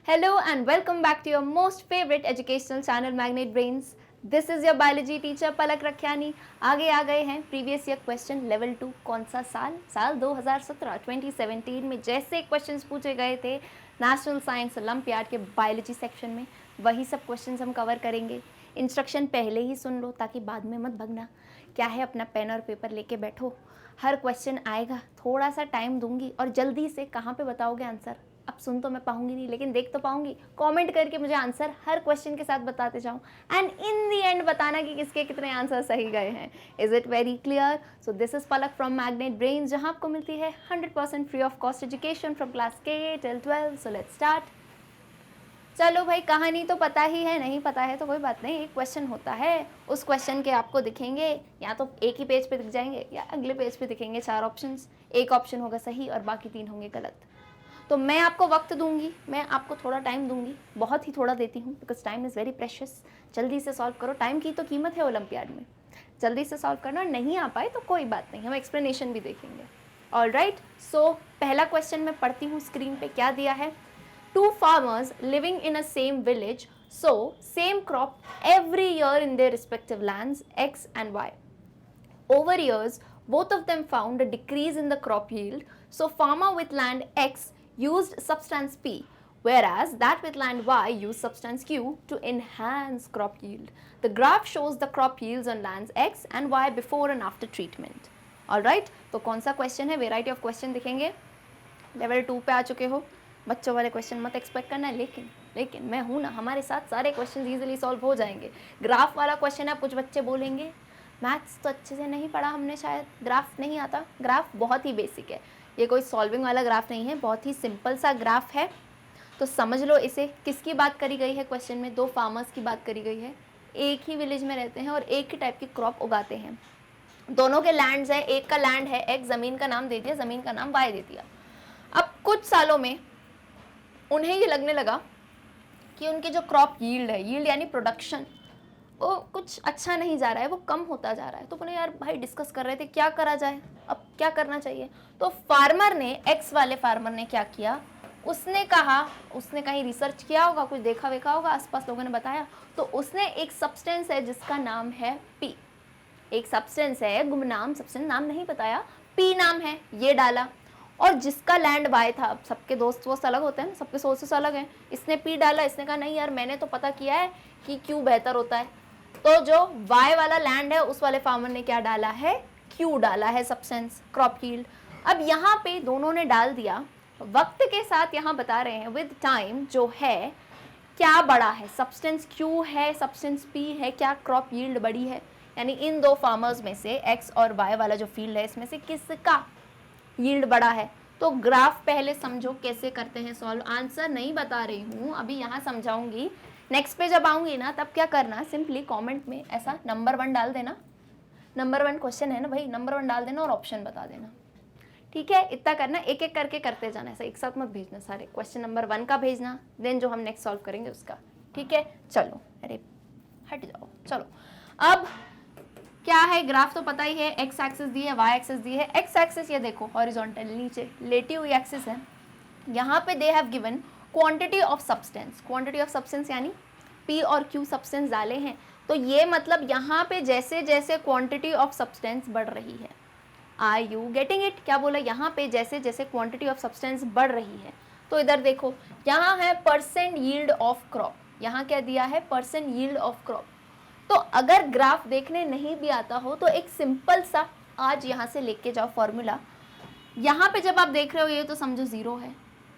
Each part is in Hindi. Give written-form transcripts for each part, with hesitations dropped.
Hello and welcome back to your most favorite educational channel Magnet Brains. This is your biology teacher पलक रखियानी। आगे आ गए हैं प्रीवियस ईयर क्वेश्चन लेवल 2। कौन सा साल 2017 2017 में जैसे क्वेश्चंस पूछे गए थे नेशनल साइंस ओलंपियाड के बायोलॉजी सेक्शन में, वही सब क्वेश्चंस हम कवर करेंगे। इंस्ट्रक्शन पहले ही सुन लो ताकि बाद में मत भगना। क्या है, अपना पेन और पेपर लेके बैठो, हर क्वेश्चन आएगा, थोड़ा सा टाइम दूंगी और जल्दी से कहाँ पे बताओगे आंसर। अब सुन तो मैं पाऊंगी नहीं, लेकिन देख तो पाऊंगी। कमेंट करके मुझे आंसर हर क्वेश्चन के साथ बताते जाओ एंड इन द एंड बताना कि किसके कितने आंसर सही गए हैं। Is it very clear? So this is Palak from magnet brains, जहां आपको मिलती है 100% free of cost education from class K till 12। So let's start. चलो भाई, कहानी तो पता ही है, नहीं पता है तो कोई बात नहीं। एक क्वेश्चन होता है, उस क्वेश्चन के आपको दिखेंगे या तो एक ही पेज पे दिख जाएंगे या अगले पेज पे दिखेंगे 4 ऑप्शंस। एक ऑप्शन होगा सही और बाकी 3 होंगे गलत। तो मैं आपको वक्त दूंगी, मैं आपको थोड़ा टाइम दूंगी, बहुत ही थोड़ा देती हूँ because time is very precious. जल्दी से सॉल्व करो, टाइम की तो कीमत है ओलंपियाड में। जल्दी से सॉल्व करना, नहीं आ पाए तो कोई बात नहीं, हम एक्सप्लेनेशन भी देखेंगे। ऑलराइट, सो पहला क्वेश्चन मैं पढ़ती हूँ स्क्रीन पे क्या दिया है। 2 farmers living in a same village sow same crop every year in their respective lands X and Y. Over years, both of them found a decrease in the crop yield, so farmer with land X used substance P, whereas that with land Y used substance Q to enhance crop yield. The graph shows the crop yields on lands X and Y before and after treatment. Alright, तो कौन सा क्वेश्चन है? वेराइटी ऑफ क्वेश्चन दिखेंगे। लेवल 2 पे आ चुके हो, बच्चों वाले क्वेश्चन मत एक्सपेक्ट करना, लेकिन मैं हूँ ना, हमारे साथ सारे क्वेश्चन इजीली सॉल्व हो जाएंगे। ग्राफ वाला क्वेश्चन है, कुछ बच्चे बोलेंगे मैथ्स तो अच्छे से नहीं पढ़ा हमने, शायद ग्राफ नहीं आता। ग्राफ बहुत ही बेसिक है, ये कोई सॉल्विंग वाला ग्राफ नहीं है, बहुत ही सिंपल सा ग्राफ है। तो समझ लो इसे। किसकी बात करी गई है क्वेश्चन में? 2 फार्मर्स की बात करी गई है, एक ही विलेज में रहते हैं और एक ही टाइप की क्रॉप उगाते हैं। दोनों के लैंड्स हैं, एक का लैंड है एक, ज़मीन का नाम दे दिया, ज़मीन का नाम वाई दे दिया। अब कुछ सालों में उन्हें ये लगने लगा कि उनकी जो क्रॉप यील्ड है, यील्ड यानी प्रोडक्शन, वो कुछ अच्छा नहीं जा रहा है, वो कम होता जा रहा है। तो बोले यार भाई, डिस्कस कर रहे थे क्या करा जाए, अब क्या करना चाहिए। तो फार्मर ने, एक्स वाले फार्मर ने क्या किया, उसने कहा, उसने कहीं रिसर्च किया होगा, कुछ देखा वेखा होगा, आसपास लोगों ने बताया, तो उसने एक सब्सटेंस है जिसका नाम है पी। एक सब्सटेंस है, गुमनाम सब्सटेंस, नाम नहीं बताया, पी नाम है, ये डाला। और जिसका लैंड वाई था, अब सबके दोस्त वोस्त अलग होते हैं, सबके सोर्सेस अलग हैं, इसने पी डाला, इसने कहा नहीं यार मैंने तो पता किया है कि क्यू बेहतर होता है। तो जो वाई वाला लैंड है उस वाले फार्मर ने क्या डाला है, क्यू डाला है, सब्सटेंस क्रॉप यील्ड। अब यहाँ पे दोनों ने डाल दिया, वक्त के साथ यहाँ बता रहे हैं विद टाइम जो है क्या बड़ा है, सब्सटेंस क्यू है, सब्सटेंस पी है, क्या क्रॉप यील्ड बड़ी है। यानी इन 2 फार्मर्स में से एक्स और वाई वाला जो फील्ड है, इसमें से किसका यील्ड बड़ा है। तो ग्राफ पहले समझो कैसे करते हैं सॉल्व। आंसर नहीं बता रही हूँ, अभी यहाँ समझाऊंगी। नेक्स्ट पे जब आऊँगी ना, तब क्या करना, सिंपली कमेंट में ऐसा नंबर 1 डाल देना। नंबर 1 क्वेश्चन है ना भाई, नंबर 1 डाल देना और ऑप्शन बता देना, ठीक है। इतना करना, एक एक करके करते जाना, ऐसा एक साथ मत भेजना सारे। क्वेश्चन नंबर 1 का भेजना, देन जो हम नेक्स्ट सॉल्व करेंगे उसका, ठीक है। चलो, अरे हट जाओ, चलो। अब क्या है, ग्राफ तो पता ही है, एक्स एक्सिस दी है, वाई एक्सिस दी है। एक्स एक्सिस ये देखो हॉरिजॉन्टल नीचे लेटी हुई एक्सिस है। यहाँ पे they have given quantity of substance, quantity of substance यानी पी और क्यू सब्सटेंस डाले हैं। तो ये मतलब यहाँ पे जैसे जैसे क्वांटिटी ऑफ सब्सटेंस बढ़ रही है, आर यू गेटिंग इट? क्या बोला, यहाँ पे जैसे जैसे क्वांटिटी ऑफ सब्सटेंस बढ़ रही है। तो इधर देखो, यहाँ है परसेंट यील्ड ऑफ क्रॉप, यहाँ क्या दिया है, परसेंट यील्ड ऑफ क्रॉप। तो अगर ग्राफ देखने नहीं भी आता हो तो एक सिंपल सा आज यहाँ से लेके जाओ फॉर्मूला। यहाँ पे जब आप देख रहे हो ये तो समझो 0 है।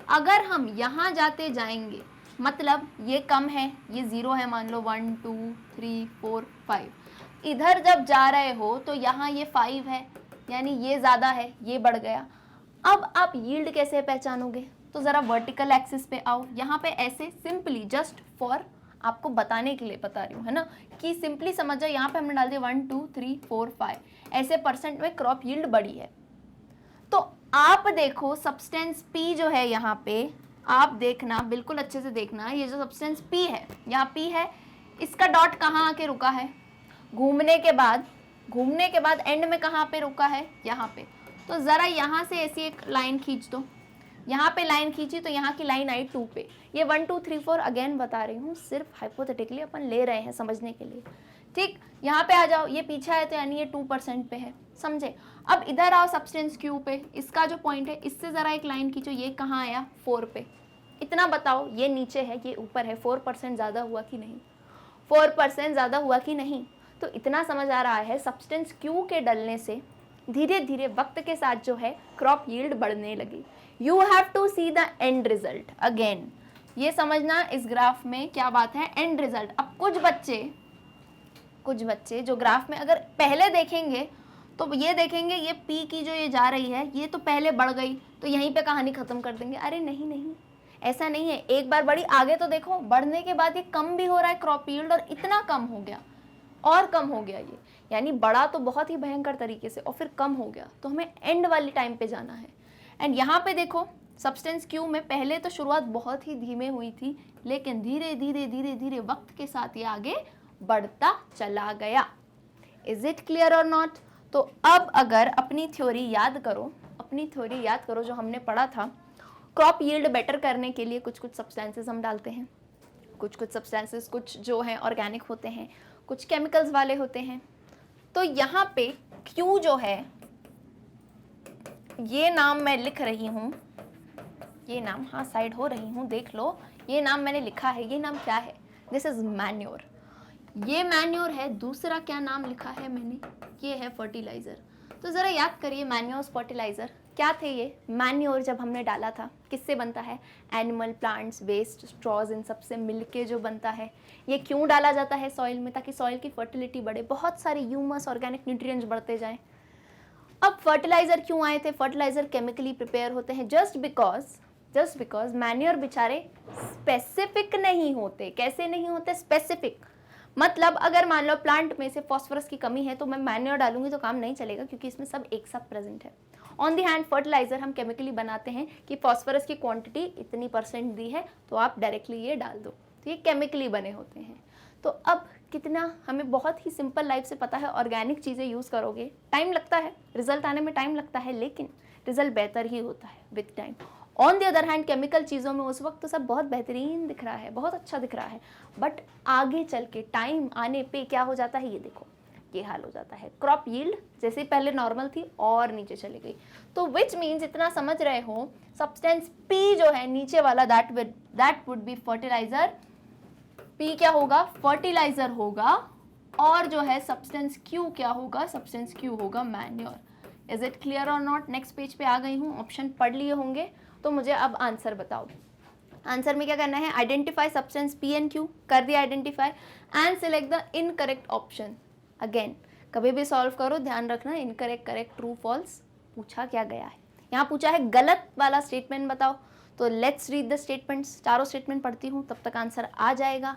अगर हम यहाँ जाते जाएंगे, मतलब ये कम है, ये 0 है, मान लो 1 2 3 4 5। इधर जब जा रहे हो तो यहाँ ये 5 है, यानी ये ज़्यादा है, ये बढ़ गया। अब आप यील्ड कैसे पहचानोगे? तो ज़रा वर्टिकल एक्सिस पे आओ। यहाँ पे ऐसे सिंपली जस्ट फॉर आपको बताने के लिए बता रही हूँ, है ना, कि सिंपली समझ जाओ। यहाँ पे हमने डाल दिया 1 2 3 4 5, ऐसे परसेंट में क्रॉप यील्ड बढ़ी है। तो आप देखो सब्सटेंस पी जो है यहाँ पे, आप देखना बिल्कुल अच्छे से देखना, ये जो सब्सटेंस पी है, यहाँ पी है, इसका डॉट कहाँ आके रुका है, घूमने के बाद एंड में कहाँ पे रुका है, यहाँ पे। तो ज़रा यहाँ से ऐसी एक लाइन खींच दो, यहाँ पे लाइन खींची तो यहाँ की लाइन आई 2 पे। ये 1 2 3 4 अगेन बता रही हूँ, सिर्फ हाइपोथेटिकली अपन ले रहे हैं समझने के लिए, ठीक। यहाँ पे आ जाओ, ये पीछे है तो यानी ये 2% पे है, समझे। अब इधर आओ सब्सटेंस क्यू पे, इसका जो पॉइंट है इससे ज़रा एक लाइन खींचो, ये कहाँ आया 4 पे। इतना बताओ, ये नीचे है ये ऊपर है, 4% ज़्यादा हुआ कि नहीं, 4% ज़्यादा हुआ कि नहीं। तो इतना समझ आ रहा है सब्सटेंस क्यू के डलने से धीरे धीरे वक्त के साथ जो है क्रॉप यील्ड बढ़ने लगी। You have to see the end result again, ये समझना इस ग्राफ में क्या बात है, एंड रिजल्ट। अब कुछ बच्चे जो ग्राफ में अगर पहले देखेंगे तो ये देखेंगे ये पी की जो ये जा रही है ये तो पहले बढ़ गई तो यहीं पे कहानी खत्म कर देंगे। अरे नहीं नहीं, ऐसा नहीं है, एक बार बढ़ी आगे तो देखो, बढ़ने के बाद ये कम भी हो रहा है क्रॉप यील्ड, और इतना कम हो गया और कम हो गया ये, यानी बढ़ा तो बहुत ही भयंकर तरीके से और फिर कम हो गया। तो हमें एंड वाली टाइम पे जाना है। एंड यहाँ पे देखो सब्सटेंस क्यू में पहले तो शुरुआत बहुत ही धीमे हुई थी, लेकिन धीरे धीरे धीरे धीरे वक्त के साथ ये आगे बढ़ता चला गया। इज इट क्लियर और नॉट? तो अब अगर अपनी थ्योरी याद करो जो हमने पढ़ा था, क्रॉप यील्ड बेटर करने के लिए कुछ कुछ सब्सटेंसेस हम डालते हैं, कुछ सब्सटेंसेस कुछ जो हैं ऑर्गेनिक होते हैं, कुछ केमिकल्स वाले होते हैं। तो यहाँ पे क्यू जो है, ये नाम मैं लिख रही हूँ, ये नाम, हाँ साइड हो रही हूँ, देख लो, ये नाम मैंने लिखा है, ये नाम क्या है, दिस इज मैन्योर, ये मैन्योर है। दूसरा क्या नाम लिखा है मैंने, ये है फर्टिलाइज़र। तो ज़रा याद करिए मैन्योर्स फर्टिलाइज़र क्या थे। ये मैन्योर जब हमने डाला था किससे बनता है, एनिमल, प्लांट्स, वेस्ट, स्ट्रॉज, इन सब से मिलके जो बनता है। ये क्यों डाला जाता है सॉइल में, ताकि सॉइल की फर्टिलिटी बढ़े, बहुत सारे ह्यूमस ऑर्गेनिक न्यूट्रिएंट्स बढ़ते जाएं। अब फर्टिलाइज़र क्यों आए थे, फर्टिलाइज़र केमिकली प्रिपेयर होते हैं जस्ट बिकॉज मैन्योर बेचारे स्पेसिफिक नहीं होते। कैसे नहीं होते, स्पेसिफिक। मतलब अगर मान लो प्लांट में से फॉस्फोरस की कमी है तो मैं मैन्योर डालूंगी तो काम नहीं चलेगा, क्योंकि इसमें सब एक साथ प्रेजेंट है। ऑन दी हैंड फर्टिलाइजर हम केमिकली बनाते हैं कि फॉस्फोरस की क्वांटिटी इतनी % दी है तो आप डायरेक्टली ये डाल दो, तो ये केमिकली बने होते हैं। तो अब कितना हमें बहुत ही सिंपल लाइफ से पता है, ऑर्गेनिक चीज़ें यूज़ करोगे, टाइम लगता है, रिजल्ट आने में टाइम लगता है, लेकिन रिजल्ट बेहतर ही होता है with time. On the other hand chemical चीज़ों में उस वक्त तो सब बहुत बेहतरीन दिख रहा है, बहुत अच्छा दिख रहा है, बट आगे चल के टाइम आने पे क्या हो जाता है, ये देखो ये हाल हो जाता है। क्रॉप यील्ड जैसे पहले नॉर्मल थी और नीचे चली गई। तो विच मीन्स इतना समझ रहे हो, सब्सटेंस पी जो है नीचे वाला that would be fertiliser. P क्या होगा, फर्टिलाइजर होगा, और जो है सब्सटेंस क्यू क्या होगा, सब्सटेंस क्यू होगा मैन्योर। इज इट क्लियर और नॉट? नेक्स्ट पेज पे आ गई हूँ, ऑप्शन पढ़ लिए होंगे, तो मुझे अब आंसर बताओ। आंसर में क्या करना है, identify substance P and Q, कर दिया identify, and select the incorrect option. Again कभी भी सॉल्व करो ध्यान रखना, इनकरेक्ट, करेक्ट, ट्रू, फॉल्स पूछा क्या गया है। यहाँ पूछा है गलत वाला स्टेटमेंट बताओ, तो लेट्स रीड द स्टेटमेंट्स। चारों स्टेटमेंट पढ़ती हूँ तब तक आंसर आ जाएगा।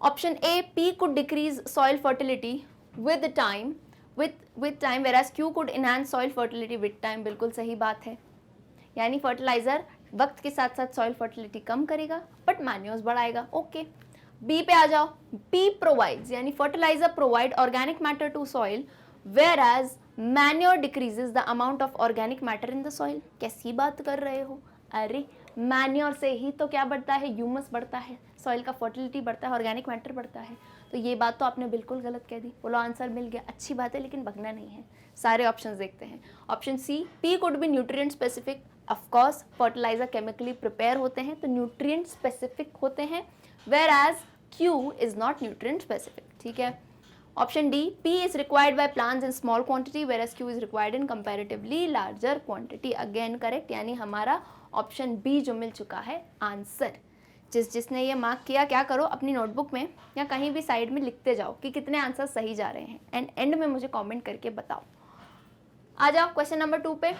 Option A, P could decrease soil fertility with time whereas Q could enhance soil fertility with time। बिल्कुल सही बात है, यानी फर्टिलाइजर वक्त के साथ साथ सॉइल फर्टिलिटी कम करेगा बट मैन्योर्स बढ़ाएगा। ओके, बी पे आ जाओ। बी प्रोवाइड्स, यानी fertiliser provide organic matter to soil whereas manure decreases the amount of organic matter in the soil. कैसी बात कर रहे हो, अरे मैन्योर से ही तो क्या बढ़ता है, ह्यूमस बढ़ता है, सॉइल का फर्टिलिटी बढ़ता है, ऑर्गेनिक मैटर बढ़ता है। तो ये बात तो आपने बिल्कुल गलत कह दी। बोलो आंसर मिल गया, अच्छी बात है, लेकिन भगना नहीं है। सारे ऑप्शंस देखते हैं। Option C, P could be nutrient specific. Of course fertiliser chemically prepare होते हैं तो न्यूट्रिएंट स्पेसिफिक होते हैं, whereas Q is not nutrient specific. ठीक है। Option D, P is required by plants in small quantity whereas Q is required in comparatively larger quantity. Again correct, यानी हमारा ऑप्शन बी जो मिल चुका है आंसर। जिसने ये मार्क किया, क्या करो अपनी नोटबुक में या कहीं भी साइड में लिखते जाओ कि कितने आंसर सही जा रहे हैं, एंड एंड में मुझे कमेंट करके बताओ। आ जाओ क्वेश्चन नंबर 2 पे।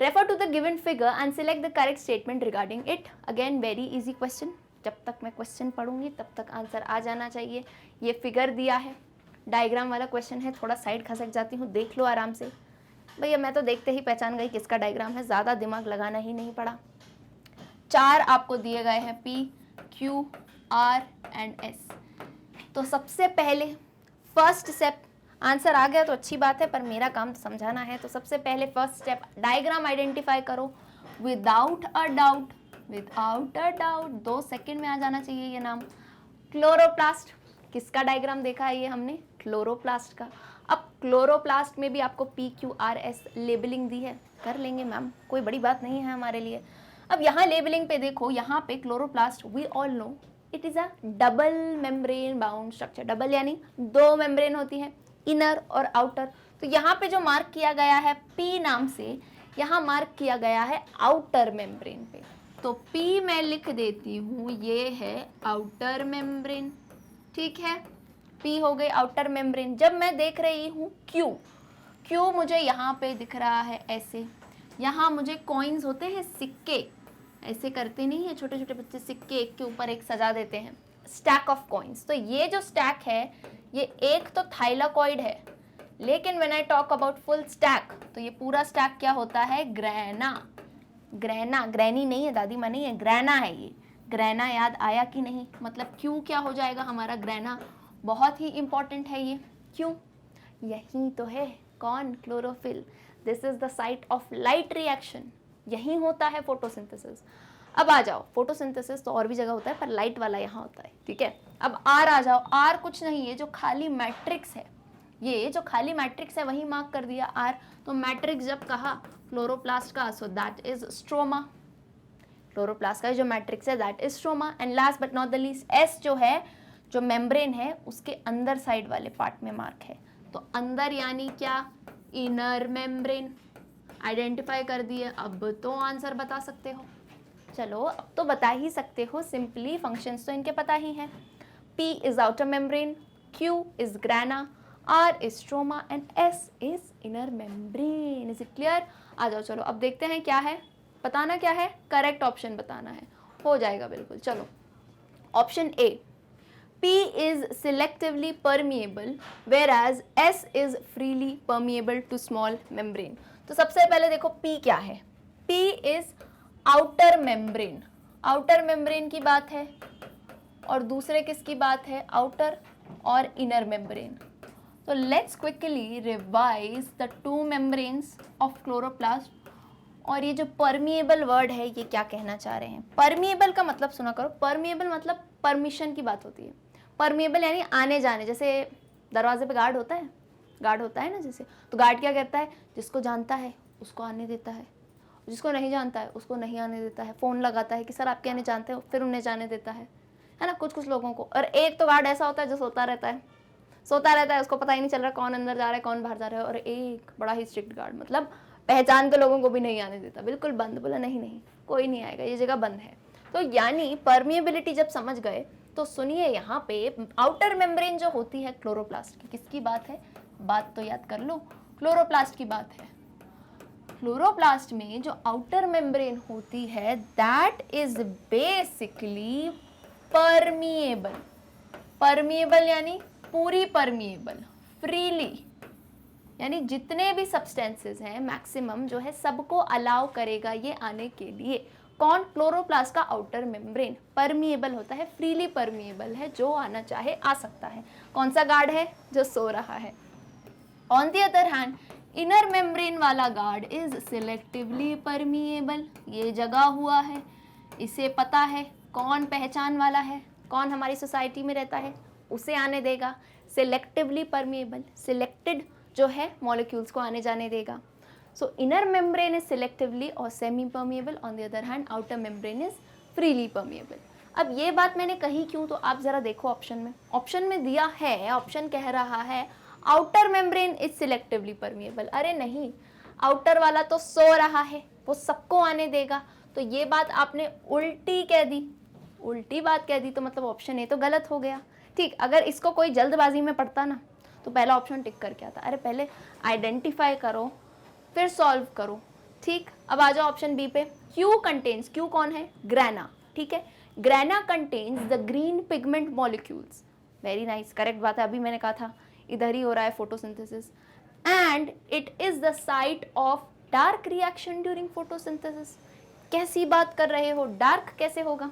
Refer to the given figure and select the correct statement regarding it. Again very easy question, जब तक मैं क्वेश्चन पढ़ूंगी तब तक आंसर आ जाना चाहिए। ये फिगर दिया है, डायग्राम वाला क्वेश्चन है, थोड़ा साइड खसक जाती हूँ, देख लो आराम से। भैया मैं तो देखते ही पहचान गई किसका डायग्राम है, ज़्यादा दिमाग लगाना ही नहीं पड़ा। 4 आपको दिए गए हैं, P, Q, R and S। तो सबसे पहले फर्स्ट स्टेप, आंसर आ गया तो अच्छी बात है, पर मेरा काम तो समझाना है। तो सबसे पहले फर्स्ट स्टेप, डायग्राम आइडेंटिफाई करो। Without a doubt, without a doubt 2 second में आ जाना चाहिए ये नाम, क्लोरोप्लास्ट। किसका डायग्राम देखा है ये हमने? क्लोरोप्लास्ट का। अब क्लोरोप्लास्ट में भी आपको PQRS लेबलिंग दी है, कर लेंगे मैम, कोई बड़ी बात नहीं है हमारे लिए। अब यहाँ लेबलिंग पे देखो, यहाँ पे chloroplast we all know it is a double membrane bound structure. Double यानी 2 मेम्ब्रेन होती है, इनर और आउटर। तो यहाँ पे जो मार्क किया गया है P नाम से, यहाँ मार्क किया गया है आउटर मेम्ब्रेन पे। तो P मैं लिख देती हूँ, ये है आउटर मेम्ब्रेन, ठीक है। P हो गई आउटर मेम्ब्रेन। जब मैं देख रही हूँ Q मुझे यहाँ पे दिख रहा है ऐसे, यहाँ मुझे कॉइन्स होते हैं, सिक्के, ऐसे करते नहीं है छोटे छोटे बच्चे, सिक्के एक के ऊपर एक सजा देते हैं, स्टैक ऑफ कॉइन्स। तो ये जो स्टैक है, ये एक तो थाइलाकॉइड है, लेकिन when I talk about full stack, तो ये पूरा स्टैक क्या होता है? ग्रैना। ग्रैना, ग्रैनी नहीं है, दादी माँ नहीं है, ग्रैना है ये। ग्रैना याद आया कि नहीं? मतलब क्यों क्या हो जाएगा हमारा? ग्रैना। बहुत ही इंपॉर्टेंट है ये। क्यों? यही तो है, कौन? Chlorophyll. This is the site of light reaction, यही होता है फोटोसिंथेसिस। अब आ जाओ, फोटोसिंथेसिस तो और भी जगह होता है, पर लाइट वाला यहाँ होता है, ठीक है। अब आर आ जाओ। आर कुछ नहीं है, जो खाली मैट्रिक्स है, ये जो खाली मैट्रिक्स है वही मार्क कर दिया आर। तो मैट्रिक्स जब कहा क्लोरोप्लास्ट का, सो दैट इज स्ट्रोमा। क्लोरोप्लास्ट का जो मैट्रिक्स है that is stroma. And last but not the least, S जो है, जो मेम्ब्रेन है, उसके अंदर साइड वाले पार्ट में मार्क है। तो अंदर यानी क्या? Inner membrane. आइडेंटिफाई कर दिए, अब तो आंसर बता सकते हो। चलो अब तो बता ही सकते हो, सिंपली फंक्शंस तो इनके पता ही हैं। P is outer membrane, Q is grana, R is stroma and S is inner membrane. Is it clear? आ जाओ, चलो अब देखते हैं क्या है, बताना क्या है, करेक्ट ऑप्शन बताना है, हो जाएगा बिल्कुल। चलो option A, P is selectively permeable whereas S is freely permeable to small membrane। तो सबसे पहले देखो P क्या है? P is outer membrane। outer membrane की बात है, और दूसरे किसकी बात है? outer और inner membrane। तो let's quickly revise the two membranes of chloroplast। और ये जो permeable word है, ये क्या कहना चाह रहे हैं? permeable का मतलब सुना करो, permeable मतलब परमिशन की बात होती है। परमेबल यानी आने जाने, जैसे दरवाजे पे गार्ड होता है ना जैसे, तो गार्ड क्या करता है? जिसको जानता है उसको आने देता है, जिसको नहीं जानता है उसको नहीं आने देता है। फ़ोन लगाता है कि सर आप क्या नहीं जानते हो, फिर उन्हें जाने देता है ना, कुछ लोगों को। और एक तो गार्ड ऐसा होता है जो सोता रहता है, उसको पता ही नहीं चल रहा कौन अंदर जा रहा है कौन बाहर जा रहा है। और एक बड़ा ही स्ट्रिक्ट गार्ड, मतलब पहचान के लोगों को भी नहीं आने देता, बिल्कुल बंद। बोला नहीं कोई नहीं आएगा, ये जगह बंद है। तो यानी परमिएबिलिटी जब समझ गए, तो सुनिए यहाँ पे आउटर मेम्ब्रेन जो होती है क्लोरोप्लास्ट की, किसकी बात है? बात तो याद कर लो, क्लोरोप्लास्ट की बात है। क्लोरोप्लास्ट में जो आउटर मेम्ब्रेन होती है that is basically permeable. Permeable यानी पूरी परमिएबल, फ्रीली, यानी जितने भी सब्सटेंसेस हैं मैक्सिमम जो है सबको अलाउ करेगा ये आने के लिए। कौन? क्लोरोप्लास्ट का आउटर मेम्ब्रेन परमिएबल होता है, फ्रीली परमिएबल है, जो आना चाहे आ सकता है। कौन सा गार्ड है? जो सो रहा है। On the other hand inner membrane वाला गार्ड इज सिलेक्टिवली परमिएबल। ये जगा हुआ है, इसे पता है कौन पहचान वाला है, कौन हमारी सोसाइटी में रहता है, उसे आने देगा। सिलेक्टिवली परमिएबल, सिलेक्टेड जो है मॉलिक्यूल्स को आने जाने देगा। So inner membrane is selectively or semi-permeable, on the other hand outer membrane is freely permeable। अब ये बात मैंने कही क्यों, तो आप ज़रा देखो ऑप्शन में दिया है, ऑप्शन कह रहा है outer membrane is selectively permeable। अरे नहीं, outer वाला तो सो रहा है, वो सबको आने देगा। तो ये बात आपने उल्टी कह दी, उल्टी बात कह दी, तो मतलब ऑप्शन ए तो गलत हो गया। ठीक, अगर इसको कोई जल्दबाजी में पढ़ता ना, तो पहला ऑप्शन टिक करके आता। अरे पहले आइडेंटिफाई करो फिर सॉल्व करो। ठीक, अब आ जाओ ऑप्शन बी पे। Q कंटेन्स, Q कौन है? ग्रैना, ठीक है। Grana contains the green pigment molecules. Very nice, correct बात है, अभी मैंने कहा था इधर ही हो रहा है photosynthesis. And it is the site of dark reaction during photosynthesis. कैसी बात कर रहे हो, डार्क कैसे होगा?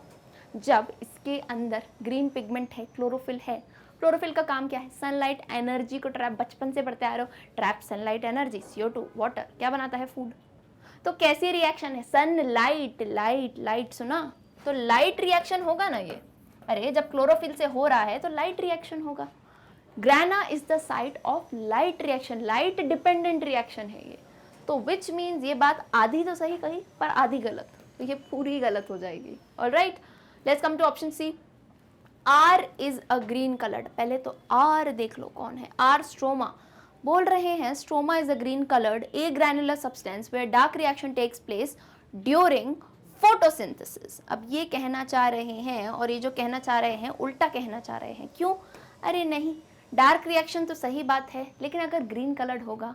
जब इसके अंदर ग्रीन पिगमेंट है, क्लोरोफिल है। क्लोरोफिल का काम क्या है? सनलाइट एनर्जी को ट्रैप, बचपन से पढ़ते आ रहे हो, trap sunlight energy, CO2, water, क्या बनाता है? फूड। तो कैसी रिएक्शन है? सन लाइट, लाइट, लाइट, सुना? तो लाइट रिएक्शन होगा ना ये। अरे जब क्लोरोफिल से हो रहा है तो लाइट रिएक्शन होगा। ग्राना is the site of light reaction, light dependent reaction है ये। तो विच मीन्स ये बात आधी तो सही कही पर आधी गलत, तो ये पूरी गलत हो जाएगी। Alright, let's come to option C. R is a green coloured, पहले तो आर देख लो कौन है। आर स्ट्रोमा, बोल रहे हैं stroma is a green coloured a granular substance where dark reaction takes place during photosynthesis. अब ये कहना चाह रहे हैं, और ये जो कहना चाह रहे हैं उल्टा कहना चाह रहे हैं। क्यों? अरे नहीं, डार्क रिएक्शन तो सही बात है, लेकिन अगर ग्रीन कलर्ड होगा,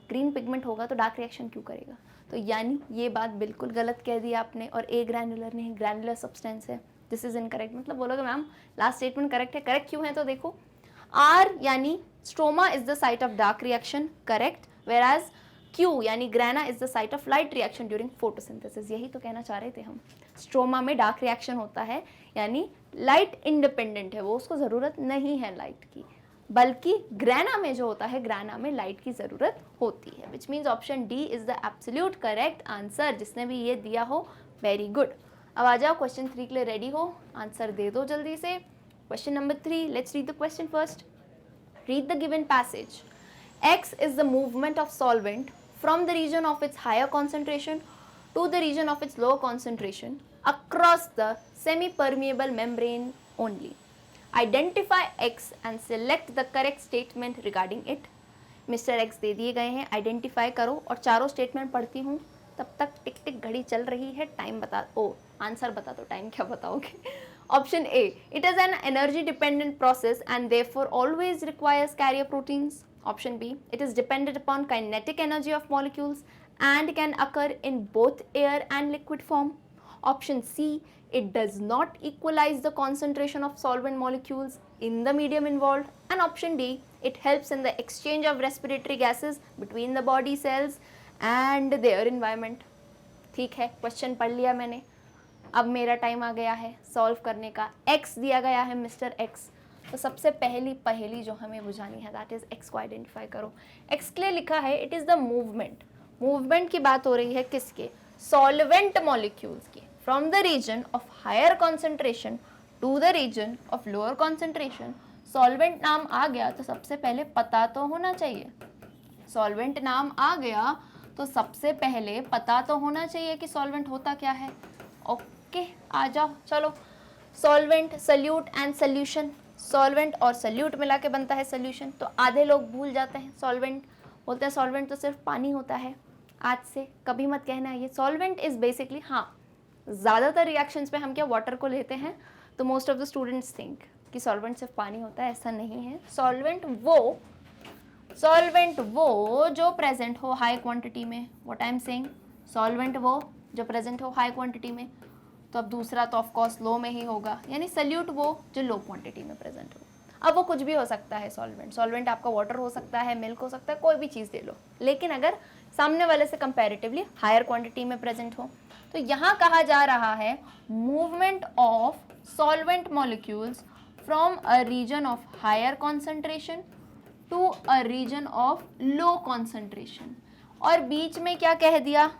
ग्रीन पिगमेंट होगा तो डार्क रिएक्शन क्यों करेगा? तो यानी ये बात बिल्कुल गलत कह दी आपने, और ए ग्रैनुलर नहीं, ग्रैनुलर सब्सटेंस है। This is incorrect. मतलब बोलोगे मैम लास्ट स्टेटमेंट करेक्ट है, करेक्ट क्यों है? तो देखो, आर यानी stroma is the site of dark reaction, correct, whereas Q यानी grana is the site of light reaction during photosynthesis. यही तो कहना चाह रहे थे हम। स्ट्रोमा में डार्क रिएक्शन होता है, यानी लाइट इंडिपेंडेंट है वो, उसको ज़रूरत नहीं है लाइट की, बल्कि ग्राना में जो होता है, ग्राना में लाइट की ज़रूरत होती है। विच means option D is the absolute correct answer. जिसने भी ये दिया हो, वेरी गुड। अब आ जाओ क्वेश्चन 3 के लिए रेडी हो, आंसर दे दो जल्दी से। Question number 3, let's read the question first. Read the given passage. X is the movement of solvent from the region of its higher concentration to the region of its lower concentration across the semi-permeable membrane only. Identify X and select the correct statement regarding it. Mr. X दे दिए गए हैं, आइडेंटिफाई करो, और चारों स्टेटमेंट पढ़ती हूँ तब तक टिक टिक घड़ी चल रही है। टाइम बता, ओ आंसर बता दो, टाइम क्या बताओगे? Option A, it is an energy dependent process and therefore always requires carrier proteins. Option B, it is dependent upon kinetic energy of molecules and can occur in both air and liquid form. Option C, it does not equalize the concentration of solvent molecules in the medium involved. And option D, it helps in the exchange of respiratory gases between the body cells and their environment. ठीक है, क्वेश्चन पढ़ लिया मैंने। अब मेरा टाइम आ गया है सॉल्व करने का। एक्स दिया गया है मिस्टर एक्स, तो सबसे पहली पहेली जो हमें बुझानी है दैट इज एक्स को आइडेंटिफाई करो। एक्स के लिए लिखा है it is the movement. Movement की बात हो रही है किसके? सॉल्वेंट मॉलिक्यूल्स की, from the region of higher concentration to the region of lower concentration. Solvent नाम आ गया तो सबसे पहले पता तो होना चाहिए। सॉल्वेंट नाम आ गया तो सबसे पहले पता तो होना चाहिए कि सॉल्वेंट होता क्या है। ओके, आ जाओ, चलो। Solvent, solute and solution. Solvent और सल्यूट मिला के बनता है सॉल्यूशन। तो आधे लोग भूल जाते हैं, सॉल्वेंट बोलते हैं सॉल्वेंट तो सिर्फ पानी होता है। आज से कभी मत कहना है ये सॉल्वेंट इज बेसिकली, हाँ ज़्यादातर रिएक्शंस पे हम क्या वाटर को लेते हैं, तो most of the students think कि सॉल्वेंट सिर्फ पानी होता है, ऐसा नहीं है। सॉल्वेंट वो जो प्रेजेंट हो हाई क्वांटिटी में, what I am saying, solvent वो जो प्रेजेंट हो हाई क्वांटिटी में। तो अब दूसरा तो ऑफ कोर्स लो में ही होगा, यानी सल्यूट वो जो लो क्वांटिटी में प्रेजेंट हो। अब वो कुछ भी हो सकता है सॉल्वेंट। सॉल्वेंट आपका वाटर हो सकता है, मिल्क हो सकता है, कोई भी चीज़ दे लो, लेकिन अगर सामने वाले से कंपैरेटिवली हायर क्वांटिटी में प्रेजेंट हो। तो यहाँ कहा जा रहा है movement of solvent molecules from a region of higher concentration to a region of low concentration. और बीच में क्या कह दिया?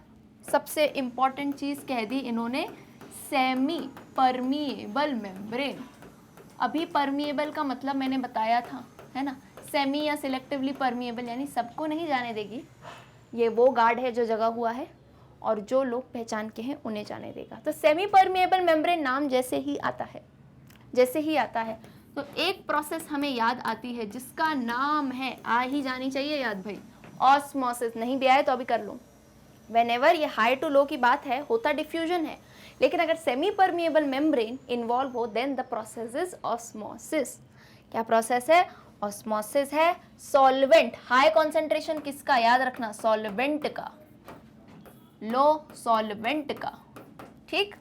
सबसे इंपॉर्टेंट चीज़ कह दी इन्होंने, सेमी परमिएबल मेम्ब्रेन। अभी परमिएबल का मतलब मैंने बताया था, है ना, सेमी या सिलेक्टिवली परमिएबल, यानी सबको नहीं जाने देगी। ये वो गार्ड है जो जगा हुआ है, और जो लोग पहचान के हैं उन्हें जाने देगा। तो सेमी परमिएबल मेम्ब्रेन नाम जैसे ही आता है तो एक प्रोसेस हमें याद आती है जिसका नाम है, आ ही जानी चाहिए याद भाई, ऑस्मोसिस। नहीं भी आए तो अभी कर लो। व्हेनेवर ये हाई टू लो की बात है, होता डिफ्यूजन है, लेकिन अगर सेमी परमिएबल मेम्ब्रेन इन्वॉल्व हो then the process is osmosis. क्या प्रोसेस है? ऑस्मोसिस है। सॉल्वेंट हाई कॉन्सेंट्रेशन किसका? याद रखना, सॉल्वेंट का, लो सॉल्वेंट का। ठीक,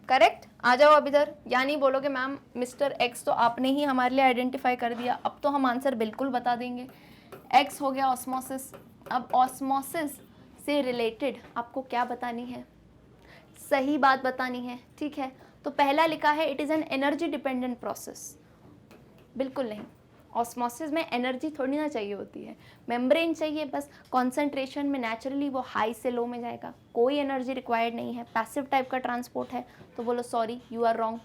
करेक्ट। आ जाओ अब इधर। यानी बोलोगे मैम मिस्टर एक्स तो आपने ही हमारे लिए आइडेंटिफाई कर दिया, अब तो हम आंसर बिल्कुल बता देंगे। एक्स हो गया ऑस्मोसिस। अब ऑस्मोसिस से रिलेटेड आपको क्या बतानी है? सही बात बतानी है, ठीक है। तो पहला लिखा है it is an energy dependent process. बिल्कुल नहीं, ऑस्मोसिस में एनर्जी थोड़ी ना चाहिए होती है, मेम्ब्रेन चाहिए बस, कॉन्सेंट्रेशन में नेचुरली वो हाई से लो में जाएगा, कोई एनर्जी रिक्वायर्ड नहीं है, पैसिव टाइप का ट्रांसपोर्ट है। तो बोलो सॉरी, यू आर रॉन्ग।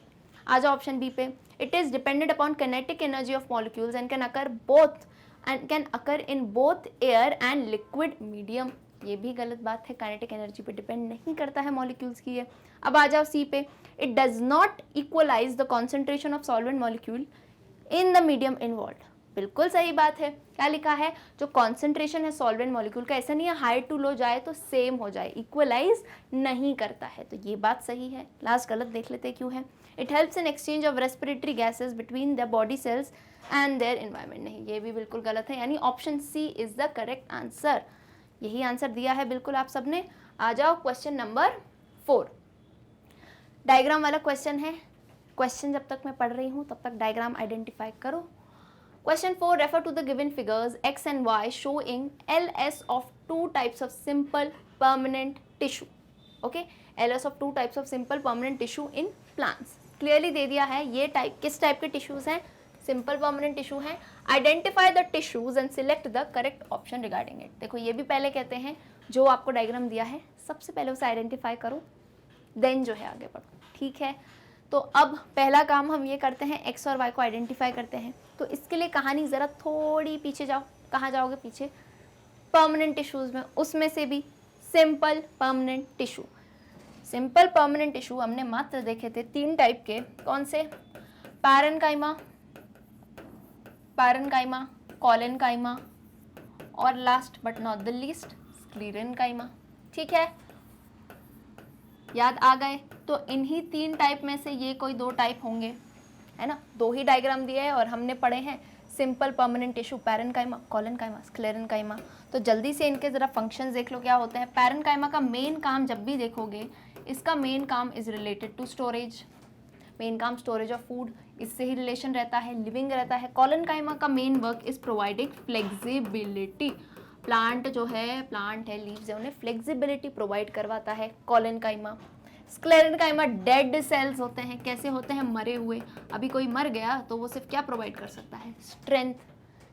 आ जाओ ऑप्शन बी पे, it is dependent upon kinetic energy of molecules and can occur in both air and liquid medium. ये भी गलत बात है, काइनेटिक एनर्जी पे डिपेंड नहीं करता है मॉलिक्यूल्स की ये। अब आ जाओ सी पे, it does not equalise the concentration of solvent molecule in the medium involve. बिल्कुल सही बात है, क्या लिखा है, जो कॉन्सेंट्रेशन है सॉल्वेंट मॉलिक्यूल का, ऐसा नहीं है हाई टू लो जाए तो सेम हो जाए, इक्वलाइज नहीं करता है, तो ये बात सही है। लास्ट गलत देख लेते हैं क्यों है, it helps in exchange of respiratory gases between the body cells and their environment. नहीं, ये भी बिल्कुल गलत है, यानी option C is the correct answer. यही आंसर दिया है बिल्कुल आप सबने। आ जाओ क्वेश्चन नंबर 4, डायग्राम वाला क्वेश्चन है। क्वेश्चन जब तक मैं पढ़ रही हूँ तब तक डायग्राम आइडेंटिफाई करो। Question 4, refer to the given figures x and y showing LS of two types of simple permanent tissue. Okay, LS of two types of simple permanent tissue in plants. Clearly दे दिया है ये टाइप किस टाइप के टिश्यूज हैं, सिंपल परमानेंट टिश्यू हैं। Identify the tissues and select the correct option regarding it. देखो ये भी पहले कहते हैं, जो आपको डायग्राम दिया है सबसे पहले उसे आइडेंटिफाई करो, देन जो है आगे बढ़ो, ठीक है। तो अब पहला काम हम ये करते हैं, एक्स और वाई को आइडेंटिफाई करते हैं। तो इसके लिए कहानी ज़रा थोड़ी पीछे जाओ। कहाँ जाओगे पीछे, परमानेंट टिश्यूज़ में, उसमें से भी simple permanent tissue. Simple permanent tissue हमने मात्र देखे थे 3 टाइप के, कौन से, पैरेन्काइमा, कॉलेनकाइमा और last but not the least sclerenchyma. ठीक है, याद आ गए। तो इन्हीं 3 टाइप में से ये कोई 2 टाइप होंगे, है ना। 2 ही डायग्राम दिए हैं और हमने पढ़े हैं simple permanent tissue, parenchyma, collenchyma, sclerenchyma. तो जल्दी से इनके ज़रा फंक्शंस देख लो क्या होते हैं। पैरेन्काइमा का मेन काम जब भी देखोगे, इसका मेन काम is related to storage, main काम स्टोरेज ऑफ फूड, इससे ही रिलेशन रहता है, लिविंग रहता है। कॉलेनकाइमा का main work is providing flexibility, plant है, लीव्स है, उन्हें फ्लेक्सिबिलिटी प्रोवाइड करवाता है कॉलेनकाइमा। स्क्लेरेन्काइमा डेड सेल्स होते हैं, कैसे होते हैं, मरे हुए। अभी कोई मर गया तो वो सिर्फ क्या प्रोवाइड कर सकता है, स्ट्रेंथ,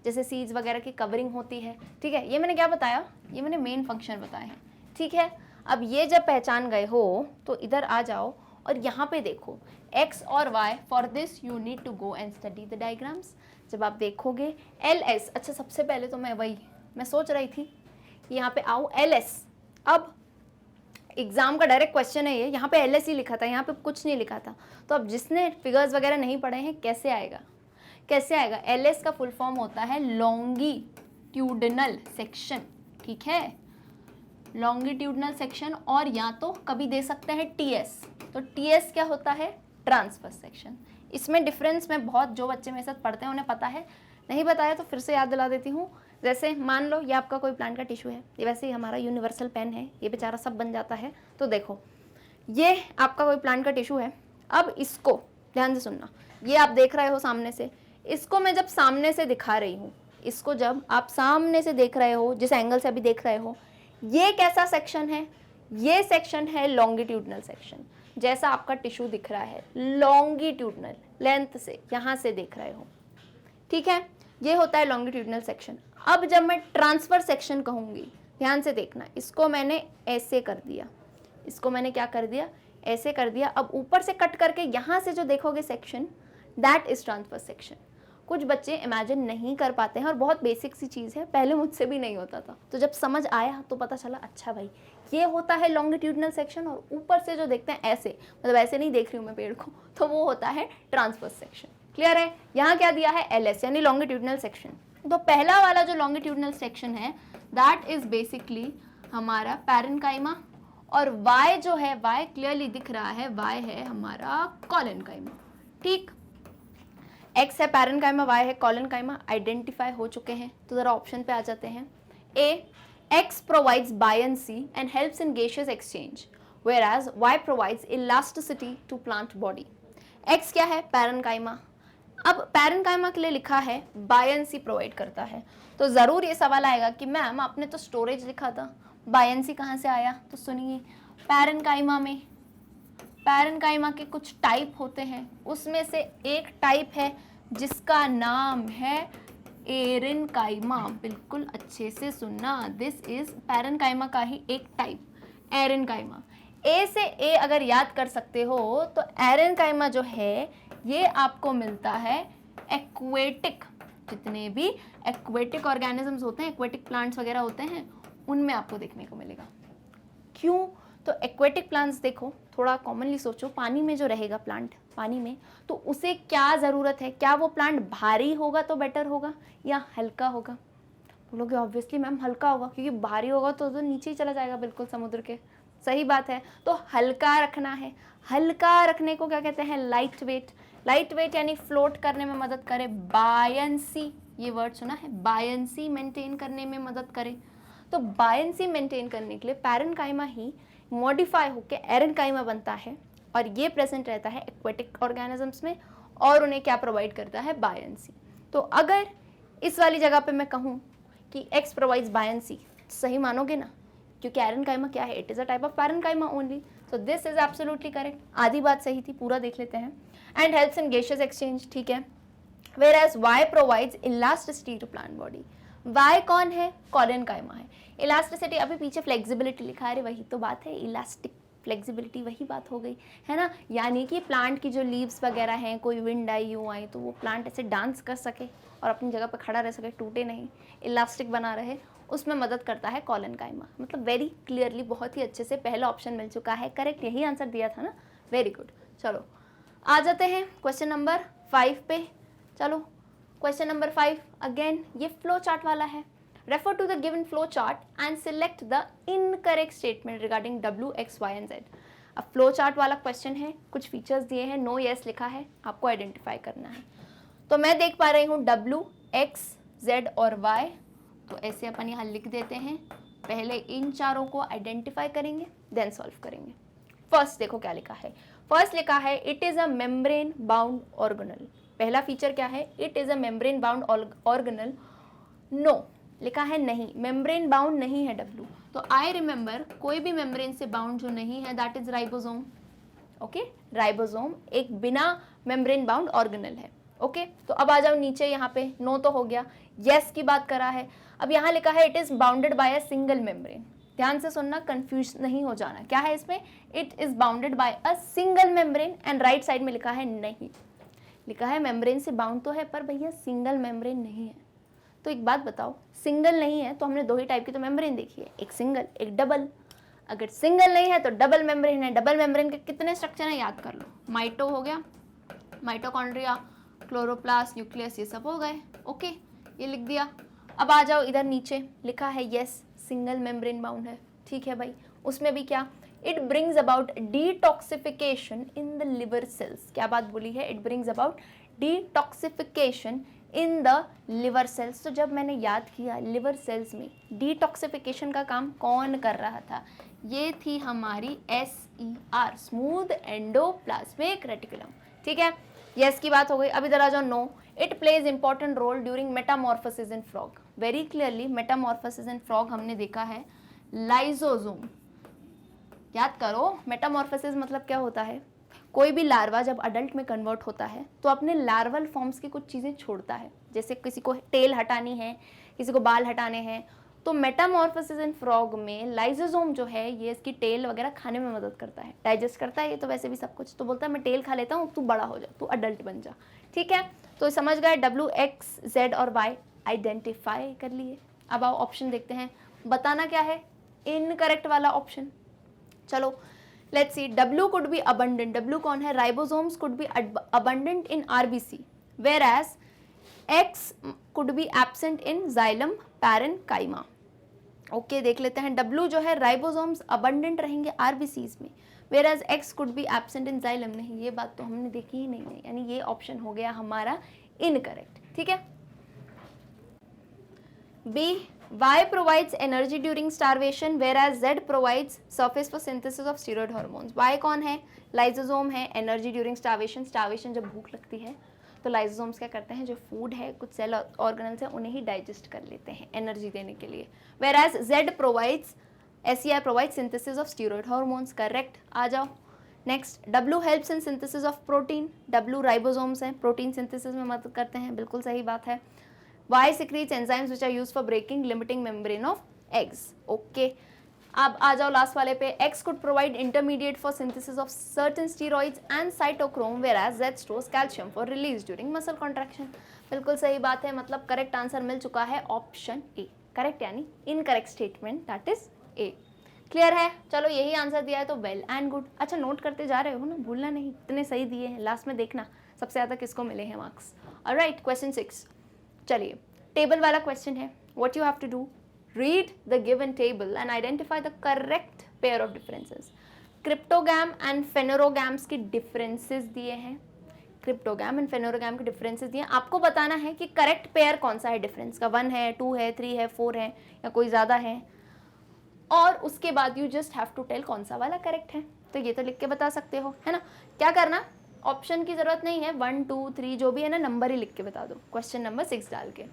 जैसे सीड्स वगैरह की कवरिंग होती है। ठीक है, ये मैंने क्या बताया, ये मैंने मेन फंक्शन बताए हैं। ठीक है, अब ये जब पहचान गए हो तो इधर आ जाओ और यहाँ पे देखो x और y। For this you need to go and study the diagrams. जब आप देखोगे LS, अच्छा सबसे पहले तो मैं सोच रही थी यहाँ पे आओ LS। अब एग्जाम का डायरेक्ट क्वेश्चन है ये, यहाँ पे LS ही लिखा था, यहाँ पे कुछ नहीं लिखा था। तो अब जिसने फिगर्स वगैरह नहीं पढ़े हैं कैसे आएगा, LS का फुल फॉर्म होता है लॉन्गिट्यूडनल सेक्शन। ठीक है, लॉन्गिट्यूडनल सेक्शन, और या तो कभी दे सकते हैं TS। तो TS क्या होता है, ट्रांसवर्स सेक्शन। इसमें डिफरेंस में बहुत, जो बच्चे मेरे साथ पढ़ते हैं उन्हें पता है, नहीं बताया तो फिर से याद दिला देती हूँ। जैसे मान लो ये आपका कोई प्लांट का टिश्यू है, ये वैसे ही हमारा यूनिवर्सल पेन है, ये बेचारा सब बन जाता है। तो देखो ये आपका कोई प्लांट का टिश्यू है। अब इसको ध्यान से सुनना, ये आप देख रहे हो सामने से, इसको मैं जब सामने से दिखा रही हूँ, इसको जब आप सामने से देख रहे हो, जिस एंगल से अभी देख रहे हो, ये कैसा सेक्शन है, ये सेक्शन है लॉन्गिट्यूडनल सेक्शन। जैसा आपका टिश्यू दिख रहा है लॉन्गिट्यूडनल, लेंथ से यहाँ से देख रहे हो, ठीक है, ये होता है लॉन्गिट्यूडनल सेक्शन। अब जब मैं ट्रांसफर सेक्शन कहूँगी, ध्यान से देखना, इसको मैंने ऐसे कर दिया, इसको मैंने क्या कर दिया, ऐसे कर दिया। अब ऊपर से कट करके यहाँ से जो देखोगे section, that is transfer section. कुछ बच्चे इमेजिन नहीं कर पाते हैं और बहुत बेसिक सी चीज़ है, पहले मुझसे भी नहीं होता था। तो जब समझ आया तो पता चला अच्छा भाई ये होता है लॉन्गिट्यूडनल सेक्शन, और ऊपर से जो देखते हैं ऐसे, मतलब ऐसे नहीं देख रही हूँ मैं पेड़ को, तो वो होता है ट्रांसफर सेक्शन। क्लियर है। यहाँ क्या दिया है, LS यानी लॉन्गिट्यूडनल सेक्शन। तो पहला वाला जो लॉन्गिट्यूडनल सेक्शन है दैट इज बेसिकली हमारा पैरेन्काइमा, और Y जो है, Y क्लियरली दिख रहा है, Y है हमारा कॉलेनकाइमा। ठीक, X है पैरेन्काइमा, Y है कॉलेनकाइमा, आइडेंटिफाई हो चुके हैं। तो जरा ऑप्शन पे आ जाते हैं। A, X provides buoyancy and helps in gaseous exchange, whereas Y provides elasticity to plant body. X क्या है, पैरेन्काइमा। अब पैरेन्काइमा के लिए लिखा है बायंसी प्रोवाइड करता है, तो ज़रूर ये सवाल आएगा कि मैम आपने तो स्टोरेज लिखा था, बायंसी कहाँ से आया। तो सुनिए, पैरेन्काइमा के कुछ टाइप होते हैं, उसमें से एक टाइप है जिसका नाम है एरेनकाइमा, बिल्कुल अच्छे से सुनना, दिस इज पैरेनकाइमा का ही एक टाइप, एरेनकाइमा। ए से ए अगर याद कर सकते हो तो एरेनकाइमा जो है ये आपको मिलता है एक्वेटिक, जितने भी एक्वेटिक ऑर्गेनिजम्स होते हैं, एक्वेटिक प्लांट्स वगैरह होते हैं, उनमें आपको देखने को मिलेगा। क्यों? तो एक्वेटिक प्लांट्स देखो, थोड़ा कॉमनली सोचो, पानी में जो रहेगा प्लांट, पानी में, तो उसे क्या ज़रूरत है? क्या वो प्लांट भारी होगा तो बेटर होगा या हल्का होगा? बोलोगे ऑब्वियसली मैम हल्का होगा, क्योंकि भारी होगा तो नीचे ही चला जाएगा बिल्कुल समुद्र के। सही बात है, तो हल्का रखना है। हल्का रखने को क्या कहते हैं? Light weight. लाइट वेट यानी फ्लोट करने में मदद करे, बायंसी, ये वर्ड सुना है, बायंसी मेंटेन करने में मदद करे। तो बायंसी मेंटेन करने के लिए पैरेनकाइमा ही मॉडिफाई होकर एरेनकाइमा बनता है, और ये प्रेजेंट रहता है एक्वेटिक ऑर्गेनिजम्स में, और उन्हें क्या प्रोवाइड करता है? बायंसी। तो अगर इस वाली जगह पे मैं कहूँ कि एक्स प्रोवाइड्स बायंसी, सही मानोगे ना? क्योंकि एरेनकाइमा क्या है? It is a type of parenchyma only, so this is absolutely correct. आधी बात सही थी, पूरा देख लेते हैं। And helps in gaseous exchange, ठीक है। Whereas Y provides elasticity to plant body. Y कौन है? कॉलेनकाइमा है। इलास्टिसिटी, अभी पीछे फ्लेक्सिबिलिटी लिखा है, अरे वही तो बात है, इलास्टिक फ्लेक्सिबिलिटी, वही बात हो गई है ना। यानी कि प्लांट की जो लीव्स वगैरह हैं, कोई विंड आई यूँ आई तो वो प्लांट ऐसे डांस कर सके और अपनी जगह पर खड़ा रह सके, टूटे नहीं, इलास्टिक बना रहे, उसमें मदद करता है कॉलेनकाइमा। मतलब वेरी क्लियरली, बहुत ही अच्छे से पहला ऑप्शन मिल चुका है, करेक्ट यही आंसर दिया था ना, वेरी गुड। चलो आ जाते हैं क्वेश्चन नंबर 5 पे। चलो क्वेश्चन नंबर 5 अगेन ये फ्लो चार्ट वाला है। Refer to the given flow chart and select the incorrect statement regarding W, X, Y and Z। अब फ्लो चार्ट वाला क्वेश्चन है, कुछ फीचर्स दिए हैं, नो यस लिखा है, आपको आइडेंटिफाई करना है। तो मैं देख पा रही हूँ W, X, Z और Y, तो ऐसे अपन यहाँ लिख देते हैं। पहले इन चारों को आइडेंटिफाई करेंगे, देन सॉल्व करेंगे। फर्स्ट देखो क्या लिखा है, फर्स्ट लिखा है it is a membrane bound organelle. पहला फीचर क्या है? It is a membrane bound organelle. No लिखा है नहीं, मेम्ब्रेन बाउंड नहीं है W। तो आई रिमेंबर, कोई भी मेम्ब्रेन से बाउंड जो नहीं है that is ribosome. Okay, ribosome एक बिना मेम्ब्रेन बाउंड ऑर्गेनल है। ओके, तो अब आ जाओ नीचे, यहाँ पे नो तो हो गया, यस की बात करा है। अब यहाँ लिखा है it is bounded by a single membrane. ध्यान से सुनना, कंफ्यूज नहीं हो जाना, क्या है इसमें? It is bounded by a single membrane, and right side में लिखा है नहीं, लिखा है मेम्ब्रेन से बाउंड तो है पर भैया सिंगल मेम्ब्रेन नहीं है। तो एक बात बताओ, सिंगल नहीं है तो हमने दो ही टाइप की तो मेम्ब्रेन देखी है, एक सिंगल एक डबल। अगर सिंगल नहीं है तो डबल मेम्ब्रेन है। डबल मेम्ब्रेन के कितने स्ट्रक्चर हैं याद कर लो, माइटो हो गया, माइटोकॉन्ड्रिया, क्लोरोप्लास्ट, न्यूक्लियस, ये सब हो गए। ओके, ये लिख दिया। अब आ जाओ इधर नीचे, लिखा है यस सिंगल मेम्ब्रेन बाउंड है, ठीक है भाई। उसमें भी क्या? It brings about detoxification in the liver cells. क्या बात बोली है? It brings about detoxification in the liver cells. तो जब मैंने याद किया लिवर सेल्स में डिटॉक्सिफिकेशन का काम कौन कर रहा था? ये थी हमारी SER, स्मूथ एंडोप्लाज्मिक रेटिकुलम, ठीक है। यस की बात हो गई। अब इधर आ जाओ no, it plays important role during metamorphosis in frog. Very clearly metamorphosis in frog हमने देखा है, लाइजोसोम। याद करो, मेटामॉर्फोसिस मतलब क्या होता है? कोई भी लार्वा जब अडल्ट में कन्वर्ट होता है तो अपने लार्वल फॉर्म्स की कुछ चीज़ें छोड़ता है, जैसे किसी को टेल हटानी है, किसी को बाल हटाने हैं। तो मेटामॉर्फोसिस इन फ्रॉग में लाइजोसोम जो है ये इसकी टेल वगैरह खाने में मदद करता है, डाइजेस्ट करता है ये तो वैसे भी सब कुछ। तो बोलता है मैं टेल खा लेता हूँ, तू बड़ा हो जा, तू अडल्ट बन जा, ठीक है। तो समझ गए, W, X, Z और Y आइडेंटिफाई कर लिए। अब आओ ऑप्शन देखते हैं, बताना क्या है? इनकरेक्ट वाला ऑप्शन। चलो let's see, W could be abundant। W कौन है? Ribosomes could be abundant in RBC, whereas X could be absent in xylem parenchyma। Okay, देख लेते हैं। W जो है राइबोसोम्स abundant रहेंगे RBCs में, whereas X could be absent in xylem। नहीं, ये बात तो हमने देखी ही नहीं है, यानी ये ऑप्शन हो गया हमारा इनकरेक्ट, ठीक है। B, Y provides energy during starvation whereas Z provides surface for synthesis of steroid hormones। Y कौन है? लाइजोसोम है, एनर्जी ड्यूरिंग स्टार्वेशन। स्टार्वेशन जब भूख लगती है तो लाइजोसोम्स क्या करते हैं, जो फूड है कुछ सेल ऑर्गेनल्स हैं उन्हें ही डाइजेस्ट कर लेते हैं एनर्जी देने के लिए। whereas Z provides, SER provides synthesis of steroid hormones, correct. आ जाओ next, W helps in synthesis of protein। W ribosomes हैं, प्रोटीन सिंथेसिस में मदद करते हैं, बिल्कुल सही बात है। Y secretes enzymes which are use for breaking limiting membrane of eggs. Okay, अब आ जाओ लास्ट वाले पे। X could provide intermediate for synthesis of certain steroids and cytochrome whereas Z stores calcium for release during muscle contraction। बिल्कुल सही बात है, मतलब करेक्ट आंसर मिल चुका है ऑप्शन ए। करेक्ट यानी incorrect statement, that is a. Clear है? चलो यही आंसर दिया है तो वेल एंड गुड। अच्छा नोट करते जा रहे हो ना, भूलना नहीं, इतने सही दिए हैं, लास्ट में देखना सबसे ज़्यादा किसको मिले हैं मार्क्स। Alright, question 6। चलिए टेबल वाला क्वेश्चन है। What you have to do, read the given table and identify the correct pair of differences। Cryptogam and phanerogams की डिफरेंसेस दिए हैं, क्रिप्टोगैम एंड फेनोरोगैम के डिफरेंसेस दिए हैं। आपको बताना है कि करेक्ट पेयर कौन सा है डिफरेंस का, 1 है, 2 है, 3 है, 4 है या कोई ज़्यादा है, और उसके बाद you just have to tell कौन सा वाला करेक्ट है। तो ये तो लिख के बता सकते हो, है ना। क्या करना, ऑप्शन की ज़रूरत नहीं है, 1 2 3 जो भी है ना, नंबर ही लिख के बता दो क्वेश्चन नंबर 6 डाल के।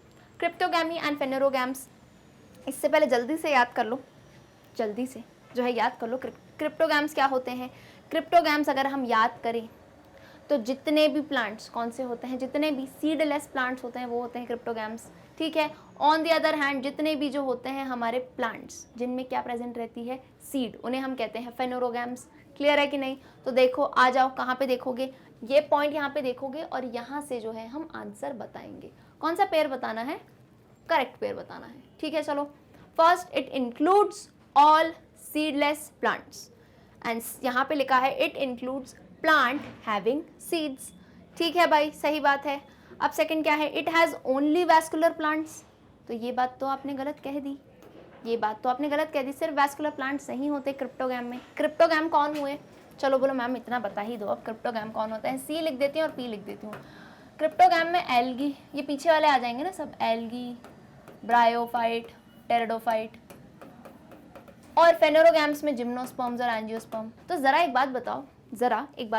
क्रिप्टोगैमी एंड फेनोरोगैम्स, इससे पहले जल्दी से याद कर लो, जल्दी से जो है याद कर लो क्रिप्टोगैम्स क्या होते हैं। क्रिप्टोगैम्स अगर हम याद करें तो जितने भी प्लांट्स कौन से होते हैं, जितने भी सीडलेस प्लांट्स होते हैं वो होते हैं क्रिप्टोगैम्स, ठीक है। ऑन द अदर हैंड जितने भी जो होते हैं हमारे प्लांट्स जिनमें क्या प्रेजेंट रहती है, सीड, उन्हें हम कहते हैं फेनोरोगैम्स। क्लियर है कि नहीं? तो देखो आ जाओ, कहाँ पे देखोगे, ये पॉइंट यहाँ पे देखोगे और यहाँ से जो है हम आंसर बताएंगे। कौन सा पेयर बताना है, करेक्ट पेयर बताना है, ठीक है। चलो, first it includes all seedless plants, and यहाँ पे लिखा है it includes plant having seeds, ठीक है भाई, सही बात है। अब सेकंड क्या है, it has only vascular plants, तो ये बात तो आपने गलत कह दी, ये बात तो आपने गलत कह दी, सिर्फ वैस्कुलर प्लांट्स नहीं होते क्रिप्टोगैम में। क्रिप्टोगैम कौन हुए, चलो बोलो मैम इतना बता ही दो, अब क्रिप्टोगैम कौन होता है, सी लिख देती हूँ और पी लिख देती हूँ। क्रिप्टोगैम में एल्गी, ये पीछे वाले आ जाएंगे ना सब, एल्गी, ब्रायोफाइट, टेरिडोफाइट, और फेनोरोगैम्स में जिम्नोस्पर्म्स और एंजियोस्पर्म। तो ज़रा एक बात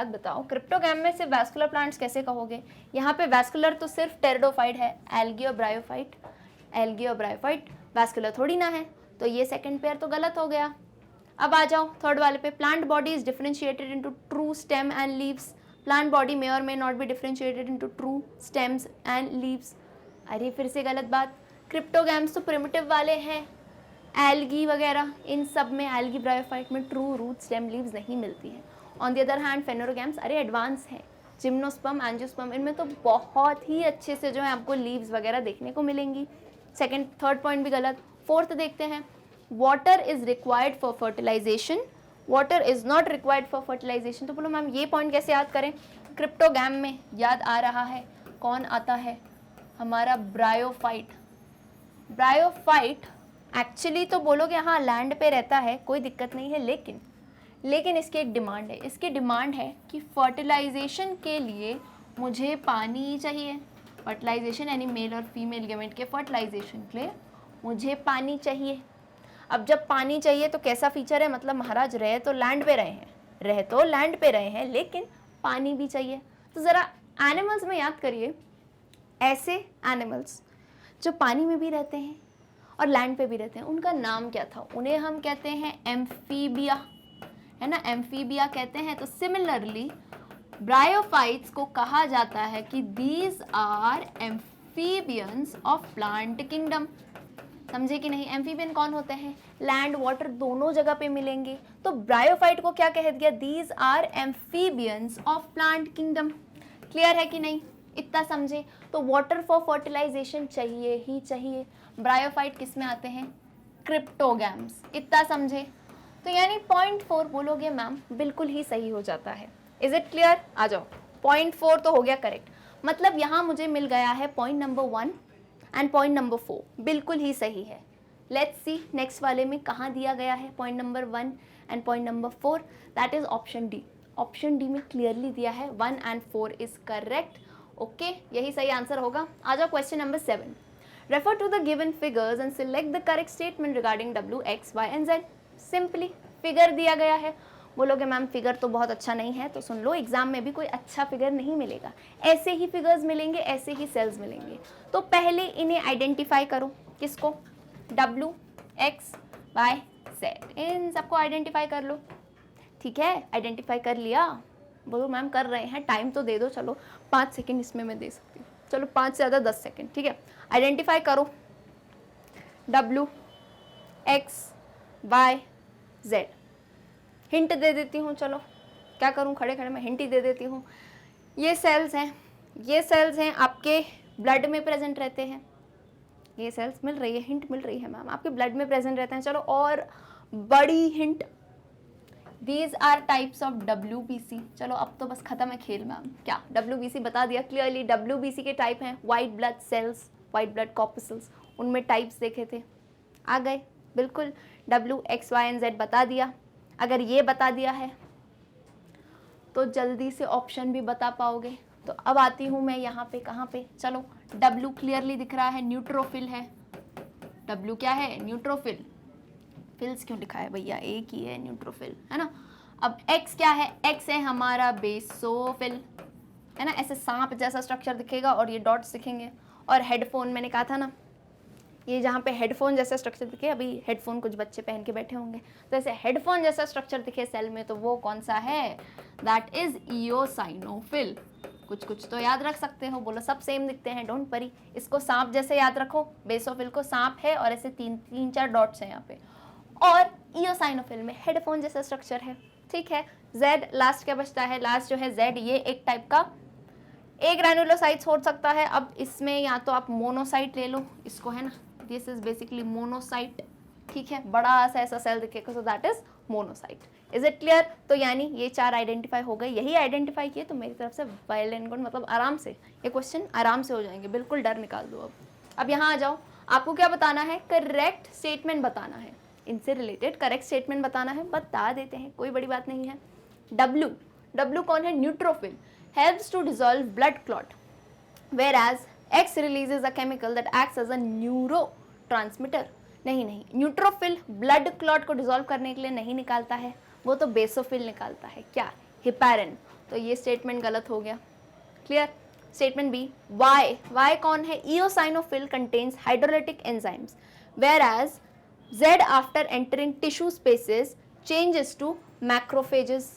बताओ, क्रिप्टोगैम में सिर्फ वैस्कुलर प्लांट्स कैसे कहोगे? यहाँ पे वैस्कुलर तो सिर्फ टेरिडोफाइट है, एल्गी और ब्रायोफाइट, एल्गी और ब्रायोफाइट वैस्कुलर थोड़ी ना है, तो ये सेकंड पेयर तो गलत हो गया। अब आ जाओ थर्ड वाले पे, plant body is differentiated into true stem and leaves. Plant body may or may not be differentiated into true stems and leaves. अरे फिर से गलत बात, क्रिप्टोगैम्स तो प्रिमिटिव वाले हैं, एल्गी वगैरह इन सब में, एल्गी ब्रायोफाइट में ट्रू रूट स्टेम लीव्स नहीं मिलती है। ऑन द अदर हैंड फेनोरोगैम्स अरे एडवांस है, जिम्नोस्पर्म, एंजियोस्पर्म, इनमें तो बहुत ही अच्छे से जो है आपको लीव्स वगैरह देखने को मिलेंगी। सेकंड थर्ड पॉइंट भी गलत। फोर्थ देखते हैं, water is required for fertilisation, water is not required for fertilisation. तो बोलो मैम ये पॉइंट कैसे याद करें? क्रिप्टोगैम में याद आ रहा है, कौन आता है हमारा ब्रायोफाइट। ब्रायोफाइट एक्चुअली तो बोलोगे हाँ लैंड पे रहता है, कोई दिक्कत नहीं है, लेकिन इसकी एक डिमांड है, इसकी डिमांड है कि फर्टिलाइजेशन के लिए मुझे पानी चाहिए। फर्टिलाइजेशन यानी मेल और फीमेल गेमेट के फर्टिलाइजेशन के लिए मुझे पानी चाहिए। अब जब पानी चाहिए तो कैसा फीचर है, मतलब महाराज रह तो लैंड पे रहे हैं, लेकिन पानी भी चाहिए। तो ज़रा एनिमल्स में याद करिए, ऐसे एनिमल्स जो पानी में भी रहते हैं और लैंड पे भी रहते हैं, उनका नाम क्या था? उन्हें हम कहते हैं एम्फीबिया, है ना, एम्फीबिया कहते हैं। तो सिमिलरली ब्रायोफाइट्स को कहा जाता है कि these are amphibians of plant kingdom. समझे कि नहीं? एम्फीबियन कौन होते हैं? लैंड वाटर दोनों जगह पे मिलेंगे। तो ब्रायोफाइट को क्या कह दिया? These are amphibians of plant kingdom. Clear है कि नहीं? इतना समझे? तो वाटर फॉर फर्टिलाइजेशन चाहिए ही चाहिए। ब्रायोफाइट किस में आते हैं? क्रिप्टोगैम्स। इतना समझे? तो यानी 0.4 बोलोगे मैम बिल्कुल ही सही हो जाता है। Is it clear? आ जाओ, 0.4 तो हो गया करेक्ट, मतलब यहाँ मुझे मिल गया है point number 1 and point number 4 बिल्कुल ही सही है। लेट्स सी नेक्स्ट वाले में कहाँ दिया गया है point number 1 and point number 4, that is option D. Option D में क्लियरली दिया है 1 एंड 4 इज करेक्ट। ओके, यही सही आंसर होगा। आ जाओ question number 7। Refer to the given figures and select the correct statement regarding W, X, Y and Z। Simply figure दिया गया है, बोलोगे मैम फिगर तो बहुत अच्छा नहीं है, तो सुन लो एग्जाम में भी कोई अच्छा फिगर नहीं मिलेगा, ऐसे ही फिगर्स मिलेंगे, ऐसे ही सेल्स मिलेंगे। तो पहले इन्हें आइडेंटिफाई करो, किसको? W, X, Y, Z, इन सबको आइडेंटिफाई कर लो। ठीक है, आइडेंटिफाई कर लिया? बोलो मैम कर रहे हैं, टाइम तो दे दो, चलो 5 सेकेंड इसमें मैं दे सकती हूँ। चलो 5 से ज़्यादा 10 सेकेंड, ठीक है। आइडेंटिफाई करो W, X, Y, Z। Hint दे देती हूँ, चलो क्या करूँ, खड़े खड़े मैं हिंट ही दे देती हूँ। ये सेल्स हैं आपके ब्लड में प्रेजेंट रहते हैं। ये सेल्स मिल रही है, हिंट मिल रही है मैम, आपके ब्लड में प्रेजेंट रहते हैं। चलो और बड़ी hint, these are types of WBC। चलो अब तो बस खत्म है खेल मैम, क्या WBC बता दिया क्लियरली। WBC के टाइप हैं white blood cells, white blood corpuscles, उनमें टाइप्स देखे थे, आ गए बिल्कुल। W, X, Y and Z बता दिया। अगर ये बता दिया है तो जल्दी से ऑप्शन भी बता पाओगे। तो अब आती हूँ मैं यहाँ पे, कहाँ पे, चलो W क्लियरली दिख रहा है, न्यूट्रोफिल है। W क्या है, न्यूट्रोफिल। फिल्स क्यों लिखा है भैया, एक ही है न्यूट्रोफिल, है ना। अब X क्या है, X है हमारा बेसोफिल, है ना। ऐसे सांप जैसा स्ट्रक्चर दिखेगा और ये डॉट्स दिखेंगे। और हेडफोन मैंने कहा था ना, ये जहाँ पे हेडफोन जैसा स्ट्रक्चर दिखे, अभी हेडफोन कुछ बच्चे पहन के बैठे होंगे, तो ऐसे हेडफोन जैसा स्ट्रक्चर दिखे सेल में, तो वो कौन सा है, दैट इज ईओसाइनोफिल। कुछ तो याद रख सकते हो, बोलो सब सेम दिखते हैं, डोंट वरी। इसको सांप जैसे याद रखो, बेसोफिल को सांप है और ऐसे तीन चार डॉट्स हैं यहाँ पे, और ईओसाइनोफिल में हेडफोन जैसा स्ट्रक्चर है, ठीक है। जेड लास्ट क्या बचता है, लास्ट जो है जेड, ये एक टाइप का एक ग्रैनुलोसाइट्स हो सकता है। अब इसमें या तो आप मोनोसाइट ले लो, इसको है ना, दिस इज बेसिकली मोनोसाइट, ठीक है, बड़ा सा ऐसा सेल दिखेगा, सो that is monocyte. Is it clear. तो यानी ये 4 आइडेंटिफाई हो गए, यही आइडेंटिफाई किए तो मेरी तरफ से वेल एंड गुड, मतलब आराम से ये क्वेश्चन आराम से हो जाएंगे, बिल्कुल डर निकाल दो। अब यहाँ आ जाओ, आपको क्या बताना है, करेक्ट स्टेटमेंट बताना है, इनसे रिलेटेड करेक्ट स्टेटमेंट बताना है, बता देते हैं, कोई बड़ी बात नहीं है। W कौन है, neutrophil, helps to dissolve blood clot, whereas X releases a chemical that acts as a neurotransmitter। नहीं, न्यूट्रोफिल ब्लड क्लॉट को डिसॉल्व करने के लिए नहीं निकालता है, वो तो बेसोफिल निकालता है, क्या, हिपैरिन। तो ये स्टेटमेंट गलत हो गया, क्लियर। स्टेटमेंट बी, Y कौन है, ईओसाइनोफिल contains hydrolytic enzymes, whereas Z after entering tissue spaces changes to macrophages।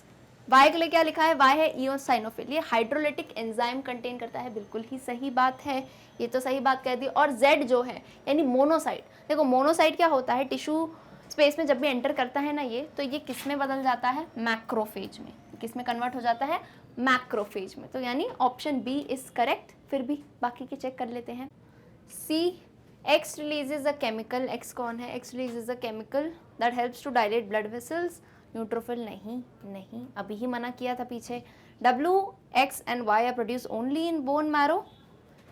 Y के लिए क्या लिखा है, Y है ईओसाइनोफिल, ये हाइड्रोलाइटिक एंजाइम कंटेन करता है, बिल्कुल ही सही बात है, ये तो सही बात कह दी। और Z जो है यानी मोनोसाइट, देखो मोनोसाइट क्या होता है, टिश्यू स्पेस में जब भी एंटर करता है ना ये, तो ये किस में बदल जाता है, मैक्रोफेज में, किस में कन्वर्ट हो जाता है, मैक्रोफेज में। तो यानी ऑप्शन बी इज करेक्ट। फिर भी बाकी के चेक कर लेते हैं। सी, X releases a chemical, X कौन है, X releases a chemical that helps to dilate blood vessels। Neutrophil नहीं, अभी ही मना किया था पीछे। W, X and Y are produced only in bone marrow,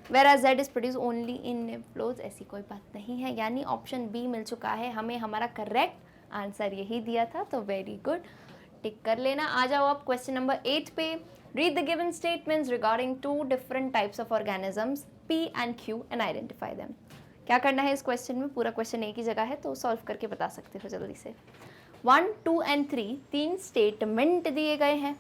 whereas Z is produced only in lymph nodes। ऐसी कोई बात नहीं है, यानी ऑप्शन बी मिल चुका है हमें, हमारा करेक्ट आंसर यही दिया था, तो वेरी गुड, टिक कर लेना। आ जाओ आप क्वेश्चन नंबर 8 पे। Read the given statements regarding 2 different types of organisms P and Q and identify them। क्या करना है इस क्वेश्चन में, पूरा क्वेश्चन एक ही जगह है तो सॉल्व करके बता सकते हो जल्दी से। 1, 2 and 3 3 स्टेटमेंट दिए गए हैं।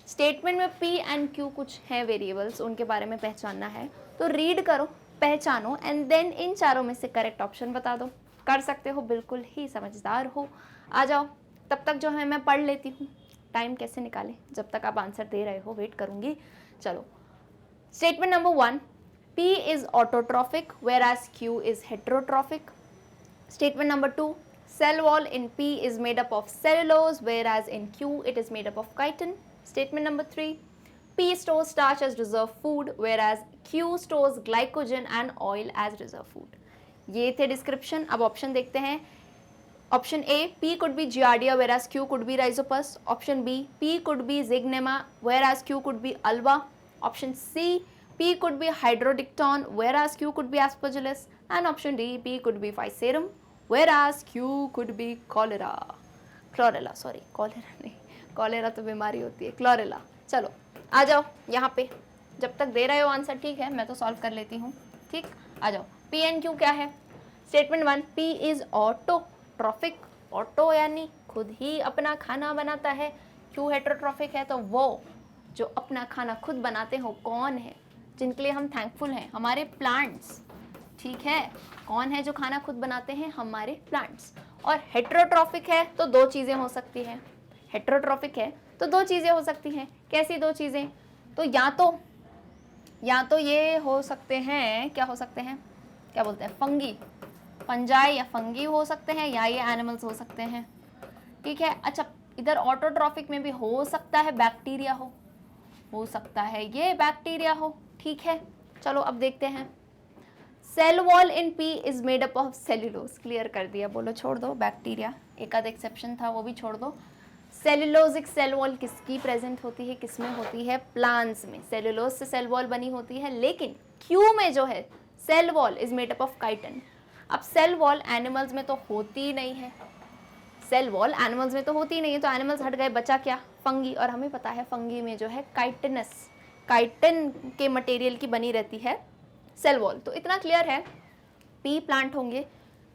स्टेटमेंट में P and Q कुछ हैं वेरिएबल्स, उनके बारे में पहचानना है, तो रीड करो, पहचानो एंड देन इन चारों में से करेक्ट ऑप्शन बता दो। कर सकते हो, बिल्कुल ही समझदार हो। आ जाओ, तब तक जो है मैं पढ़ लेती हूँ, टाइम कैसे निकालें, जब तक आप आंसर दे रहे हो वेट करूँगी। चलो, statement number 1, P is autotrophic whereas Q is heterotrophic। Statement number 2, cell wall in P is made up of cellulose whereas in Q it is made up of chitin। Statement number 3, P stores starch as reserve food whereas Q stores glycogen and oil as reserve food। ये थे डिस्क्रिप्शन। अब ऑप्शन देखते हैं। Option A, P could be giardia whereas Q could be rhizopus। Option B, P could be zygnema whereas Q could be alba। Option C, P could be hydrodicton whereas Q could be aspergillus। and option D, P could be physarum whereas Q could be cholera। नहीं, कॉलेरा तो बीमारी होती है, क्लोरेला। चलो आ जाओ यहाँ पे, जब तक दे रहे हो आंसर, ठीक है, मैं तो सॉल्व कर लेती हूँ, ठीक। आ जाओ, P and Q क्या है। Statement 1, P is autotrophic, auto यानी खुद ही अपना खाना बनाता है। Q हेट्रोट्रॉफिक है, तो वो जो अपना खाना खुद बनाते हो कौन है, जिनके लिए हम थैंकफुल हैं, हमारे प्लांट्स, ठीक है। कौन है जो खाना खुद बनाते हैं, हमारे प्लांट्स। और हेट्रोट्रॉफिक है तो 2 चीज़ें हो सकती हैं, हेट्रोट्रॉफिक है तो 2 चीज़ें हो सकती हैं। कैसी 2 चीज़ें, तो या तो या तो ये हो सकते हैं, क्या हो सकते हैं, क्या बोलते हैं, फंगी, फंजाई या फंगी हो सकते हैं, या ये एनिमल्स हो सकते हैं। ठीक है, अच्छा इधर ऑटोट्रॉफिक में भी हो सकता है बैक्टीरिया हो सकता है ये बैक्टीरिया हो। ठीक है, चलो अब देखते हैं। Cell wall in P is made up of cellulose, clear कर दिया, बोलो छोड़ दो बैक्टीरिया, एक आध एक्सेप्शन था वो भी छोड़ दो। सेल्यूलोजिक सेल वॉल किसकी प्रेजेंट होती है, किसमें होती है, प्लांट्स में। सेल्यूलोज से सेल वॉल बनी होती है, लेकिन क्यू में जो है cell wall is made up of chitin. अब सेल वॉल एनिमल्स में तो होती नहीं है, सेल वॉल एनिमल्स में तो होती नहीं है, तो एनिमल्स हट गए, बचा क्या, फंगी। और हमें पता है फंगी में जो है काइटिनस, काइटिन के मटेरियल की बनी रहती है सेल वॉल। तो इतना क्लियर है, पी प्लांट होंगे,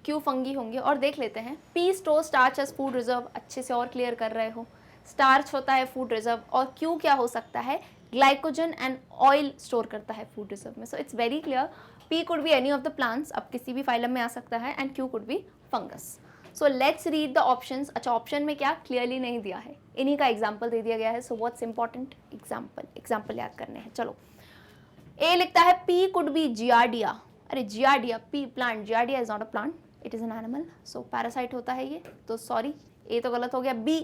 क्यू फंगी होंगे। और देख लेते हैं, P store starch as food reserve, अच्छे से और क्लियर कर रहे हो, स्टार्च होता है फूड रिजर्व, और क्यू क्या हो सकता है, ग्लाइकोजन एंड ऑयल स्टोर करता है फूड रिजर्व में। So it's very clear, P could be any of the plants, अब किसी भी फाइलम में आ सकता है, and Q could B fungus. So let's read the options. अच्छा ऑप्शन में क्या क्लियरली नहीं दिया है, इन्हीं का एग्जाम्पल दे दिया गया है। सो व्हाट्स इंपॉर्टेंट, एग्जाम्पल याद करने हैं। चलो, ए लिखता है पी कुड बी जियार्डिया, अरे giardia, P plant, giardia is not a plant, it is an animal, so parasite होता है ये, तो सॉरी ए तो गलत हो गया। बी,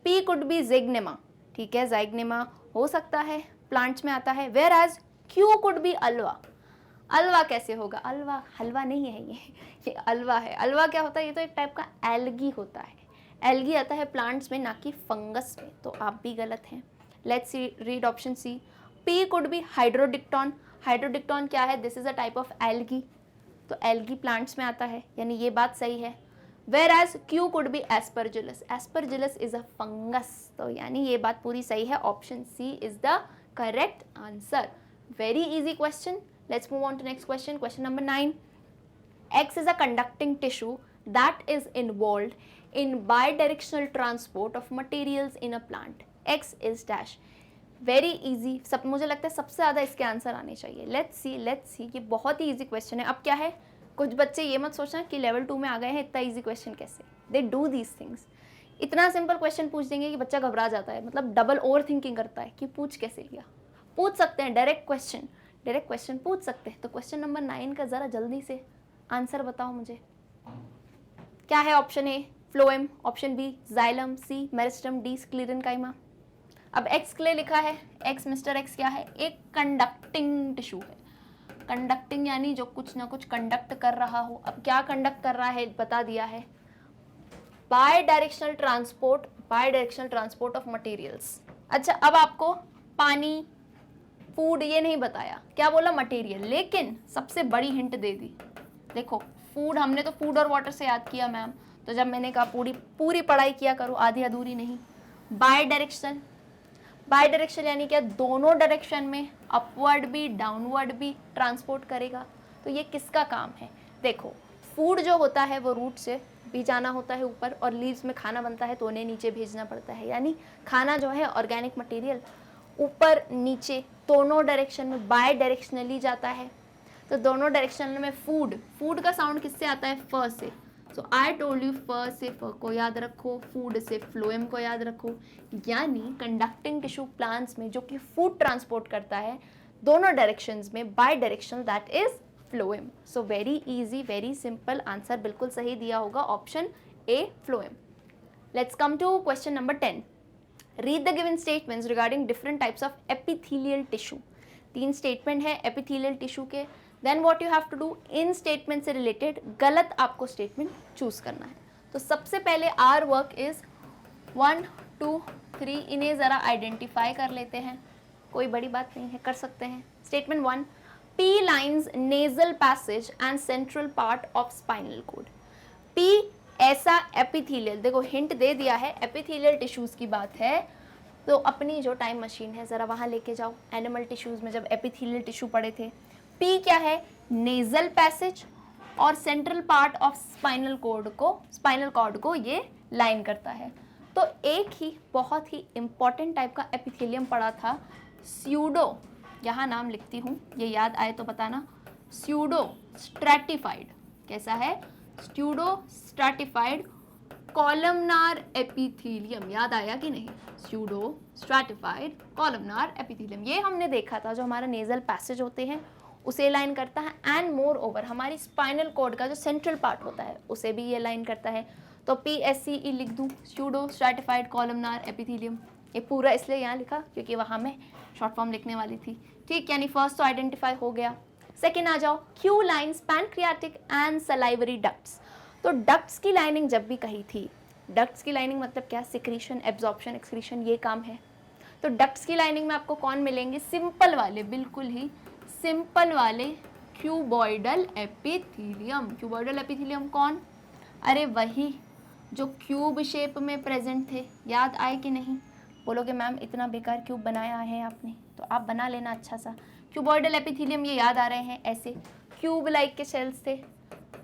पी कुड बी ज़िग्नेमा, ठीक है ज़िग्नेमा हो सकता है, प्लांट्स में आता है। Whereas Q could be अलवा, अलवा कैसे होगा, अलवा हलवा नहीं है ये अलवा है। अलवा क्या होता है, ये तो एक टाइप का एल्गी होता है, एल्गी आता है प्लांट्स में, ना कि फंगस में, तो आप भी गलत हैं। Let's read option C, P could be hydrodictyon, hydrodictyon क्या है, this is a type of algae, तो एल्गी प्लांट्स में आता है, यानी ये बात सही है। Whereas Q could be aspergillus, aspergillus is a fungus, तो यानी ये बात पूरी सही है, option C is the correct answer. Very easy question, let's move on to next question. Question number 9, X is a conducting tissue that is involved in bidirectional transport of materials in a plant. X is dash. Very easy, सब मुझे लगता है सबसे ज़्यादा इसके आंसर आने चाहिए। लेट्स सी, ये बहुत ही इजी क्वेश्चन है। अब क्या है, कुछ बच्चे ये मत सोचना कि लेवल 2 में आ गए हैं, इतना इजी क्वेश्चन कैसे, दे डू दीज थिंग्स। इतना सिंपल क्वेश्चन पूछ देंगे कि बच्चा घबरा जाता है, मतलब डबल ओवर थिंकिंग करता है कि पूछ कैसे लिया। पूछ सकते हैं डायरेक्ट क्वेश्चन पूछ सकते हैं। तो क्वेश्चन नंबर 9 का ज़रा जल्दी से आंसर बताओ मुझे, क्या है। Option A phloem, option B xylem, C meristem, D sclerenchyma. अब एक्स के लिए लिखा है, एक्स मिस्टर एक्स क्या है, एक कंडक्टिंग टिश्यू है। कंडक्टिंग यानी जो कुछ ना कुछ कंडक्ट कर रहा हो। अब क्या कंडक्ट कर रहा है बता दिया है, bidirectional transport of materials. अच्छा अब आपको पानी, फूड ये नहीं बताया, क्या बोला, मटेरियल, लेकिन सबसे बड़ी हिंट दे दी। देखो फूड, हमने तो फूड और वाटर से याद किया मैम, तो जब मैंने कहा पूरी पढ़ाई किया करो, आधी अधूरी नहीं। बाय डायरेक्शन यानी क्या, दोनों डायरेक्शन में, अपवर्ड भी डाउनवर्ड भी ट्रांसपोर्ट करेगा। तो ये किसका काम है, देखो फूड जो होता है वो रूट से भी जाना होता है ऊपर, और लीव्स में खाना बनता है तो उन्हें नीचे भेजना पड़ता है, यानी खाना जो है ऑर्गेनिक मटेरियल ऊपर नीचे दोनों डायरेक्शन में बाय डायरेक्शनली जाता है। तो दोनों डायरेक्शन में फूड का साउंड किससे आता है, फ से। सो आई टोल्ड यू, फ से फ को याद रखो, फूड से फ्लोएम को याद रखो, यानी कंडक्टिंग टिश्यू प्लांट्स में जो कि फूड ट्रांसपोर्ट करता है दोनों डायरेक्शंस में bidirectional, that is phloem. So very easy, very simple, answer बिल्कुल सही दिया होगा, option A phloem. Let's come to question number 10। Read the given statements regarding different types of epithelial tissue. 3 statement है एपिथेलियल टिश्यू के। Then what you have to do, in statement से रिलेटेड गलत आपको स्टेटमेंट चूज करना है। तो सबसे पहले आर वर्क इज 1 2 3, इन्हें ज़रा आइडेंटिफाई कर लेते हैं, कोई बड़ी बात नहीं है, कर सकते हैं। Statement 1, P lines nasal passage and central part of spinal cord. P ऐसा एपिथेलियल, देखो हिंट दे दिया है, एपिथेलियल टिश्यूज़ की बात है, तो अपनी जो टाइम मशीन है ज़रा वहाँ लेके जाओ, एनिमल टिश्यूज़ में जब एपिथेलियल टिश्यू पड़े थे। पी क्या है, नेजल पैसेज और central part of spinal cord को ये लाइन करता है। तो एक ही बहुत ही इंपॉर्टेंट टाइप का एपिथेलियम पड़ा था, स्यूडो, यहाँ नाम लिखती हूँ, ये याद आए तो बताना, स्यूडो स्ट्रैटिफाइड। कैसा है, स्यूडो स्ट्रैटिफाइड कॉलमनार एपिथीलियम, याद आया कि नहीं? स्यूडो स्ट्रैटिफाइड कॉलमनार एपिथीलियम, ये हमने देखा था, जो हमारा नेजल पैसेज होते हैं उसे लाइन करता है, एंड मोर ओवर हमारी स्पाइनल कॉर्ड का जो सेंट्रल पार्ट होता है उसे भी ये लाइन करता है। तो PSCE लिख दूँ, स्यूडो स्ट्रैटिफाइड कॉलमनार एपिथीलियम। ये पूरा इसलिए यहाँ लिखा क्योंकि वहाँ मैं शॉर्ट फॉर्म लिखने वाली थी, ठीक। यानी फर्स्ट तो आइडेंटिफाई हो गया। सेकेंड आ जाओ, Q lines pancreatic and salivary ducts. तो डक्ट्स की लाइनिंग जब भी कही थी, डक्ट्स की लाइनिंग मतलब क्या? सिक्रीशन, एब्जॉर्प्शन, एक्सक्रीशन, ये काम है। तो डक्ट्स की लाइनिंग में आपको कौन मिलेंगे? सिंपल वाले, बिल्कुल ही सिंपल वाले क्यूबॉइडल एपिथीलियम। क्यूबॉइडल एपिथीलियम कौन? अरे वही जो क्यूब शेप में प्रेजेंट थे, याद आए कि नहीं? बोलोगे मैम इतना बेकार क्यूब बनाया है आपने, तो आप बना लेना अच्छा सा। क्यूबॉइडल एपिथीलियम, ये याद आ रहे हैं, ऐसे क्यूब लाइक के सेल्स थे,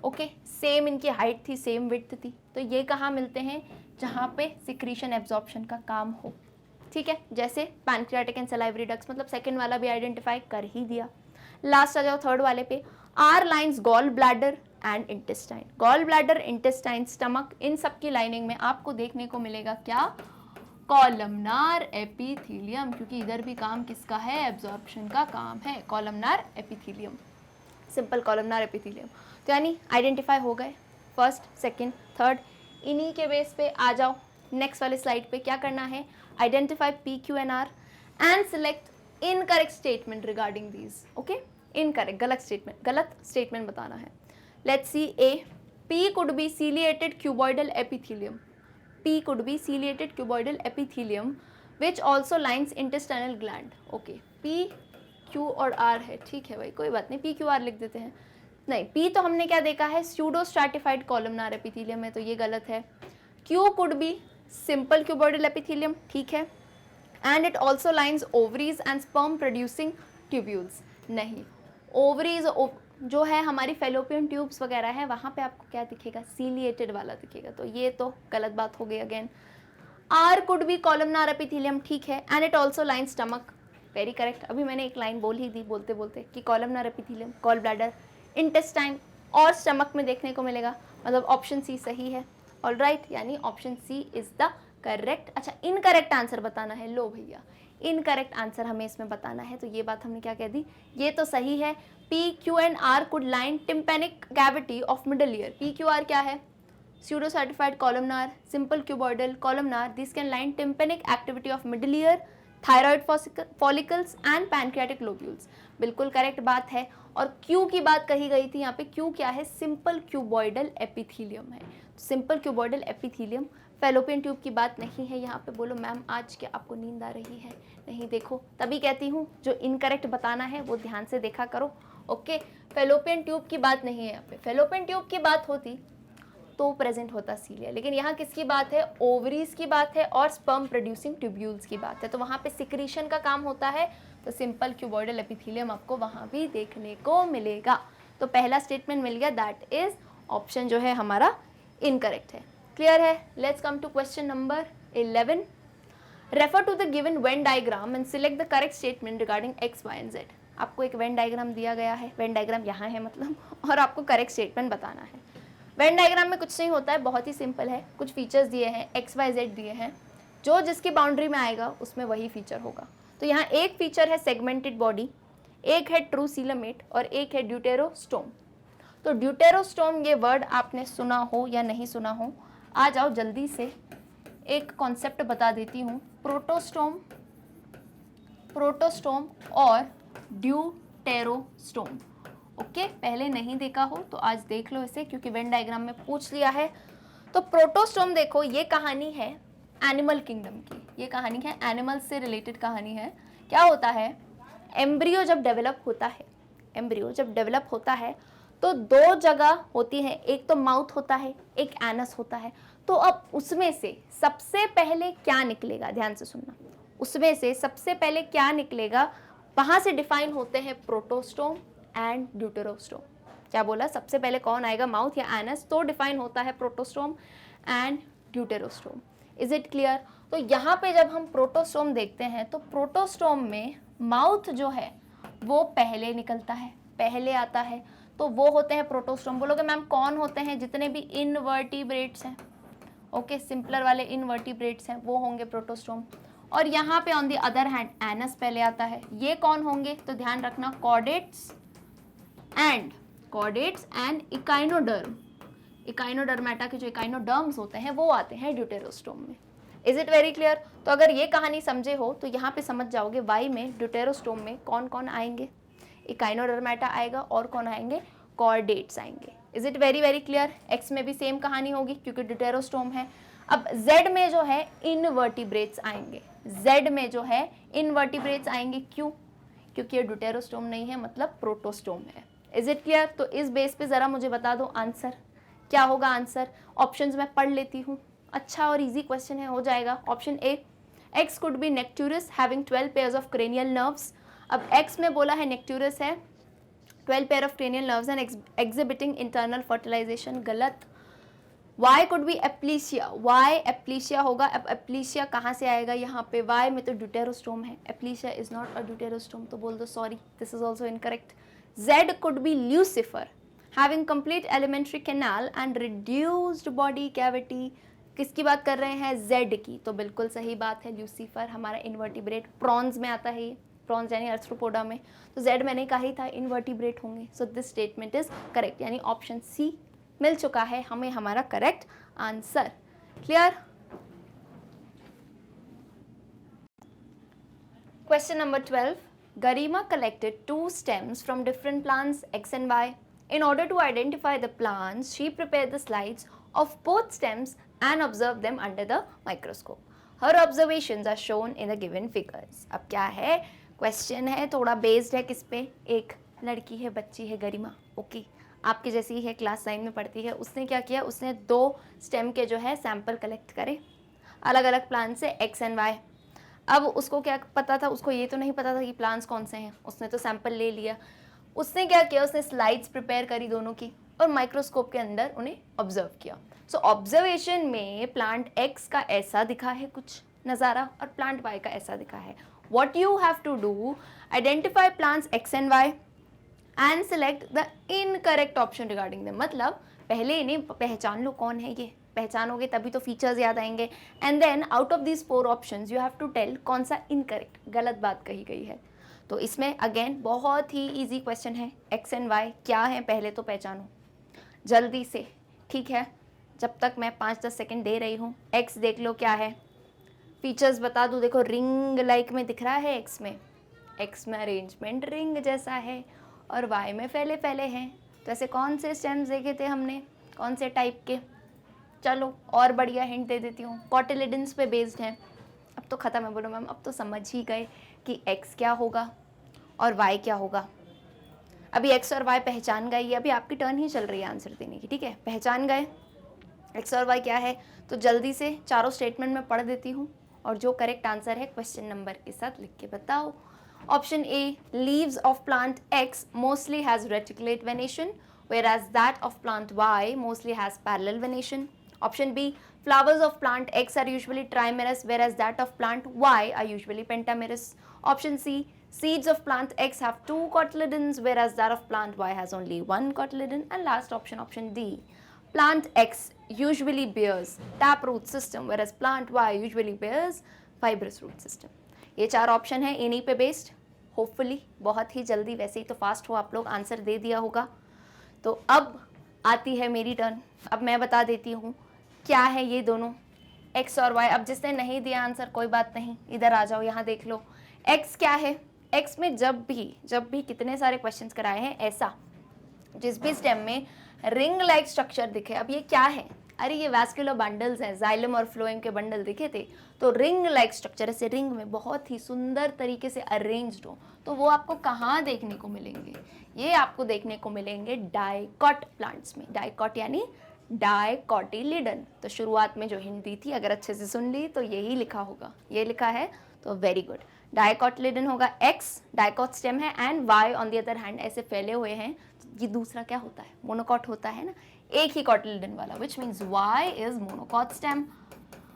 ओके। सेम इनकी हाइट थी, सेम विड्थ थी। तो ये कहाँ मिलते हैं? जहाँ पे सिक्रीशन एब्जॉर्प्शन का काम हो, ठीक है। जैसे पैनक्रियाटिक एंड सलाइवरी डक्ट्स, मतलब सेकंड वाला भी आइडेंटिफाई कर ही दिया। लास्ट आ जाओ थर्ड वाले पे, R lines gall bladder and intestine. Gall bladder, intestine, stomach, इन सब की लाइनिंग में आपको देखने को मिलेगा क्या? कॉलमनार एपिथीलियम, क्योंकि इधर भी काम किसका है? एब्जॉर्प्शन का काम है, columnar epithelium, simple columnar epithelium. तो यानी आइडेंटिफाई हो गए फर्स्ट, सेकंड, थर्ड। इन्हीं के बेस पे आ जाओ नेक्स्ट वाले स्लाइड पे, क्या करना है? Identify PQNR and select incorrect statement regarding these, okay. Incorrect, गलत स्टेटमेंट बताना है। Let's see A, P could be ciliated cuboidal epithelium. P could be ciliated cuboidal epithelium which also lines intestinal gland. Okay, P, Q और R है, ठीक है भाई, कोई बात नहीं, PQR लिख देते हैं। नहीं, P तो हमने क्या देखा है? स्यूडो स्ट्रैटिफाइड कॉलमनार एपिथीलियम है, तो ये गलत है। Q could be simple cuboidal epithelium, ठीक है, and it also lines ovaries and sperm producing tubules. नहीं, ओवरीज जो है हमारी फेलोपियन ट्यूब्स वगैरह है, वहाँ पे आपको क्या दिखेगा? सीलिएटेड वाला दिखेगा, तो ये तो गलत बात हो गई again. R could be columnar epithelium, ठीक है, and it also line stomach, very correct. अभी मैंने एक लाइन बोल ही दी बोलते बोलते कि columnar epithelium, gall bladder, intestine और स्टमक में देखने को मिलेगा, मतलब ऑप्शन सी सही है। ऑलराइट, यानी option C is the correct. अच्छा, इनकरेक्ट आंसर बताना है, लो भैया इनकरेक्ट आंसर हमें इसमें बताना है, तो ये बात हमने क्या कह दी? ये तो सही है, P, Q and R could line tympanic cavity of middle ear. P, Q, R क्या है? Pseudo stratified columnar, simple cuboidal columnar. These can line tympanic activity of middle ear, thyroid follicles and pancreatic lobules. बिल्कुल करेक्ट बात है। और Q की बात कही गई थी यहाँ पे, Q क्या है? सिंपल क्यूबॉइडल एपिथीलियम है। Simple cuboidal epithelium, fallopian tube की बात नहीं है यहाँ पे। बोलो मैम आज क्या आपको नींद आ रही है? नहीं, देखो तभी कहती हूँ जो इनकरेक्ट बताना है वो ध्यान से देखा करो, ओके। फेलोपियन ट्यूब की बात नहीं है यहाँ पे। फेलोपियन ट्यूब की बात होती तो प्रेजेंट होता सीलिया, लेकिन यहाँ किसकी बात है? ओवरीज की बात है और स्पर्म प्रोड्यूसिंग ट्यूब्यूल्स की बात है, तो वहाँ पे सिक्रीशन का काम होता है, तो सिंपल क्यूबॉइडल एपिथीलियम आपको वहाँ भी देखने को मिलेगा। तो पहला स्टेटमेंट मिल गया, दैट इज ऑप्शन जो है हमारा इनकरेक्ट है। क्लियर है? Let's come to question number 11। Refer to the given Venn diagram and select the correct statement regarding X, Y and Z. आपको एक वेन डायग्राम दिया गया है, वेन डायग्राम यहाँ है मतलब, और आपको करेक्ट स्टेटमेंट बताना है। वेन डायग्राम में कुछ नहीं होता है, बहुत ही सिंपल है। कुछ फीचर्स दिए हैं, एक्स वाई जेड दिए हैं, जो जिसकी बाउंड्री में आएगा उसमें वही फीचर होगा। तो यहाँ एक फीचर है सेगमेंटेड बॉडी, एक है ट्रू सीलमेट और एक है ड्यूटेरोस्टोम। तो ड्यूटेरोस्टोम ये वर्ड आपने सुना हो या नहीं सुना हो, आ जाओ जल्दी से एक कॉन्सेप्ट बता देती हूँ। प्रोटोस्टोम और ड्यूटेरोस्टोम, ओके। पहले नहीं देखा हो तो आज देख लो इसे, क्योंकि वेन डायग्राम में पूछ लिया है। तो प्रोटोस्टोम देखो, ये कहानी है एनिमल किंगडम की, ये कहानी है एनिमल से रिलेटेड कहानी है। क्या होता है? एम्ब्रियो जब डेवलप होता है तो दो जगह होती है, एक तो माउथ होता है, एक एनस होता है। तो अब उसमें से सबसे पहले क्या निकलेगा? ध्यान से सुनना, उसमें से सबसे पहले क्या निकलेगा? वहां से डिफाइन होते हैं प्रोटोस्टोम एंड ड्यूटेरोस्टोम। क्या बोला? सबसे पहले कौन आएगा, माउथ या एनस, तो डिफाइन होता है protostome and deuterostome. Is it clear? तो यहाँ पे जब हम प्रोटोस्टोम देखते हैं तो प्रोटोस्टोम में माउथ जो है वो पहले निकलता है, पहले आता है, तो वो होते हैं प्रोटोस्टोम। बोलोगे मैम कौन होते हैं? जितने भी इनवर्टिब्रेट्स हैं ओके, सिंपलर वाले इनवर्टिब्रेट्स हैं वो होंगे प्रोटोस्टोम। और यहाँ पे on the other hand anus पहले आता है। ये कौन होंगे तो ध्यान रखना, कॉर्डेट्स एंड इकाइनोडर्म। इकाइनोडर्मेटा के जो इकाइनोडर्म्स होते हैं वो आते हैं ड्यूटेरोस्टोम में। Is it very clear? तो अगर ये कहानी समझे हो तो यहाँ पे समझ जाओगे वाई में ड्यूटेरोस्टोम में कौन कौन आएंगे, इकाइनोडर्मेटा आएगा और कौन आएंगे, कॉर्डेट्स आएंगे। Is it very very clear? X में भी सेम कहानी होगी क्योंकि ड्यूटेरोस्टोम है। अब जेड में जो है इनवर्टिब्रेट्स आएंगे, जेड में जो है इनवर्टिब्रेट्स आएंगे। क्यों? क्योंकि ये ड्यूटेरोस्टोम नहीं है, मतलब प्रोटोस्टोम है। Is it clear? तो इस बेस पे जरा मुझे बता दो आंसर क्या होगा। आंसर ऑप्शंस मैं पढ़ लेती हूँ, अच्छा और इजी क्वेश्चन है, हो जाएगा। Option A, X could be necturus having 12 pairs of cranial nerves. अब एक्स में बोला है नेक्टूरस है, 12 pair of cranial nerves and exhibiting internal fertilization, गलत। Y could be aplysia, Y aplysia होगा। अब एप्लीशिया कहाँ से आएगा यहाँ पे, Y में तो ड्यूटेरोस्टोम है, एप्लीशिया इज नॉट अ ड्यूटेरोस्टोम, तो बोल दो sorry, this is also incorrect. Z could be Lucifer having complete elementary canal and reduced body cavity। किसकी बात कर रहे हैं, Z की, तो बिल्कुल सही बात है, ल्यूसीफर हमारा इन्वर्टिब्रेट, प्रॉन्स में आता है ये, प्रॉन्स यानी अर्थ्रोपोडा में, तो Z मैंने कहा ही था इन्वर्टिब्रेट होंगे। So this statement is correct, यानी ऑप्शन सी मिल चुका है हमें हमारा correct answer. Clear? Question number 12, Garima collected 2 stems from different plants X and Y. In order to identify the plants, she prepared the slides of both stems and observed them under the microscope. Her observations are shown in the given figures. अब क्या है, क्वेश्चन है थोड़ा बेस्ड है किस पे, एक लड़की है, बच्ची है गरिमा, ओके, आपकी जैसी ही है, क्लास 9 में पढ़ती है। उसने क्या किया, उसने 2 स्टेम के जो है सैंपल कलेक्ट करे अलग अलग प्लांट से X एंड Y। अब उसको क्या पता था, उसको ये तो नहीं पता था कि प्लांट्स कौन से हैं, उसने तो सैंपल ले लिया। उसने क्या किया, उसने स्लाइड्स प्रिपेयर करी दोनों की और माइक्रोस्कोप के अंदर उन्हें ऑब्जर्व किया। सो ऑब्जर्वेशन में प्लांट X का ऐसा दिखा है कुछ नज़ारा और प्लांट Y का ऐसा दिखा है। What you have to do, identify plants X and Y and select the incorrect option regarding them. मतलब पहले इन्हें पहचान लो कौन है ये, पहचानोगे तभी तो फीचर्स याद आएंगे। And then out of these 4 options you have to tell कौन सा इनकरेक्ट, गलत बात कही गई है। तो इसमें अगेन बहुत ही इजी क्वेश्चन है, X एंड Y क्या है पहले तो पहचानो जल्दी से, ठीक है? जब तक मैं 5-10 सेकेंड दे रही हूँ। X देख लो क्या है, फीचर्स बता दूँ, देखो रिंग लाइक में दिख रहा है X में अरेंजमेंट रिंग जैसा है और Y में फैले फैले हैं। तो ऐसे कौन से स्टेम्स देखे थे हमने, कौन से टाइप के, चलो और बढ़िया हिंट दे देती हूँ, कॉटिलिडन्स पे बेस्ड है। अब तो ख़त्म है, बोलो मैम अब तो समझ ही गए कि X क्या होगा और Y क्या होगा। अभी X और Y पहचान गए, ये अभी आपकी टर्न ही चल रही है आंसर देने की, ठीक है? पहचान गए X और Y क्या है, तो जल्दी से चारों स्टेटमेंट में पढ़ देती हूँ और जो करेक्ट आंसर है क्वेश्चन नंबर के साथ लिख के बताओ। Option A, leaves of plant X mostly has reticulate venation, whereas that of plant Y mostly has parallel venation. Option B, flowers of plant X are usually trimerous, whereas that of plant Y are usually pentamerous. Option C, seeds of plant X have 2 cotyledons, whereas that of plant Y has only 1 cotyledon. And last option, option D, plant X usually bears taproot system, whereas plant Y usually bears fibrous root system. ये 4 ऑप्शन है इन्हीं पे बेस्ड। होपफुली बहुत ही जल्दी, वैसे ही तो फास्ट हो आप लोग, आंसर दे दिया होगा। तो अब आती है मेरी टर्न, अब मैं बता देती हूँ क्या है ये दोनों X और Y। अब जिसने नहीं दिया आंसर कोई बात नहीं, इधर आ जाओ, यहाँ देख लो X क्या है। X में जब भी कितने सारे क्वेश्चंस कराए हैं, ऐसा जिस भी स्टेम में रिंग लाइक स्ट्रक्चर दिखे। अब ये क्या है, अरे ये वैस्कुलर बंडल्स हैं, जाइलम और फ्लोएम के बंडल दिखे थे, तो रिंग लाइक स्ट्रक्चर ऐसे रिंग में बहुत ही सुंदर तरीके से अरेंज्ड हो, तो वो आपको कहाँ देखने को मिलेंगे, ये आपको देखने को मिलेंगे डाइकॉट प्लांट्स में। डाइकॉट यानी डाइकोटिलिडन। तो शुरुआत में जो हिंट दी थी अगर अच्छे से सुन ली तो यही लिखा होगा, ये लिखा है, तो वेरी गुड। डाइकोटिलिडन होगा X, डाइकॉट स्टेम है, and Y on the other hand ऐसे फैले हुए हैं। ये दूसरा क्या होता है, मोनोकॉट होता है ना, एक ही कॉटिलिडन वाला, which means Y is monocot stem.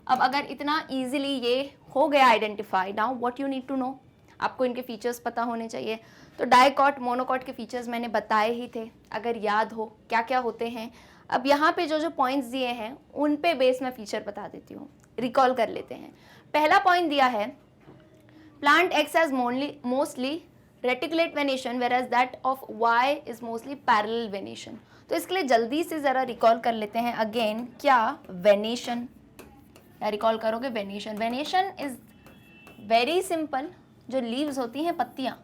अब अगर इतना इजीली ये हो गया identify, now what you need to know, आपको इनके फीचर्स पता होने चाहिए। तो डाइकॉट मोनोकॉट के फीचर्स मैंने बताए ही थे, अगर याद हो क्या क्या होते हैं। अब यहाँ पे जो जो पॉइंट्स दिए हैं उन पे बेस मैं फीचर बता देती हूँ, रिकॉल कर लेते हैं। पहला पॉइंट दिया है plant x has mostly reticulate venation whereas that of Y is mostly parallel venation. तो इसके लिए जल्दी से ज़रा रिकॉल कर लेते हैं अगेन, क्या वेनेशन, या रिकॉल करोगे venation. Venation is very simple, जो लीव्स होती हैं पत्तियाँ,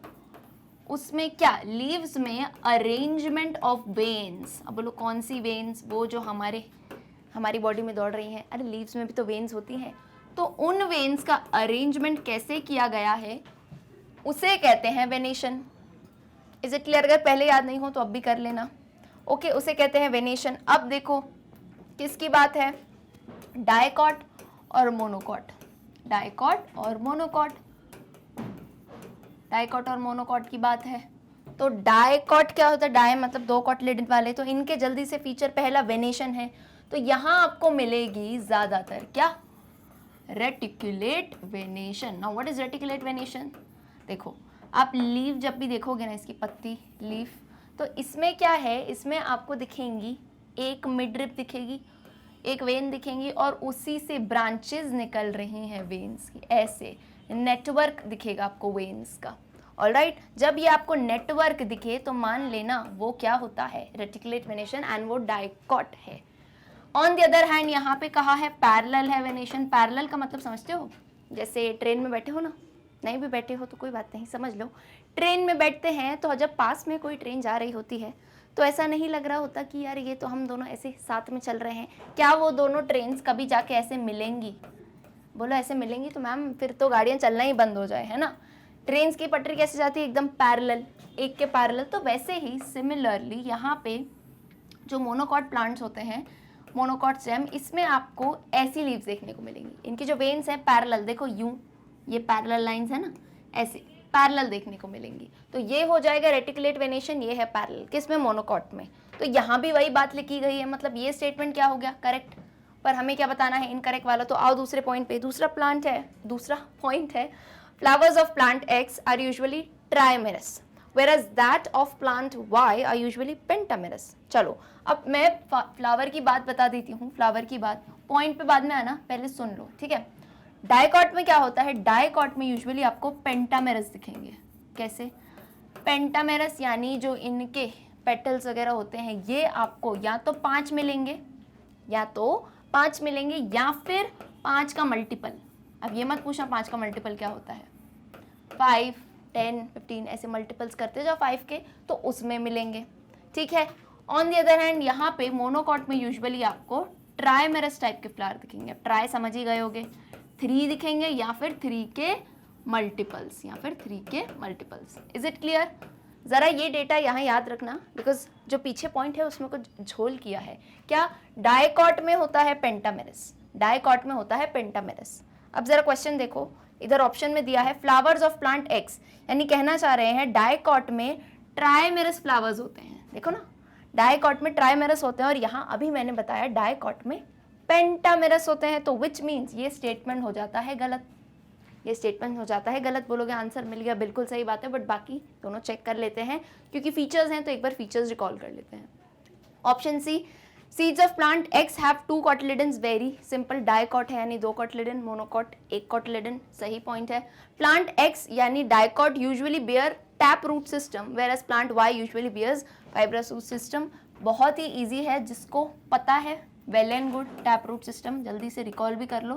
उसमें क्या लीव्स में अरेंजमेंट ऑफ वेन्स। अब बोलो कौन सी वेन्स, वो जो हमारी बॉडी में दौड़ रही हैं। अरे लीव्स में भी तो वेन्स होती हैं, तो उन वेन्स का अरेंजमेंट कैसे किया गया है उसे कहते हैं वेनेशन। Is it clear? अगर पहले याद नहीं हो तो अब भी कर लेना। ओके, उसे कहते हैं वेनेशन। अब देखो किसकी बात है, डायकॉट और मोनोकॉट। डायकॉट और मोनोकॉट, डायकॉट और मोनोकॉट की बात है। तो डायकॉट क्या होता है, डाय मतलब दो कॉटलेडन वाले, तो इनके जल्दी से फीचर पहला वेनेशन है। तो यहाँ आपको मिलेगी ज्यादातर क्या, reticulate venation. Now what is reticulate venation? देखो आप लीफ जब भी देखोगे ना, इसकी पत्ती लीफ, तो इसमें क्या है, इसमें आपको दिखेंगी एक मिडरिप दिखेगी, एक वेन दिखेंगी, और उसी से ब्रांचेस निकल रही हैं वेन्स की, ऐसे नेटवर्क दिखेगा आपको वेन्स का। ऑलराइट, जब ये आपको नेटवर्क दिखे तो मान लेना वो क्या होता है, रेटिकुलेट वेनेशन, एंड वो डायकॉट है। ऑन द अदर हैंड यहाँ पे कहा है पैरेलल है वेनेशन। पैरेलल का मतलब समझते हो, जैसे ट्रेन में बैठे हो ना, नहीं भी बैठे हो तो कोई बात नहीं, समझ लो। ट्रेन में बैठते हैं तो जब पास में कोई ट्रेन जा रही होती है तो ऐसा नहीं लग रहा होता कि यार ये तो हम दोनों ऐसे साथ में चल रहे हैं। क्या वो दोनों ट्रेन्स कभी जाके ऐसे मिलेंगी? बोलो ऐसे मिलेंगी तो मैम फिर तो गाड़ियाँ चलना ही बंद हो जाए, है ना। ट्रेन्स की पटरी कैसे जाती है, एकदम पैरेलल, एक के पैरेलल। तो वैसे ही सिमिलरली यहाँ पे जो मोनोकॉट प्लांट्स होते हैं, मोनोकॉट स्टेम, इसमें आपको ऐसी लीव्स देखने को मिलेंगी। इनकी जो वेन्स हैं पैरेलल, देखो यूं, ये पैरेलल लाइंस है ना, ऐसे पैरेलल देखने को मिलेंगी। तो ये हो जाएगा रेटिकुलेट वेनेशन, ये है पैरेलल, किसमें, मोनोकॉट में। तो यहाँ भी वही बात लिखी गई है, मतलब ये स्टेटमेंट क्या हो गया, करेक्ट। पर हमें क्या बताना है, इनकरेक्ट वाला। तो आओ दूसरे पॉइंट पे। दूसरा पॉइंट है flowers of plant X are usually trimerous whereas that of plant Y are usually pentamerous। चलो अब मैं फ्लावर की बात बता देती हूँ, फ्लावर की बात, पॉइंट पे बाद में आना, पहले सुन लो, ठीक है। डायकॉट में क्या होता है, डायकॉट में यूजुअली आपको पेंटामेरस दिखेंगे। कैसे, पेंटामेरस यानी जो इनके पेटल्स वगैरह होते हैं ये आपको या तो 5 मिलेंगे, या फिर 5 का मल्टीपल। अब ये मत पूछना 5 का मल्टीपल क्या होता है, 5, 10, 15 ऐसे मल्टीपल्स करते जाओ 5 के, तो उसमें मिलेंगे, ठीक है। ऑन द अदर हैंड यहाँ पे मोनोकॉट में यूजुअली आपको ट्राइमेरस टाइप के फ्लावर दिखेंगे। अब ट्राई समझ ही गए होगे, 3 दिखेंगे या फिर 3 के मल्टीपल्स, इज इट क्लियर? ज़रा ये डेटा यहाँ याद रखना, बिकॉज जो पीछे पॉइंट है उसमें कुछ झोल किया है। क्या, डायकॉट में होता है पेंटामेरस, अब जरा क्वेश्चन देखो, इधर ऑप्शन में दिया है फ्लावर्स ऑफ प्लांट एक्स, यानी कहना चाह रहे हैं डायकॉट में ट्राइमेरस फ्लावर्स होते हैं। देखो ना, डायकॉट में ट्राइमेरस होते हैं, और यहाँ अभी मैंने बताया डायकॉट में पेंटामेरस होते हैं। तो विच मीन्स ये स्टेटमेंट हो जाता है गलत। बोलोगे आंसर मिल गया, बिल्कुल सही बात है, बट बाकी दोनों चेक कर लेते हैं क्योंकि फीचर्स हैं, तो एक बार फीचर्स रिकॉल कर लेते हैं। Option C, seeds of plant X have 2 cotyledons, very simple. Dicot है यानी 2 कॉटिलेडन, मोनोकॉट 1 कॉटिलेडन, सही पॉइंट है। प्लांट एक्स यानी dicot usually bear tap root system, whereas plant Y usually bears fibrous root system. बहुत ही ईजी है, जिसको पता है well and good. Tap root system जल्दी से रिकॉल भी कर लो।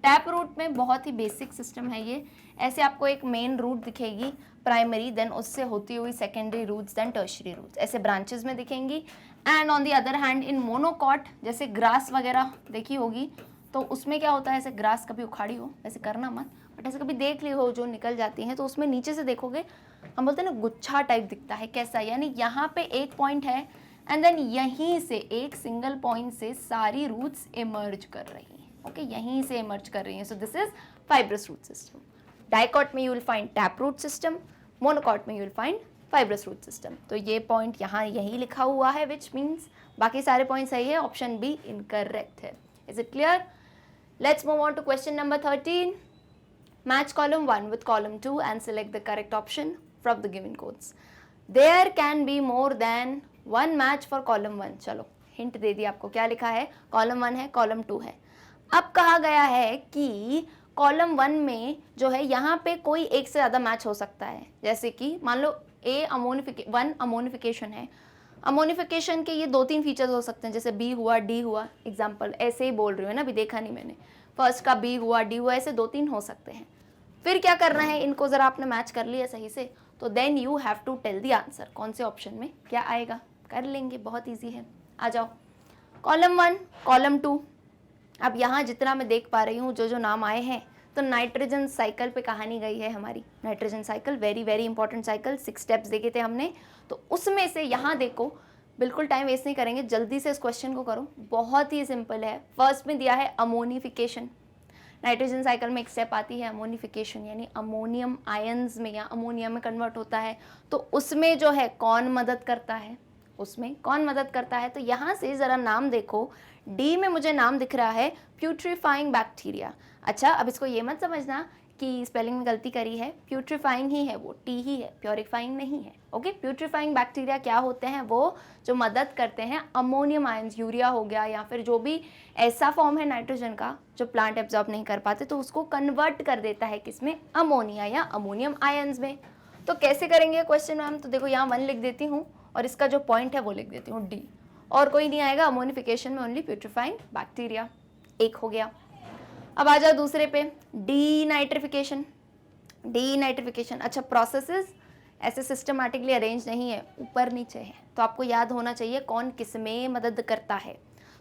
टैप रूट में बहुत ही बेसिक सिस्टम है ये। ऐसे आपको एक मेन रूट दिखेगी प्राइमरी, देन उससे होती हुई secondary roots, then tertiary roots, ऐसे ब्रांचेस में दिखेंगी। And on the other hand in monocot, जैसे ग्रास वगैरह देखी होगी, तो उसमें क्या होता है, ऐसे ग्रास कभी उखाड़ी हो, वैसे करना मत, बट ऐसे कभी देख ली हो जो निकल जाती हैं, तो उसमें नीचे से देखोगे, हम बोलते हैं ना गुच्छा टाइप दिखता है। कैसा, यानी यहाँ पे एक पॉइंट है एंड देन यहीं से एक सिंगल पॉइंट से सारी रूट्स इमर्ज कर रही हैं। ओके, यहीं से इमर्ज कर रही हैं। So this is fibrous root system. Dicot में you will find tap root system, monocot में you will find fibrous root system. तो ये पॉइंट यहाँ यही लिखा हुआ है, विच मीन्स बाकी सारे पॉइंट सही है, ऑप्शन बी इनकरेक्ट है। Is it clear? Let's move on to question number 13. Match column 1 with column 2 and select the correct option from the given codes. There can be more than one match for column 1. चलो हिंट दे दिया आपको, क्या लिखा है, कॉलम 1 है, कॉलम 2 है। अब कहा गया है कि कॉलम 1 में जो है यहाँ पे कोई एक से ज़्यादा मैच हो सकता है, जैसे कि मान लो वन अमोनिफिकेशन है, अमोनिफिकेशन के ये 2-3 फीचर्स हो सकते हैं, जैसे बी हुआ, डी हुआ, एग्जाम्पल ऐसे ही बोल रही हूँ ना, अभी देखा नहीं मैंने, फर्स्ट का बी हुआ, डी हुआ, ऐसे 2-3 हो सकते हैं। फिर क्या करना है, इनको ज़रा आपने मैच कर लिया सही से, तो then you have to tell the answer, कौन से ऑप्शन में क्या आएगा, कर लेंगे, बहुत ईजी है। आ जाओ, कॉलम 1, कॉलम 2। अब यहाँ जितना मैं देख पा रही हूँ जो नाम आए हैं, तो नाइट्रोजन साइकिल पे कहानी गई है हमारी। Nitrogen cycle very very important cycle, 6 steps देखे थे हमने, तो उसमें से यहाँ देखो, बिल्कुल टाइम वेस्ट नहीं करेंगे, जल्दी से इस क्वेश्चन को करो, बहुत ही सिंपल है। फर्स्ट में दिया है अमोनिफिकेशन, नाइट्रोजन साइकिल में एक स्टेप आती है अमोनिफिकेशन, यानी अमोनियम आयंस में या अमोनिया में कन्वर्ट होता है, तो उसमें जो है कौन मदद करता है, उसमें कौन मदद करता है, तो यहाँ से ज़रा नाम देखो, डी में मुझे नाम दिख रहा है प्यूट्रीफाइंग बैक्टीरिया। अच्छा, अब इसको ये मत समझना कि स्पेलिंग में गलती करी है, प्यूट्रीफाइंग ही है, वो टी ही है, प्योरीफाइंग नहीं है। ओके, प्यूट्रीफाइंग बैक्टीरिया क्या होते हैं, वो जो मदद करते हैं अमोनियम आयंस, यूरिया हो गया या फिर जो भी ऐसा फॉर्म है नाइट्रोजन का जो प्लांट एब्जॉर्ब नहीं कर पाते, तो उसको कन्वर्ट कर देता है किसमें, अमोनिया या अमोनियम आयंस में। तो कैसे करेंगे क्वेश्चन मैम, तो देखो यहाँ 1 लिख देती हूँ और इसका जो पॉइंट है वो लिख देती हूँ डी, और कोई नहीं आएगा, अमोनिफिकेशन में ओनली प्यूट्रीफाइंग बैक्टीरिया, एक हो गया। अब आ जाओ दूसरे पे, डीनाइट्रिफिकेशन। डीनाइट्रिफिकेशन, अच्छा प्रोसेसेस ऐसे सिस्टमैटिकली अरेंज नहीं है, ऊपर नीचे है, तो आपको याद होना चाहिए कौन किस में मदद करता है।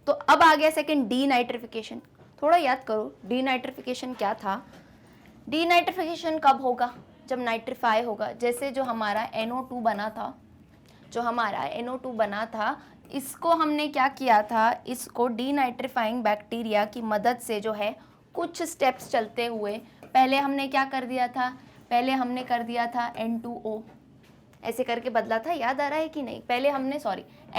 तो अब आ गया सेकंड डीनाइट्रिफिकेशन, थोड़ा याद करो डीनाइट्रिफिकेशन क्या था। डीनाइट्रिफिकेशन कब होगा, जब नाइट्रीफाई होगा, जैसे जो हमारा NO2 बना था, जो हमारा NO2 बना था, इसको हमने क्या किया था, इसको डीनाइट्रीफाइंग बैक्टीरिया की मदद से जो है कुछ स्टेप्स चलते हुए, पहले हमने क्या कर दिया था, पहले हमने कर दिया था N2O, ऐसे करके बदला था, याद आ रहा है कि नहीं, पहले हमने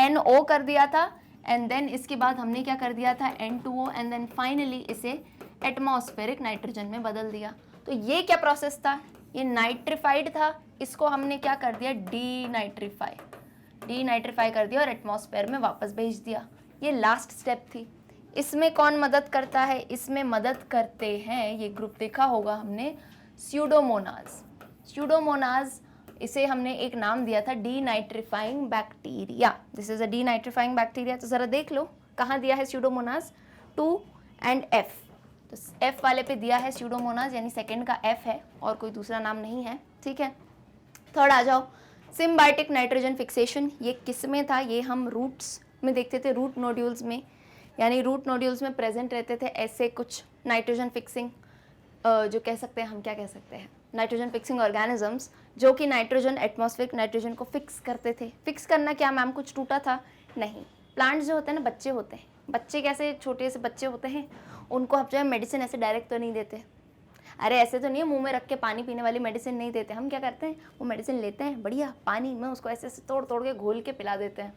NO कर दिया था, एंड देन इसके बाद हमने क्या कर दिया था, N2O, एंड देन फाइनली इसे एटमॉस्फेरिक नाइट्रोजन में बदल दिया। तो ये क्या प्रोसेस था, ये नाइट्रिफाइड था, इसको हमने क्या कर दिया, डीनाइट्रीफाई कर दिया और एटमॉस्फेयर में वापस भेज दिया। ये लास्ट स्टेप थी। इसमें कौन मदद करता है, इसमें मदद करते हैं, ये ग्रुप देखा होगा हमने, स्यूडोमोनाज। स्यूडोमोनाज, इसे हमने एक नाम दिया था denitrifying bacteria, this is a denitrifying bacteria. तो ज़रा देख लो कहाँ दिया है स्यूडोमोनाज, 2 and F, तो F वाले पे दिया है स्यूडोमोनाज, यानी सेकेंड का F है और कोई दूसरा नाम नहीं है, ठीक है। थर्ड आ जाओ, सिम्बायोटिक नाइट्रोजन फिक्सेशन, ये किस में था, ये हम रूट्स में देखते थे, रूट नोड्यूल्स में, यानी रूट नोड्यूल्स में प्रेजेंट रहते थे ऐसे कुछ नाइट्रोजन फिक्सिंग, जो कह सकते हैं हम, क्या कह सकते हैं, नाइट्रोजन फिक्सिंग ऑर्गेनिजम्स, जो कि नाइट्रोजन, एटमॉस्फेरिक नाइट्रोजन को फिक्स करते थे। फिक्स करना क्या मैम, कुछ टूटा था, नहीं, प्लांट्स जो होते हैं ना, बच्चे होते हैं, बच्चे कैसे छोटे से बच्चे होते हैं, उनको हम जो है मेडिसिन ऐसे डायरेक्ट तो नहीं देते, अरे ऐसे तो नहीं है मुंह में रख के पानी पीने वाली मेडिसिन नहीं देते, हम क्या करते हैं, वो मेडिसिन लेते हैं बढ़िया पानी में, उसको ऐसे ऐसे तोड़ तोड़ के घोल के पिला देते हैं।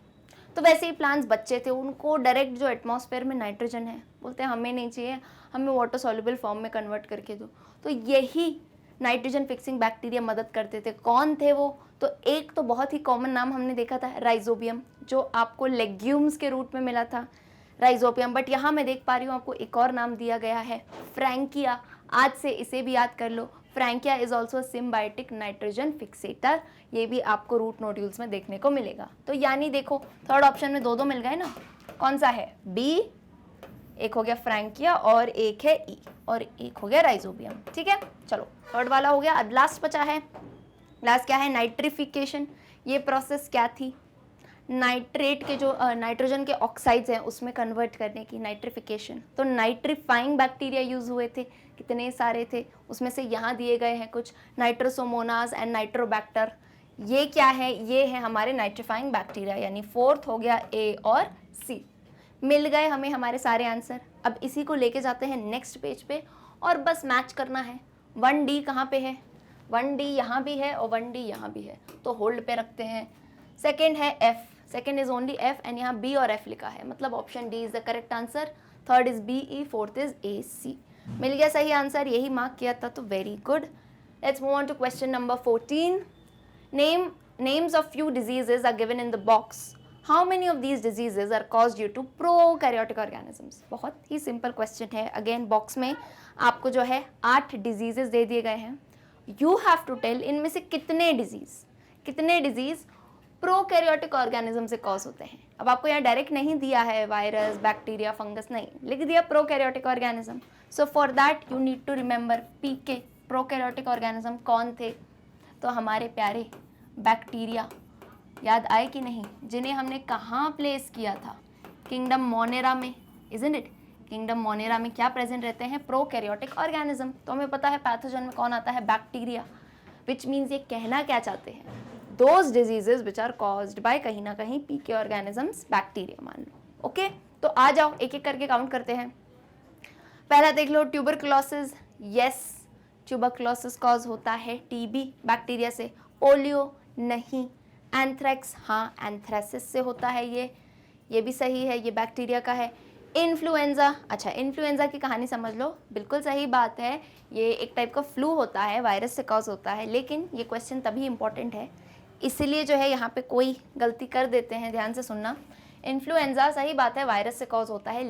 तो वैसे ही प्लांट्स बच्चे थे, उनको डायरेक्ट जो एटमॉस्फेयर में नाइट्रोजन है, बोलते हैं हमें नहीं चाहिए, हमें वाटर सॉल्युबल फॉर्म में कन्वर्ट करके दो। तो यही नाइट्रोजन फिक्सिंग बैक्टीरिया मदद करते थे। कौन थे वो, तो एक तो बहुत ही कॉमन नाम हमने देखा था राइजोबियम, जो आपको लेग्यूम्स के रूट में मिला था, राइजोबियम। बट यहाँ मैं देख पा रही हूँ आपको एक और नाम दिया गया है, फ्रैंकिया, आज से इसे भी याद कर लो, Frankia is also symbiotic nitrogen fixator, ये भी आपको रूट नोड्यूल्स में देखने को मिलेगा। तो यानी देखो थर्ड ऑप्शन में 2-2 मिल गए ना, कौन सा है, बी, एक हो गया फ्रैंकिया और एक है ई, और एक हो गया राइजोबियम, ठीक है। चलो थर्ड वाला हो गया। अब लास्ट बचा है, लास्ट क्या है, नाइट्रिफिकेशन। ये प्रोसेस क्या थी, नाइट्रेट के जो नाइट्रोजन के ऑक्साइड्स हैं उसमें कन्वर्ट करने की, नाइट्रिफिकेशन। तो नाइट्रीफाइंग बैक्टीरिया यूज़ हुए थे, कितने सारे थे, उसमें से यहाँ दिए गए हैं कुछ, नाइट्रोसोमोनास एंड नाइट्रोबैक्टर। ये क्या है, ये है हमारे नाइट्रीफाइंग बैक्टीरिया, यानी फोर्थ हो गया ए और सी। मिल गए हमें हमारे सारे आंसर। अब इसी को लेके जाते हैं नेक्स्ट पेज पे और बस मैच करना है। 1D कहाँ पे है, 1D यहाँ भी है और 1D यहाँ भी है, तो होल्ड पे रखते हैं। सेकेंड है F, second is only F and यहाँ B और F लिखा है, मतलब option D is the correct answer. Third is BE, fourth is AC। मिल गया सही आंसर, यही मार्क किया था, तो very good. Let's move on to question number 14। Names of few diseases are given in the box. How many of these diseases are cause due to prokaryotic organisms? बहुत ही सिंपल क्वेश्चन है. अगेन बॉक्स में आपको जो है 8 डिजीजेज दे दिए गए हैं. यू हैव टू टेल इनमें से कितने डिजीज प्रोकैरियोटिक ऑर्गेनिज्म से कॉज होते हैं. अब आपको यहाँ डायरेक्ट नहीं दिया है वायरस, बैक्टीरिया, फंगस, नहीं लिख दिया prokaryotic organism. So for that you need to remember PK. Prokaryotic organism कौन थे? तो हमारे प्यारे बैक्टीरिया. याद आए कि नहीं? जिन्हें हमने कहाँ प्लेस किया था? किंगडम मोनेरा में, इजंट इट? किंगडम मोनेरा में क्या प्रेजेंट रहते हैं? Prokaryotic organism. तो हमें पता है पैथोजन में कौन आता है? बैक्टीरिया. विच मीन्स ये कहना क्या चाहते हैं? Those diseases which are caused by कहीं ना कहीं पीके ऑर्गेनिजम्स, बैक्टीरिया मान लो. ओके, तो आ जाओ एक एक करके काउंट करते हैं. पहला देख लो, ट्यूबरकुलोसिस. यस, ट्यूबरकुलोसिस कॉज होता है टीबी बैक्टीरिया से. पोलियो नहीं. एंथ्रेक्स, हाँ एंथ्रेसिस से होता है ये भी सही है, ये बैक्टीरिया का है. इन्फ्लुएंजा, अच्छा इन्फ्लुएंजा की कहानी समझ लो, बिल्कुल सही बात है. ये एक टाइप का फ्लू होता है, वायरस से कॉज होता है. लेकिन ये क्वेश्चन तभी इम्पोर्टेंट है इसीलिए जो है यहाँ पे कोई गलती कर देते हैं, ध्यान से सुनना. इन्फ्लुएंजा सही बात है वायरस से कॉज होता है,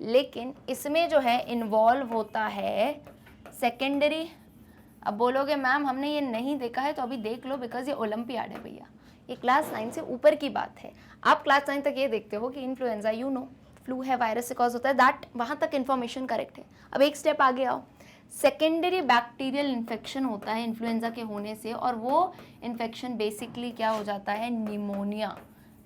लेकिन इसमें जो है इन्वॉल्व होता है सेकेंडरी. अब बोलोगे मैम हमने ये नहीं देखा है, तो अभी देख लो, बिकॉज ये ओलंपियाड है भैया. ये क्लास 9 से ऊपर की बात है. आप क्लास 9 तक ये देखते हो कि इन्फ्लुएंजा यू नो फ्लू है, वायरस से कॉज होता है, दैट वहाँ तक इन्फॉर्मेशन करेक्ट है. अब एक स्टेप आगे आओ. सेकेंडरी बैक्टीरियल इन्फेक्शन होता है इन्फ्लुएंजा के होने से, और वो इन्फेक्शन बेसिकली क्या हो जाता है? निमोनिया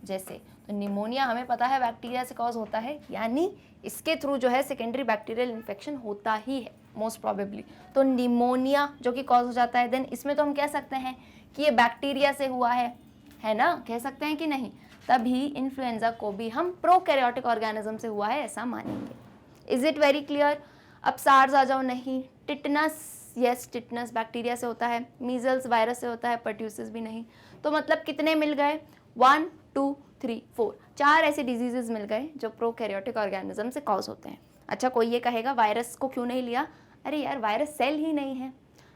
जैसे. तो निमोनिया हमें पता है बैक्टीरिया से कॉज होता है, यानी इसके थ्रू जो है सेकेंडरी बैक्टीरियल इन्फेक्शन होता ही है मोस्ट प्रोबेबली. तो निमोनिया जो कि कॉज हो जाता है, देन इसमें तो हम कह सकते हैं कि ये बैक्टीरिया से हुआ है ना? कह सकते हैं कि नहीं? तभी इन्फ्लुएंजा को भी हम प्रोकैरियोटिक ऑर्गेनिज्म से हुआ है ऐसा मानेंगे. Is it very clear? अब सार्स आ जाओ. नहीं. टिटनस, यस टिटनस बैक्टीरिया से होता है. मीजल्स वायरस से होता है. पर्ट्यूसिस भी नहीं. तो मतलब कितने मिल गए? 1 2 3 4, 4 ऐसे डिजीजेस मिल गए जो प्रोकैरियोटिक ऑर्गेनिज्म से कॉज होते हैं. अच्छा, कोई ये कहेगा वायरस को क्यों नहीं लिया? अरे यार वायरस सेल ही नहीं है.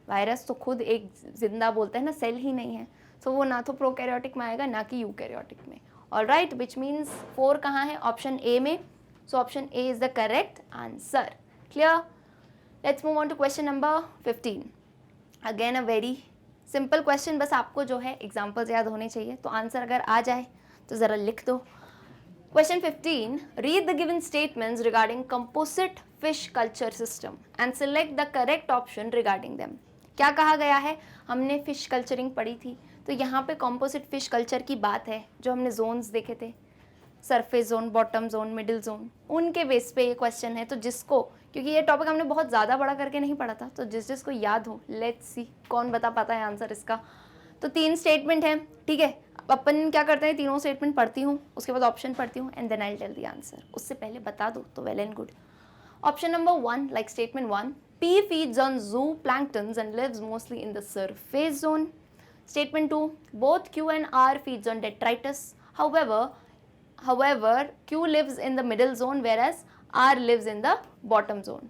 वायरस तो खुद एक जिंदा बोलते हैं ना, सेल ही नहीं है. सो वो ना तो प्रोकैरियोटिक में आएगा ना कि यूकैरियोटिक में. ऑलराइट, विच मीन्स 4 कहाँ है? ऑप्शन ए में. So option A is the correct answer. Clear? Let's move on to question number 15. Again a very simple question, बस आपको जो है एग्जाम्पल्स याद होने चाहिए. तो आंसर अगर आ जाए तो ज़रा लिख दो. Question 15, read the given statements regarding composite fish culture system and select the correct option regarding them. क्या कहा गया है? हमने फिश कल्चरिंग पढ़ी थी, तो यहाँ पे कंपोजिट फिश कल्चर की बात है. जो हमने जोन्स देखे थे, surface zone, bottom zone, middle zone, उनके बेस पे ये क्वेश्चन है. तो जिसको, क्योंकि ये टॉपिक हमने बहुत ज़्यादा बड़ा करके नहीं पढ़ा था, तो जिसको याद हो, लेट्स सी कौन बता पाता है आंसर इसका. तो 3 स्टेटमेंट हैं, ठीक है. अपन क्या करते हैं, तीनों स्टेटमेंट पढ़ती हूँ, उसके बाद ऑप्शन पढ़ती हूँ, and then I tell the answer. उससे पहले बता दो तो well and good. Option number 1, like statement 1, P feeds on zooplanktons and lives mostly in the surface zone. Statement 2, both Q and R feeds on detritus. However, Q lives in the middle zone whereas R lives in the bottom zone.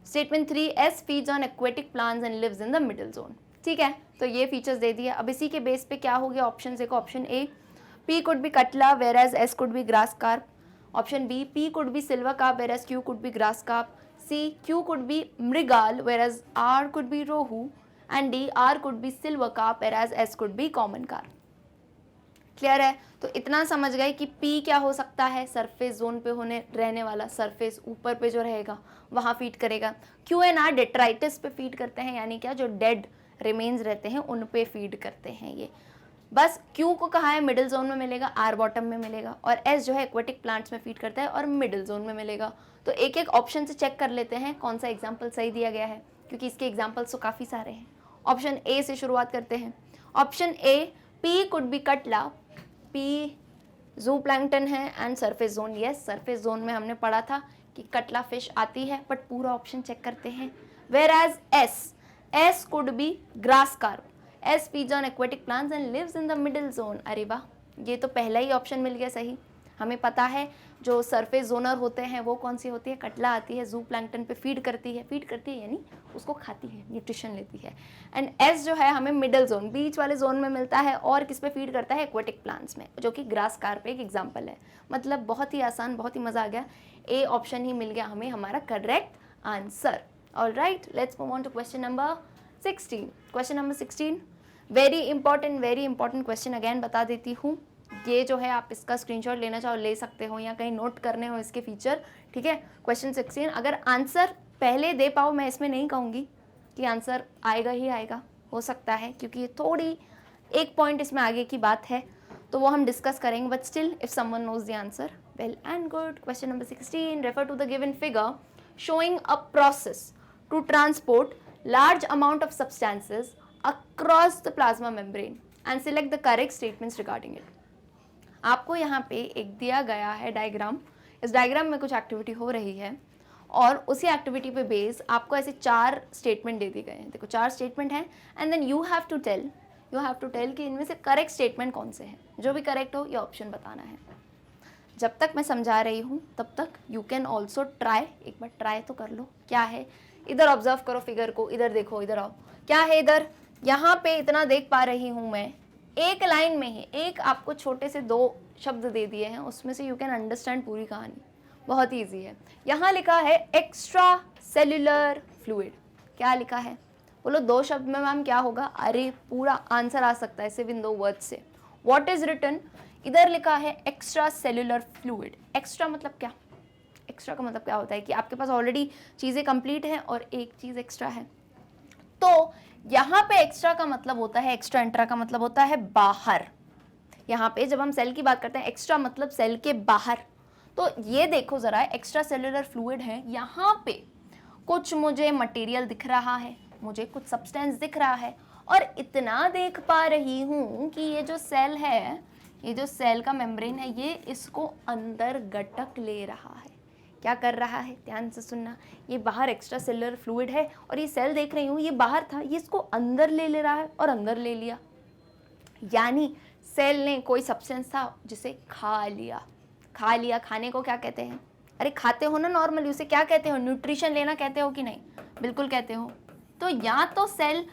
Statement 3, S feeds on aquatic plants and lives in the middle zone. ठीक है, तो ये फीचर्स दे दिए. अब इसी के बेस पे क्या हो गया ऑप्शन देखो. Option A, P could be catla whereas S could be grass carp. Option B, P could be silver carp whereas Q could be grass carp. C, Q could be mrigal whereas R could be rohu. And D, R could be silver carp whereas S could be common carp. Clear है? तो इतना समझ गए कि P क्या हो सकता है? सरफेस जोन पे होने रहने वाला, सरफेस ऊपर पे जो रहेगा वहाँ फीड करेगा. Q एंड R डेट्राइटिस पे फीड करते हैं, यानी क्या, जो डेड रिमेन्स रहते हैं उन पे फीड करते हैं ये. बस Q को कहा है मिडिल जोन में मिलेगा, R बॉटम में मिलेगा, और S जो है एक्वेटिक प्लांट्स में फीड करता है और मिडिल जोन में मिलेगा. तो एक एक ऑप्शन से चेक कर लेते हैं कौन सा एग्जाम्पल सही दिया गया है, क्योंकि इसके एग्जाम्पल्स तो काफ़ी सारे हैं. ऑप्शन ए से शुरुआत करते हैं. Option A, P could be catla. P zooplankton है and surface zone. Yes, surface zone में हमने पढ़ा था कि कटला फिश आती है, बट पूरा ऑप्शन चेक करते हैं. Whereas S could be grass carp. S feeds on aquatic plants and lives in the middle zone. अरे वाह, ये तो पहला ही ऑप्शन मिल गया सही. हमें पता है जो सरफेस जोनर होते हैं वो कौन सी होती है, कटला आती है, जू प्लैंक्टन पे फीड करती है यानी उसको खाती है, न्यूट्रिशन लेती है। एंड एस जो है हमें मिडल जोन, बीच वाले जोन में मिलता है, और किस पे फीड करता है, एक्वेटिक प्लांट्स में, जो कि ग्रास कार्प एक एग्जाम्पल है। मतलब बहुत ही आसान, बहुत ही मज़ा आ गया, ए ऑप्शन ही मिल गया हमें हमारा correct answer. All right, let's move on to question number 16। Question number 16 very important question again बता देती हूँ। ये जो है आप इसका स्क्रीनशॉट लेना चाहो ले सकते हो, या कहीं नोट करने हो इसके फीचर, ठीक है। क्वेश्चन 16 अगर आंसर पहले दे पाओ, मैं इसमें नहीं कहूँगी कि आंसर आएगा ही आएगा, हो सकता है क्योंकि ये थोड़ी एक पॉइंट इसमें आगे की बात है, तो वो हम डिस्कस करेंगे, but still if someone knows the answer well and good. Question number 16 refer to the given figure showing a process to transport large amount of substances across the plasma membrane and select the correct statements regarding it। आपको यहाँ पे एक दिया गया है डायग्राम, इस डायग्राम में कुछ एक्टिविटी हो रही है और उसी एक्टिविटी पे बेस आपको ऐसे 4 स्टेटमेंट दे दिए गए हैं। देखो 4 स्टेटमेंट हैं and then you have to tell कि इनमें से करेक्ट स्टेटमेंट कौन से हैं। जो भी करेक्ट हो ये ऑप्शन बताना है। जब तक मैं समझा रही हूँ तब तक यू कैन ऑल्सो ट्राई, एक बार ट्राई तो कर लो। क्या है, इधर ऑब्जर्व करो फिगर को, इधर देखो, इधर आओ, क्या है इधर, यहाँ पे इतना देख पा रही हूँ मैं, एक लाइन में ही एक आपको छोटे से 2 शब्द दे दिए हैं, उसमें से यू कैन अंडरस्टैंड पूरी कहानी, बहुत ईजी है। यहाँ लिखा है एक्स्ट्रा सेल्यूलर फ्लूइड, क्या लिखा है बोलो, 2 शब्द में मैम क्या होगा, अरे पूरा आंसर आ सकता है सिर्फ इन 2 वर्ड से। व्हाट इज रिटन, इधर लिखा है एक्स्ट्रा सेल्यूलर फ्लूइड। एक्स्ट्रा मतलब क्या, एक्स्ट्रा का मतलब क्या होता है कि आपके पास ऑलरेडी चीज़ें कंप्लीट हैं और एक चीज़ एक्स्ट्रा है। तो यहाँ पे एक्स्ट्रा का मतलब होता है, एक्स्ट्रा इंट्रा का मतलब होता है बाहर। यहाँ पे जब हम सेल की बात करते हैं एक्स्ट्रा मतलब सेल के बाहर। तो ये देखो ज़रा, एक्स्ट्रा सेल्यूलर फ्लूइड है, यहाँ पे कुछ मुझे मटेरियल दिख रहा है, मुझे कुछ सब्सटेंस दिख रहा है, और इतना देख पा रही हूँ कि ये जो सेल है, ये जो सेल का मेम्ब्रेन है, ये इसको अंदर गटक ले रहा है। क्या कर रहा है, ध्यान से सुनना, ये बाहर एक्स्ट्रा सेल्युलर फ्लूइड है और ये सेल देख रही हूँ, ये बाहर था, ये इसको अंदर ले रहा है और अंदर ले लिया। यानी सेल ने कोई सब्सटेंस था जिसे खा लिया। खाने को क्या कहते हैं, अरे खाते हो ना नॉर्मली, उसे क्या कहते हो, न्यूट्रिशन लेना कहते हो कि नहीं, बिल्कुल कहते हो। तो या तो सेल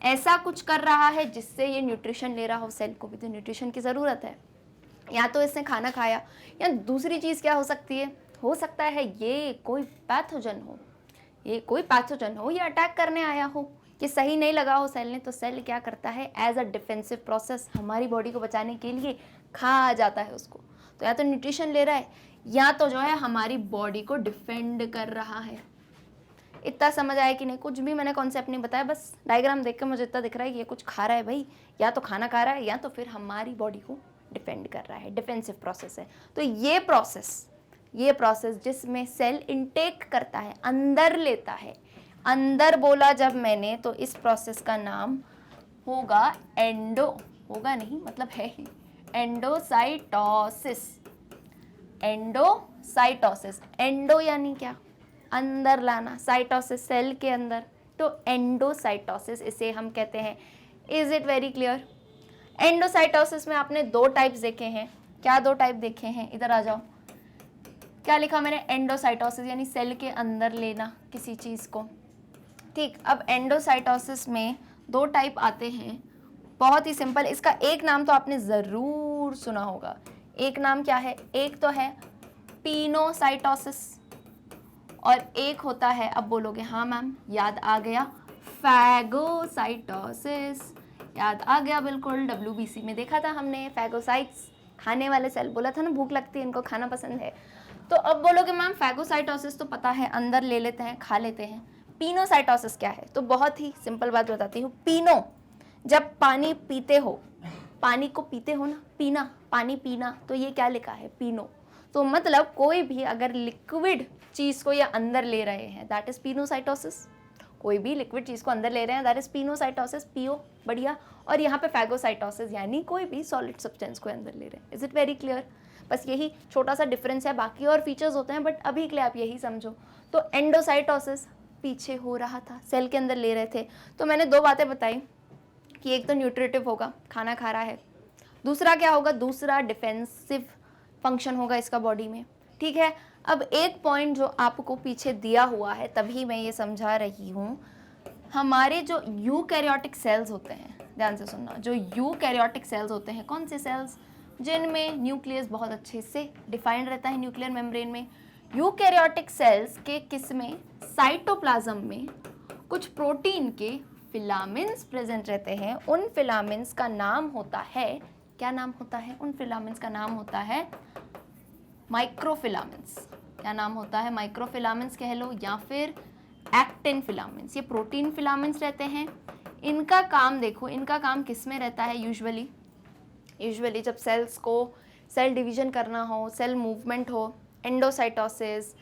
ऐसा कुछ कर रहा है जिससे ये न्यूट्रिशन ले रहा हो, सेल को भी तो न्यूट्रिशन की ज़रूरत है, या तो इसने खाना खाया, या दूसरी चीज़ क्या हो सकती है, हो सकता है ये कोई पैथोजन हो, ये अटैक करने आया हो, ये सही नहीं लगा हो सेल ने, तो सेल क्या करता है, एज अ डिफेंसिव प्रोसेस हमारी बॉडी को बचाने के लिए खा जाता है उसको। तो या तो न्यूट्रिशन ले रहा है, या तो जो है हमारी बॉडी को डिफेंड कर रहा है। इतना समझ आया कि नहीं, कुछ भी मैंने कॉन्सेप्ट नहीं बताया, बस डायग्राम देख के मुझे इतना दिख रहा है कि ये कुछ खा रहा है भाई, या तो खाना खा रहा है या तो फिर हमारी बॉडी को डिफेंड कर रहा है, डिफेंसिव प्रोसेस है। तो ये प्रोसेस जिसमें सेल इनटेक करता है, अंदर लेता है, अंदर बोला जब मैंने, तो इस प्रोसेस का नाम होगा होगा नहीं मतलब है ही, एंडोसाइटोसिस। एंडो यानी क्या, अंदर लाना, साइटोसिस सेल के अंदर, तो एंडोसाइटोसिस इसे हम कहते हैं। Is it very clear. Endocytosis में आपने 2 टाइप्स देखे हैं। क्या 2 टाइप देखे हैं, इधर आ जाओ, क्या लिखा मैंने, एंडोसाइटोसिस यानी सेल के अंदर लेना किसी चीज़ को। ठीक, अब एंडोसाइटोसिस में 2 टाइप आते हैं, बहुत ही सिंपल। इसका एक नाम तो आपने ज़रूर सुना होगा। एक नाम क्या है, एक तो है पिनोसाइटोसिस और एक होता है, अब बोलोगे हाँ मैम याद आ गया, फैगोसाइटोसिस। याद आ गया बिल्कुल, WBC में देखा था हमने, फैगोसाइट्स खाने वाले सेल, बोला था ना भूख लगती है इनको, खाना पसंद है। तो अब बोलोगे मैम फैगोसाइटोसिस तो पता है, अंदर ले लेते हैं, खा लेते हैं। पिनोसाइटोसिस क्या है, तो बहुत ही सिंपल बात बताती हूँ। पिनो, जब पानी पीते हो, पानी को पीते हो ना, पीना, पानी पीना, तो ये क्या लिखा है, पिनो। तो मतलब कोई भी अगर लिक्विड चीज़ को ये अंदर ले रहे हैं, दैट इज पिनोसाइटोसिस। कोई भी लिक्विड चीज़ को अंदर ले रहे हैं, दैट इज पिनोसाइटोसिस, पियो, बढ़िया। और यहाँ पे फैगोसाइटोसिस यानी कोई भी सॉलिड सब्सटेंस को अंदर ले रहे हैं। Is it very clear. बस यही छोटा सा डिफरेंस है, बाकी और फीचर्स होते हैं, बट अभी के लिए आप यही समझो। तो एंडोसाइटोसिस पीछे हो रहा था, सेल के अंदर ले रहे थे। तो मैंने 2 बातें बताई कि एक तो न्यूट्रिटिव होगा, खाना खा रहा है, दूसरा क्या होगा, दूसरा डिफेंसिव फंक्शन होगा इसका बॉडी में, ठीक है। अब एक पॉइंट जो आपको पीछे दिया हुआ है, तभी मैं ये समझा रही हूँ, हमारे जो यूकैरियोटिक सेल्स होते हैं, ध्यान से सुनना, जो यूकैरियोटिक सेल्स होते हैं, कौन से सेल्स, जिनमें न्यूक्लियस बहुत अच्छे से डिफाइंड रहता है न्यूक्लियर मेम्ब्रेन में। यूकैरियोटिक सेल्स के किसमें, साइटोप्लाज्म में कुछ प्रोटीन के फिलामेंट्स प्रेजेंट रहते हैं। उन फिलामेंट्स का नाम होता है, क्या नाम होता है, उन फिलामेंट्स का नाम होता है माइक्रोफिलामेंट्स। क्या नाम होता है, माइक्रोफिलामेंट्स कह लो, या फिर एक्टिन फिलामेंट्स। ये प्रोटीन फिलामेंट्स रहते हैं। इनका काम देखो, इनका काम किस में रहता है, यूजुअली जब सेल्स को सेल डिवीजन करना हो, सेल मूवमेंट हो, एंडोसाइटोसिस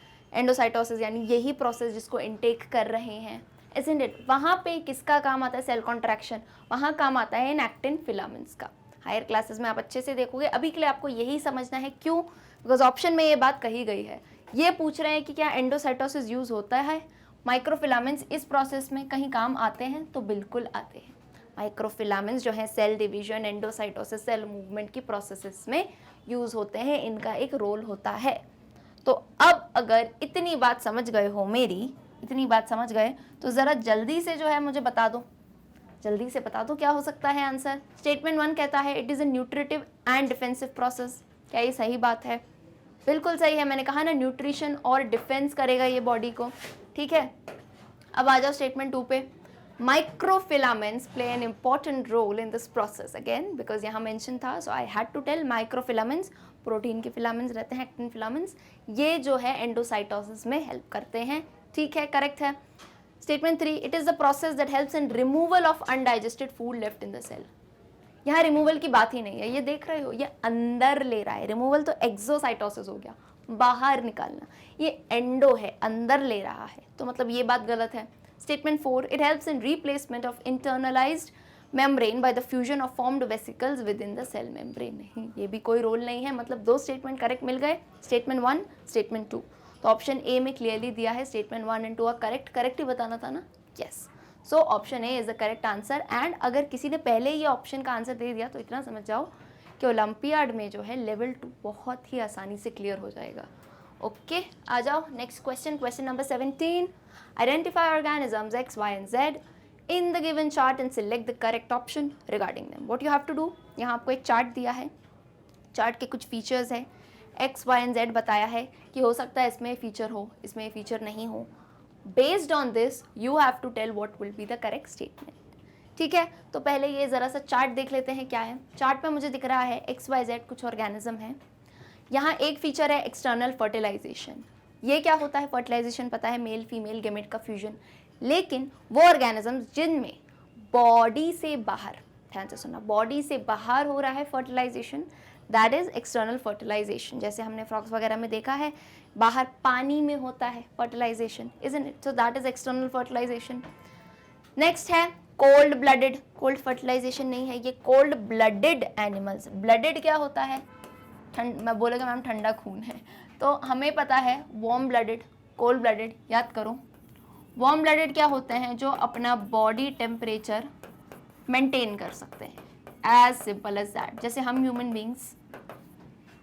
यानी यही प्रोसेस जिसको इनटेक कर रहे हैं, isn't it? वहाँ पे किसका काम आता है, सेल कॉन्ट्रैक्शन, वहाँ काम आता है इन एक्टिन फिलामेंट्स का। हायर क्लासेस में आप अच्छे से देखोगे, अभी के लिए आपको यही समझना है। क्यों? बिकॉज ऑप्शन में ये बात कही गई है। ये पूछ रहे हैं कि क्या एंडोसाइटोसिस यूज होता है, माइक्रोफिलामेंट्स इस प्रोसेस में कहीं काम आते हैं, तो बिल्कुल आते हैं। माइक्रोफिलामेंट्स जो है cell division, endocytosis, cell movement की प्रोसेसेस में यूज होते हैं, इनका एक रोल होता है। तो अब अगर इतनी बात समझ गए हो मेरी, इतनी बात समझ गए, तो ज़रा जल्दी से जो है मुझे बता दो, जल्दी से बता दो क्या हो सकता है आंसर। स्टेटमेंट 1 कहता है it is a nutritive and defensive process. क्या ये सही बात है? बिल्कुल सही है। मैंने कहा ना, न्यूट्रिशन और डिफेंस करेगा ये बॉडी को, ठीक है। अब आ जाओ स्टेटमेंट 2 पे। Microfilaments play an important role in this process, again because यहाँ मेंशन था, so I had to tell. Microfilaments protein के फिलामेंट्स रहते हैं, एक्टिन फिलामेंट्स, ये जो है एंडोसाइटोसिस में हेल्प करते हैं, ठीक है, करेक्ट है। Statement 3, it is the process that helps in removal of undigested food left in the cell. यहाँ रिमूवल की बात ही नहीं है, ये देख रहे हो, ये अंदर ले रहा है। रिमूवल तो एक्सोसाइटोसिस हो गया, बाहर निकालना, ये एंडो है, अंदर ले रहा है, तो मतलब ये बात गलत है। Statement 4, it helps in replacement of internalised membrane by the fusion of formed vesicles within the cell membrane. नहीं, ये भी कोई रोल नहीं है, मतलब 2 स्टेटमेंट करेक्ट मिल गए, स्टेटमेंट 1, स्टेटमेंट 2। तो ऑप्शन ए में क्लियरली दिया है स्टेटमेंट 1 एंड 2 करेक्ट ही बताना था ना, yes. So option A is the correct answer. And अगर किसी ने पहले ये ऑप्शन का आंसर दे दिया तो इतना समझ जाओ कि ओलंपियाड में जो है लेवल 2 बहुत ही आसानी से क्लियर हो जाएगा। ओके, आ जाओ next question, question number 17। Identify organisms X, Y and Z in the given chart and select the correct option regarding them. What you have to do, यहाँ आपको एक चार्ट दिया है, चार्ट के कुछ फीचर्स है, एक्स, वाई एंड जेड बताया है कि हो सकता है इसमें फीचर हो, इसमें फीचर नहीं हो। Based on this you have to tell what will be the correct statement, ठीक है। तो पहले ये ज़रा सा चार्ट देख लेते हैं क्या है। चार्ट पे मुझे दिख रहा है एक्स वाई जेड कुछ ऑर्गेनिज्म है। यहाँ एक फीचर है एक्सटर्नल फर्टिलाइजेशन। ये क्या होता है, फर्टिलाइजेशन पता है, मेल फीमेल गेमेट का फ्यूजन। लेकिन वो ऑर्गेनिजम्स जिनमें बॉडी से बाहर, ध्यान से सुनना, बॉडी से बाहर हो रहा है fertilisation, that is external fertilisation. जैसे हमने फ्रॉक्स वगैरह में देखा है, बाहर पानी में होता है fertilisation, isn't it? So that is external fertilisation. Next है कोल्ड ब्लडेड। कोल्ड फर्टिलाइजेशन नहीं है, ये कोल्ड ब्लडेड एनिमल्स। ब्लडेड क्या होता है, मैं बोलेगा मैम ठंडा खून है, तो हमें पता है वार्म ब्लडेड, कोल्ड ब्लडेड। याद करो, वार्म ब्लडेड क्या होते हैं, जो अपना बॉडी टेम्परेचर मेंटेन कर सकते हैं, एज सिंपल एज दैट। जैसे हम ह्यूमन बींग्स,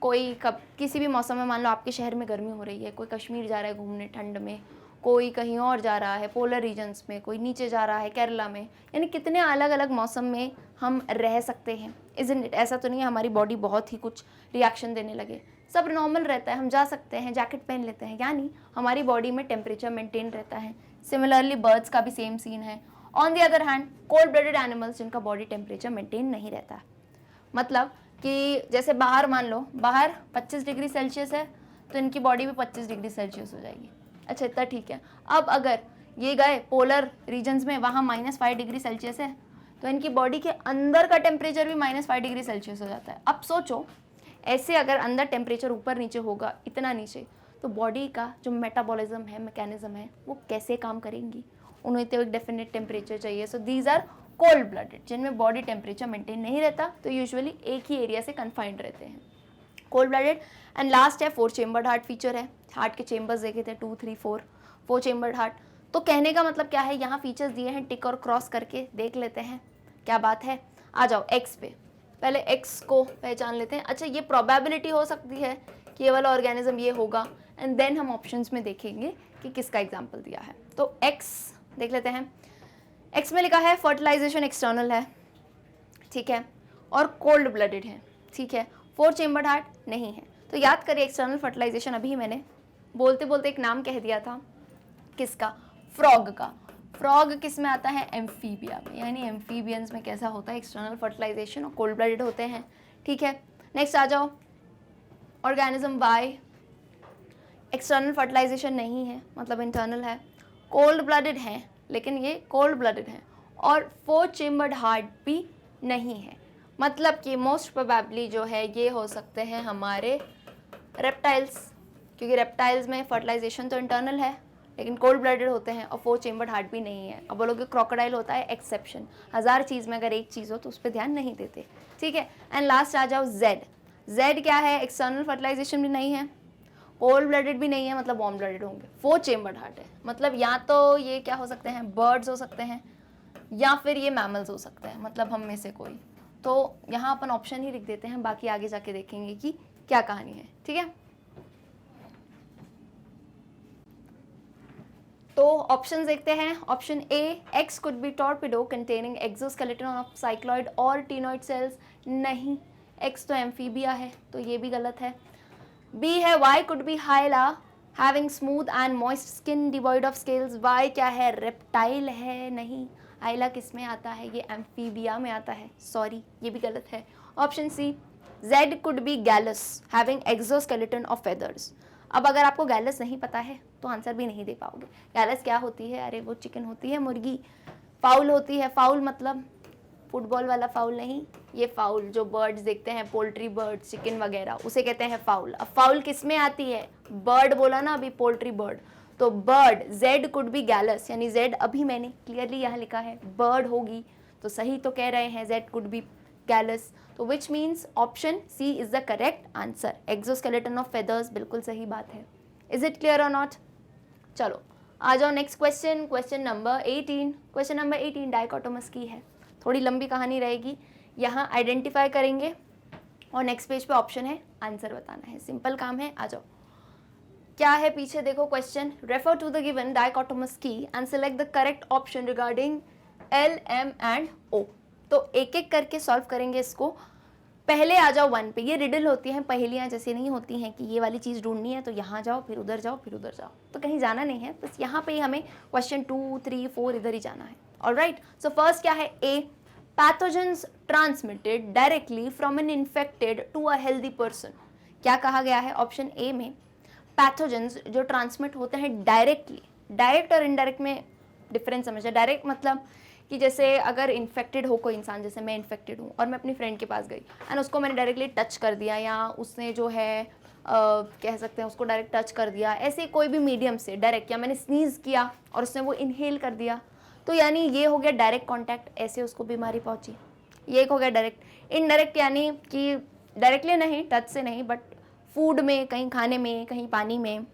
कोई किसी भी मौसम में, मान लो आपके शहर में गर्मी हो रही है, कोई कश्मीर जा रहा है घूमने ठंड में, कोई कहीं और जा रहा है पोलर रीजन्स में, कोई नीचे जा रहा है केरला में, यानी कितने अलग अलग मौसम में हम रह सकते हैं, इजंट इट? ऐसा तो नहीं है हमारी बॉडी बहुत ही कुछ रिएक्शन देने लगे, सब नॉर्मल रहता है, हम जा सकते हैं, जैकेट पहन लेते हैं, यानी हमारी बॉडी में टेम्परेचर मेंटेन रहता है। सिमिलरली बर्ड्स का भी सेम सीन है। On the other hand cold blooded animals, जिनका बॉडी टेम्परेचर मेंटेन नहीं रहता, मतलब कि जैसे बाहर मान लो बाहर 25 डिग्री सेल्सियस है, तो इनकी बॉडी भी 25 डिग्री सेल्सियस हो जाएगी। अच्छा, इतना ठीक है। अब अगर ये गए पोलर रीजन्स में, वहाँ -5 डिग्री सेल्सियस है, तो इनकी बॉडी के अंदर का टेम्परेचर भी -5 डिग्री सेल्सियस हो जाता है। अब सोचो, ऐसे अगर अंदर टेम्परेचर ऊपर नीचे होगा, इतना नीचे, तो बॉडी का जो मेटाबॉलिज्म है, मैकेनिज्म है, वो कैसे काम करेंगी? उन्हें तो एक डेफिनेट टेम्परेचर चाहिए। So these are cold blooded, जिनमें बॉडी टेम्परेचर मेंटेन नहीं रहता, तो यूजुअली एक ही एरिया से कन्फाइंड रहते हैं, कोल्ड ब्लडेड। एंड लास्ट है 4 चेम्बर्ड हार्ट फीचर है। हार्ट के चेम्बर्स देखे थे 2, 3, 4 चेम्बर्ड हार्ट। तो कहने का मतलब क्या है, यहाँ फीचर्स दिए हैं, टिक और क्रॉस करके देख लेते हैं क्या बात है। आ जाओ एक्स पे। पहले एक्स को पहचान लेते हैं। अच्छा, ये प्रोबेबिलिटी हो सकती है कि ये वाला ऑर्गेनिज्म ये होगा, एंड देन हम ऑप्शंस में देखेंगे कि किसका एग्जाम्पल दिया है। तो एक्स देख लेते हैं। एक्स में लिखा है फर्टिलाइजेशन एक्सटर्नल है, ठीक है, और कोल्ड ब्लडेड है, ठीक है। 4 चेम्बर्ड हार्ट नहीं है। तो याद करिए एक्सटर्नल फर्टिलाइजेशन अभी मैंने बोलते बोलते एक नाम कह दिया था, किसका? फ्रॉग का। फ्रॉग किस में आता है? एम्फीबिया में, यानी एम्फीबियंस में कैसा होता है? एक्सटर्नल फर्टिलाइजेशन और कोल्ड ब्लडेड होते हैं, ठीक है। नेक्स्ट आ जाओ, ऑर्गेनिज्म वाई, एक्सटर्नल फर्टिलाइजेशन नहीं है, मतलब इंटरनल है। कोल्ड ब्लडेड है, लेकिन ये कोल्ड ब्लडेड है, और 4 चेम्बर्ड हार्ट भी नहीं है, मतलब कि मोस्ट प्रोबेबली जो है ये हो सकते हैं हमारे रेप्टाइल्स, क्योंकि रेप्टाइल्स में फर्टिलाइजेशन तो इंटरनल है लेकिन कोल्ड ब्लडेड होते हैं, और 4 चेम्बर्ड हार्ट भी नहीं है। अब बोलोगे क्रोकोडाइल होता है एक्सेप्शन, 1000 चीज़ में अगर एक चीज़ हो तो उस पर ध्यान नहीं देते, ठीक है। एंड लास्ट आ जाओ जेड। जेड क्या है? एक्सटर्नल फर्टिलाइजेशन भी नहीं है, कोल्ड ब्लडेड भी नहीं है, मतलब वार्म ब्लडेड होंगे, 4 चेम्बर्ड हार्ट है, मतलब या तो ये क्या हो सकते हैं? बर्ड्स हो सकते हैं, या फिर ये मैमल्स हो सकते हैं, मतलब हम में से कोई। तो यहाँ अपन ऑप्शन ही लिख देते हैं, बाकी आगे जाके देखेंगे कि क्या कहानी है, ठीक है। तो ऑप्शन देखते हैं। Option A, X could be torpedo containing exoskeleton of cycloid और टीनॉइड सेल्स, नहीं, एक्स तो एम्फीबिया है तो ये भी गलत है। बी है, Y could be Hyla having smooth and moist skin devoid of scales, Y क्या है? रेप्टाइल है, नहीं, हाइला किस में आता है? ये एम्फीबिया में आता है, सॉरी ये भी गलत है। Option C, Z could be gallus having exoskeleton of feathers. अब अगर आपको गैलस नहीं पता है तो आंसर भी नहीं दे पाओगे। गैलस क्या होती है? अरे वो चिकन होती है, मुर्गी। फाउल होती है, फाउल मतलब फुटबॉल वाला फाउल नहीं, ये फाउल जो बर्ड्स देखते हैं, पोल्ट्री बर्ड्स, चिकन वगैरह, उसे कहते हैं फाउल। अब फाउल किस में आती है? बर्ड बोला ना अभी, पोल्ट्री बर्ड, तो बर्ड, जेड कुड बी गैलस, यानी जेड अभी मैंने क्लियरली यहाँ लिखा है बर्ड होगी, तो सही तो कह रहे हैं, जेड कुड बी गैलस, तो which means option C is the correct answer. Exoskeleton of feathers बिल्कुल सही बात है। इज इट क्लियर और नॉट? चलो आ जाओ नेक्स्ट क्वेश्चन, क्वेश्चन नंबर 18। क्वेश्चन नंबर 18 डाइकोटोमस की है, थोड़ी लंबी कहानी रहेगी। यहाँ आइडेंटिफाई करेंगे और नेक्स्ट पेज पे ऑप्शन है, आंसर बताना है, सिंपल काम है। आ जाओ, क्या है पीछे देखो question. Refer to the given dichotomous key and select the correct option regarding L, M and O. तो एक एक करके सॉल्व करेंगे इसको। पहले आ जाओ 1 पे। ये रिडल होती हैं, पहेलियाँ जैसे नहीं होती हैं कि ये वाली चीज़ ढूंढनी है तो यहाँ जाओ फिर उधर जाओ फिर उधर जाओ, तो कहीं जाना नहीं है, बस यहाँ पे ही हमें क्वेश्चन 2, 3, 4 इधर ही जाना है। ऑलराइट, सो फर्स्ट क्या है? A, pathogens transmitted directly from an infected to a healthy person. क्या कहा गया है ऑप्शन ए में? पैथोजेंस जो ट्रांसमिट होते हैं डायरेक्टली, डायरेक्ट और इनडायरेक्ट में डिफरेंस समझे। डायरेक्ट मतलब कि जैसे अगर इन्फेक्टेड हो कोई इंसान, जैसे मैं इन्फेक्टेड हूँ और मैं अपनी फ्रेंड के पास गई एंड उसको मैंने डायरेक्टली टच कर दिया, या उसने जो है कह सकते हैं उसको डायरेक्ट टच कर दिया, ऐसे कोई भी मीडियम से डायरेक्ट, या मैंने स्नीज किया और उसने वो इनहेल कर दिया, तो यानी ये हो गया डायरेक्ट कॉन्टैक्ट, ऐसे उसको बीमारी पहुँची, ये एक हो गया डायरेक्ट। इनडायरेक्ट यानी कि डायरेक्टली नहीं, टच से नहीं, बट फूड में, कहीं खाने में, कहीं पानी में,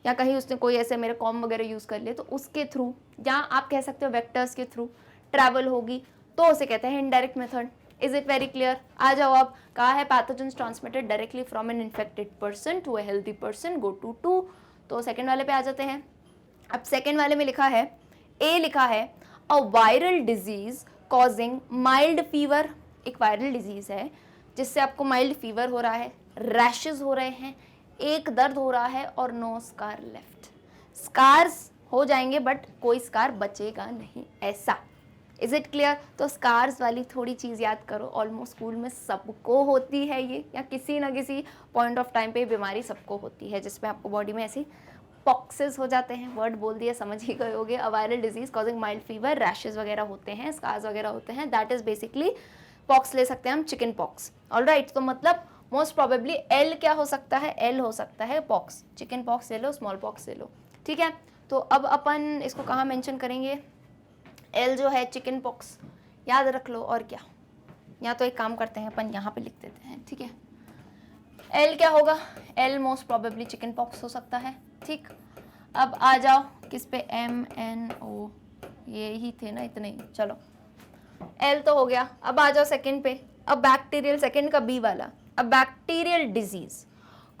या कहीं उसने कोई ऐसे मेरे कॉम वगैरह यूज़ कर लिए तो उसके थ्रू, या आप कह सकते हो वेक्टर्स के थ्रू ट्रैवल होगी, तो उसे कहते हैं indirect method. Is it very clear? आ जाओ, अब कहा है pathogens transmitted directly from an infected person to a healthy person, go to 2। तो सेकेंड वाले पे आ जाते हैं। अब सेकेंड वाले में लिखा है, ए लिखा है a viral disease causing mild fever. एक वायरल डिजीज है जिससे आपको माइल्ड फीवर हो रहा है, रैशेस हो रहे हैं, एक दर्द हो रहा है और नो स्कार लेफ्ट। स्कार्स हो जाएंगे बट कोई स्कार बचेगा नहीं, ऐसा। Is it clear? तो स्कार्स वाली थोड़ी चीज़ याद करो, ऑलमोस्ट स्कूल में सबको होती है ये, या किसी ना किसी पॉइंट ऑफ टाइम पे बीमारी सबको होती है जिसमें आपको बॉडी में ऐसी पॉक्सेस हो जाते हैं, वर्ड बोल दिया समझ ही गए होगे। A viral disease causing mild fever, rashes वगैरह होते हैं, स्कार्स वगैरह होते हैं, दैट इज बेसिकली पॉक्स ले सकते हैं हम, चिकन पॉक्स। ऑलराइट, तो मतलब मोस्ट प्रोबेबली एल क्या हो सकता है? एल हो सकता है पॉक्स, चिकन पॉक्स ले लो, स्मॉल पॉक्स ले लो, ठीक है। तो अब अपन इसको कहाँ मेंशन करेंगे? एल जो है चिकन पॉक्स याद रख लो, और क्या, या तो एक काम करते हैं अपन यहाँ पे लिख देते हैं, ठीक है। एल क्या होगा? L most probably chicken pox हो सकता है, ठीक। अब आ जाओ किस पे? एम, एन, ओ, ये ही थे ना इतने ही, चलो एल तो हो गया। अब आ जाओ सेकंड पे, अ बैक्टीरियल, सेकंड का बी वाला, अ bacterial disease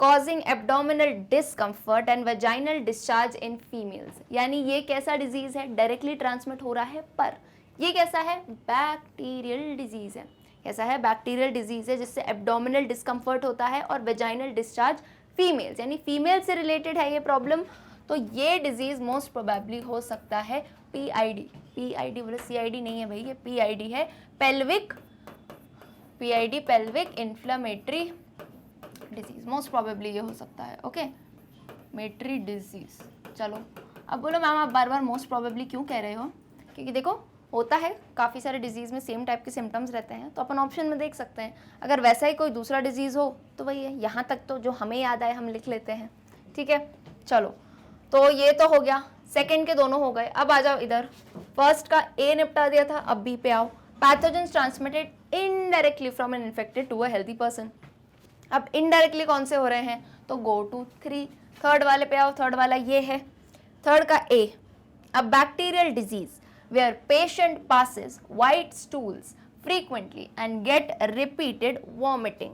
causing abdominal discomfort and vaginal discharge in females. यानी ये कैसा डिजीज है, डायरेक्टली ट्रांसमिट हो रहा है, पर ये कैसा है, बैक्टीरियल डिजीज है। कैसा है, बैक्टीरियल डिजीज है जिससे एब्डोमिनल डिस्कम्फर्ट होता है और वेजाइनल डिस्चार्ज फीमेल्स, यानी फीमेल से रिलेटेड है ये प्रॉब्लम। तो ये डिजीज मोस्ट प्रोबेबली हो सकता है पीआईडी। पीआईडी बोले सीआईडी नहीं है भाई, ये पीआईडी है, pelvic, PID pelvic inflammatory disease, most probably ये हो सकता है। ओके, मेट्री डिजीज। चलो अब बोलो मैम आप बार बार मोस्ट प्रोबेबली क्यों कह रहे हो, क्योंकि देखो होता है काफ़ी सारे डिजीज़ में सेम टाइप के सिम्टम्स रहते हैं, तो अपन ऑप्शन में देख सकते हैं, अगर वैसा ही कोई दूसरा डिजीज़ हो तो वही है। यहाँ तक तो जो हमें याद आए हम लिख लेते हैं, ठीक है। चलो तो ये तो हो गया, सेकंड के दोनों हो गए। अब आ जाओ इधर, फर्स्ट का ए निपटा दिया था, अब बी पे आओ। Pathogens transmitted indirectly from an infected to a healthy person. अब इनडायरेक्टली कौन से हो रहे हैं, तो गो टू 3, थर्ड वाले पे आओ, थर्ड वाला ये है, थर्ड का A, a bacterial disease where patient passes white stools frequently and get repeated vomiting।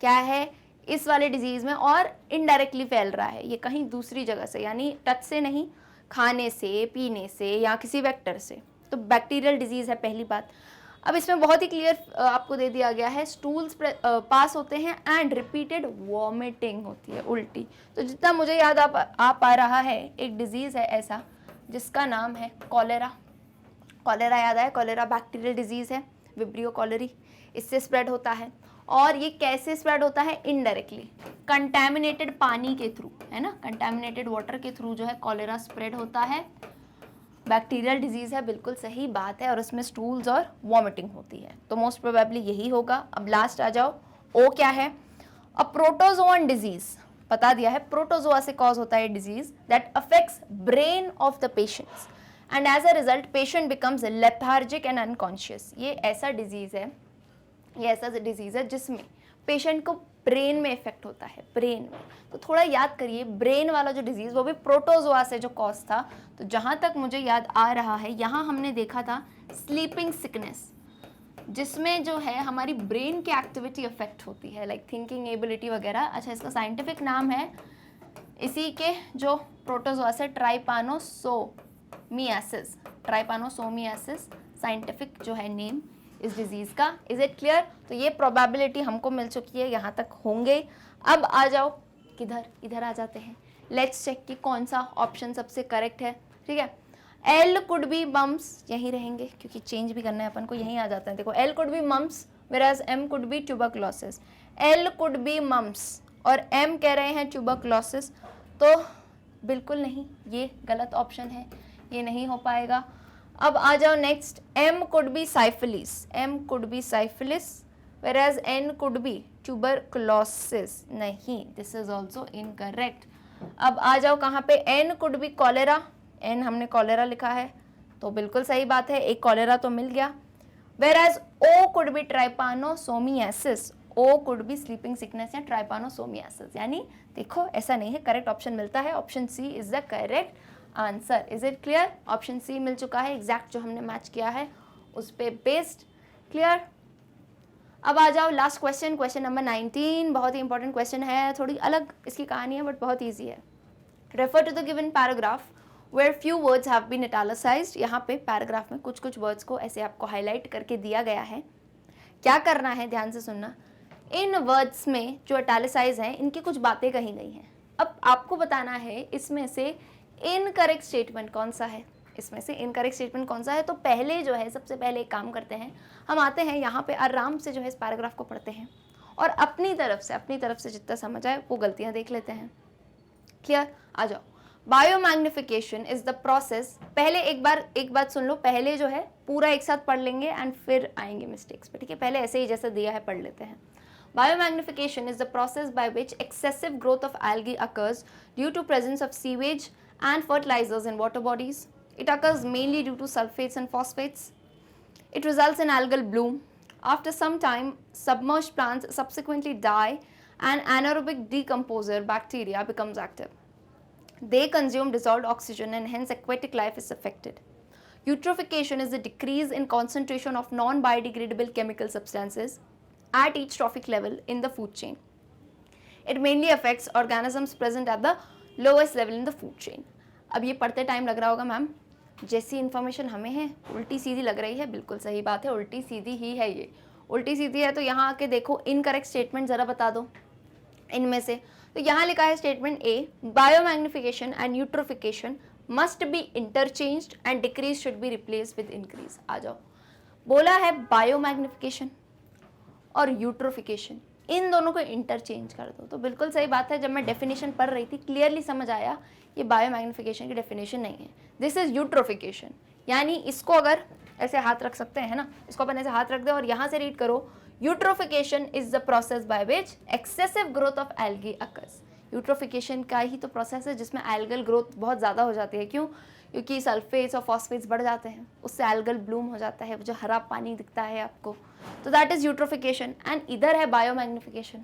क्या है इस वाले डिजीज में, और इनडायरेक्टली फैल रहा है, ये कहीं दूसरी जगह से, यानी टच से नहीं, खाने से, पीने से या किसी वेक्टर से, तो बैक्टीरियल डिजीज है पहली बात। अब इसमें बहुत ही क्लियर आपको दे दिया गया है, स्टूल्स पास होते हैं एंड रिपीटेड वॉमिटिंग होती है, उल्टी। तो जितना मुझे याद आ पा रहा है, एक डिजीज़ है ऐसा जिसका नाम है कॉलेरा। कॉलेरा याद आया, कॉलेरा बैक्टीरियल डिजीज़ है, विब्रियो कॉलेरी, इससे स्प्रेड होता है। और ये कैसे स्प्रेड होता है, इनडायरेक्टली, कंटैमिनेटेड पानी के थ्रू, है ना, कंटैमिनेटेड वाटर के थ्रू जो है कॉलेरा स्प्रेड होता है। बैक्टीरियल डिजीज़ है, बिल्कुल सही बात है, और उसमें स्टूल्स और वॉमिटिंग होती है, तो मोस्ट प्रोबेबली यही होगा। अब लास्ट आ जाओ, ओ क्या है, अ प्रोटोजोअन डिजीज़, बता दिया है, प्रोटोजोआ से कॉज होता है disease that affects brain of the patients and as a result patient becomes lethargic and unconscious. ये ऐसा डिजीज है, ये ऐसा डिजीज है जिसमें पेशेंट को ब्रेन में इफेक्ट होता है, ब्रेन में। तो थोड़ा याद करिए, ब्रेन वाला जो डिजीज वो भी प्रोटोजोआ से जो कॉज था। तो जहाँ तक मुझे याद आ रहा है, यहाँ हमने देखा था स्लीपिंग सिकनेस, जिसमें जो है हमारी ब्रेन की एक्टिविटी अफेक्ट होती है, लाइक थिंकिंग एबिलिटी वगैरह। अच्छा, इसका साइंटिफिक नाम है इसी के जो प्रोटोजोआ से, ट्राइपानोसोमियासिस, ट्राइपानोसोमियासिस साइंटिफिक जो है नेम इस डिजीज़ का। Is it clear? तो ये प्रोबेबिलिटी हमको मिल चुकी है, यहाँ तक होंगे। अब आ जाओ किधर, इधर आ जाते हैं, लेट्स चेक कि कौन सा ऑप्शन सबसे करेक्ट है, ठीक है। एल कुड बी मम्स, यहीं रहेंगे क्योंकि चेंज भी करना है अपन को, यहीं आ जाता है। देखो, L could be mumps whereas M could be tuberculosis. L could be mumps और एम कह रहे हैं ट्यूबरक्लोसिस, तो बिल्कुल नहीं, ये गलत ऑप्शन है, ये नहीं हो पाएगा। अब आ जाओ next, M could be syphilis, M could be syphilis whereas N could be tuberculosis, नहीं, दिस इज ऑल्सो इनकरेक्ट। अब आ जाओ कहाँ पे, N could be cholera, N हमने कॉलेरा लिखा है तो बिल्कुल सही बात है, एक कॉलेरा तो मिल गया। whereas O could be trypanosomiasis, O could be sleeping sickness या ट्राइपानोसोमियासिस, यानी देखो ऐसा नहीं है, करेक्ट ऑप्शन मिलता है, option C is the correct answer. Is it clear? Option C मिल चुका है, एग्जैक्ट जो हमने मैच किया है उस पे बेस्ड। क्लियर? अब आ जाओ लास्ट क्वेश्चन, क्वेश्चन नंबर 19, बहुत ही इंपॉर्टेंट क्वेश्चन है, थोड़ी अलग इसकी कहानी है बट बहुत ईजी है। Refer to the given paragraph where few words have been italicized। यहाँ पे पैराग्राफ में कुछ कुछ वर्ड्स को ऐसे आपको हाईलाइट करके दिया गया है। क्या करना है, ध्यान से सुनना, इन वर्ड्स में जो इटैलिसाइज हैं इनकी कुछ बातें कही गई हैं। अब आपको बताना है इसमें से इनकरेक्ट स्टेटमेंट कौन सा है, इसमें से इनकरेक्ट स्टेटमेंट कौन सा है। तो पहले जो है, सबसे पहले एक काम करते हैं, हम आते हैं यहाँ पे आराम से जो है इस पैराग्राफ को पढ़ते हैं और अपनी तरफ से जितना समझ आए वो गलतियाँ देख लेते हैं। क्लियर? आ जाओ। बायोमैग्निफिकेशन इज द प्रोसेस, पहले एक बात सुन लो, पहले जो है पूरा एक साथ पढ़ लेंगे एंड फिर आएंगे मिस्टेक्स पे, ठीक है। पहले ऐसे ही जैसा दिया है पढ़ लेते हैं। Biomagnification is the process by which excessive growth of algae occurs due to presence of sewage and fertilizers in water bodies. It occurs mainly due to sulfates and phosphates. It results in algal bloom. After some time, submerged plants subsequently die and anaerobic decomposer bacteria becomes active. They consume dissolved oxygen and hence aquatic life is affected. Eutrophication is the decrease in concentration of non-biodegradable chemical substances at each trophic level in the food chain. It mainly affects organisms present at the lowest level in the food chain. अब ये पढ़ते टाइम लग रहा होगा मैम जैसी इन्फॉर्मेशन हमें है उल्टी सीधी लग रही है, बिल्कुल सही बात है, उल्टी सीधी ही है ये, उल्टी सीधी है। तो यहाँ आके देखो इनकरेक्ट स्टेटमेंट ज़रा बता दो इनमें से। तो यहाँ लिखा है statement A, biomagnification and eutrophication must be interchanged and decrease should be replace with increase. आ जाओ, बोला है बायोमैग्निफिकेशन और यूट्रोफिकेशन इन दोनों को इंटरचेंज कर दो। तो बिल्कुल सही बात है, जब मैं डेफिनेशन पढ़ रही थी क्लियरली समझ आया ये बायोमैग्निफिकेशन की डेफिनेशन नहीं है, दिस इज यूट्रोफिकेशन। यानी इसको अगर ऐसे हाथ रख सकते हैं ना, इसको अपन ऐसे हाथ रख दे और यहाँ से रीड करो, eutrophication is the process by which excessive growth of algae occurs. Eutrophication का ही तो प्रोसेस है जिसमें एल्गल ग्रोथ बहुत ज़्यादा हो जाती है। क्यों? क्योंकि सल्फेट्स और फॉस्फेट्स बढ़ जाते हैं, उससे एल्गल ब्लूम हो जाता है, जो हरा पानी दिखता है आपको, तो दैट इज यूट्रोफिकेशन। एंड इधर है बायोमैग्निफिकेशन,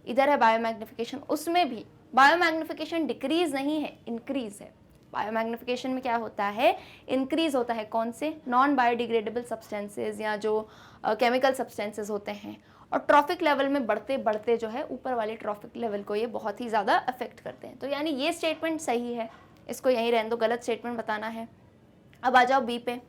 इधर है बायोमैग्निफिकेशन, उसमें भी बायोमैग्निफिकेशन डिक्रीज नहीं है, इंक्रीज है। बायोमैग्निफिकेशन में क्या होता है, इंक्रीज होता है। कौन से? नॉन बायोडिग्रेडेबल सब्सटेंसेज या जो केमिकल सब्सटेंसेज होते हैं, और ट्रॉफिक लेवल में बढ़ते बढ़ते जो है ऊपर वाले ट्रॉफिक लेवल को ये बहुत ही ज़्यादा अफेक्ट करते हैं। तो यानी ये स्टेटमेंट सही है, इसको यहीं रहने दो, गलत स्टेटमेंट बताना है। अब आ जाओ बी पे।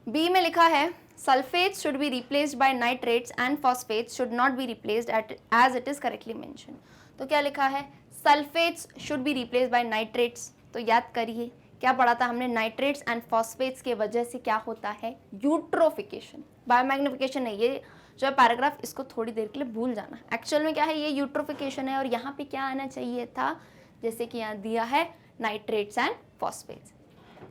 बी में लिखा है sulphates should be replaced by nitrates and phosphates should not be replaced as it is correctly mention. तो क्या लिखा है, sulphates should be replaced by nitrates. तो याद करिए क्या पढ़ा था हमने, नाइट्रेट्स एंड फॉस्फेट्स के वजह से क्या होता है, यूट्रोफिकेशन। बायोमैग्निफिकेशन है ये जो है पैराग्राफ, इसको थोड़ी देर के लिए भूल जाना। एक्चुअल में क्या है, ये यूट्रोफिकेशन है और यहाँ पे क्या आना चाहिए था, जैसे कि यहाँ दिया है नाइट्रेट्स एंड फॉस्फेट्स।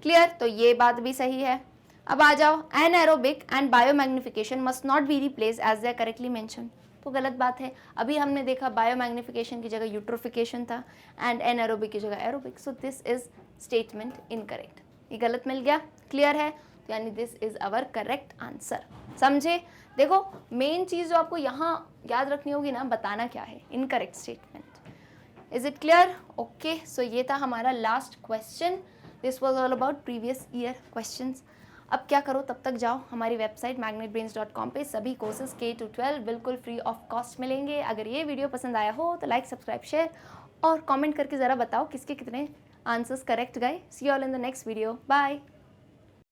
क्लियर? तो ये बात भी सही है। अब आ जाओ, anaerobic and biomagnification must not be replace as they correctly mention. तो गलत बात है, अभी हमने देखा बायोमैग्निफिकेशन की जगह यूट्रोफिकेशन था एंड एनएरोबिक की जगह aerobic, so this is statement incorrect. ये गलत मिल गया, क्लियर है? तो यानी this is our correct answer. समझे? देखो मेन चीज़ जो आपको यहाँ याद रखनी होगी ना, बताना क्या है, incorrect statement. Is it clear? Okay, so ये था हमारा last question. This was all about previous year questions. अब क्या करो, तब तक जाओ हमारी वेबसाइट magnetbrains.com पे, सभी कोर्सेज K-12 बिल्कुल फ्री ऑफ कॉस्ट मिलेंगे। अगर ये वीडियो पसंद आया हो तो लाइक, सब्सक्राइब, शेयर और कमेंट करके ज़रा बताओ किसके कितने आंसर्स करेक्ट गए। See you all in the next video, bye.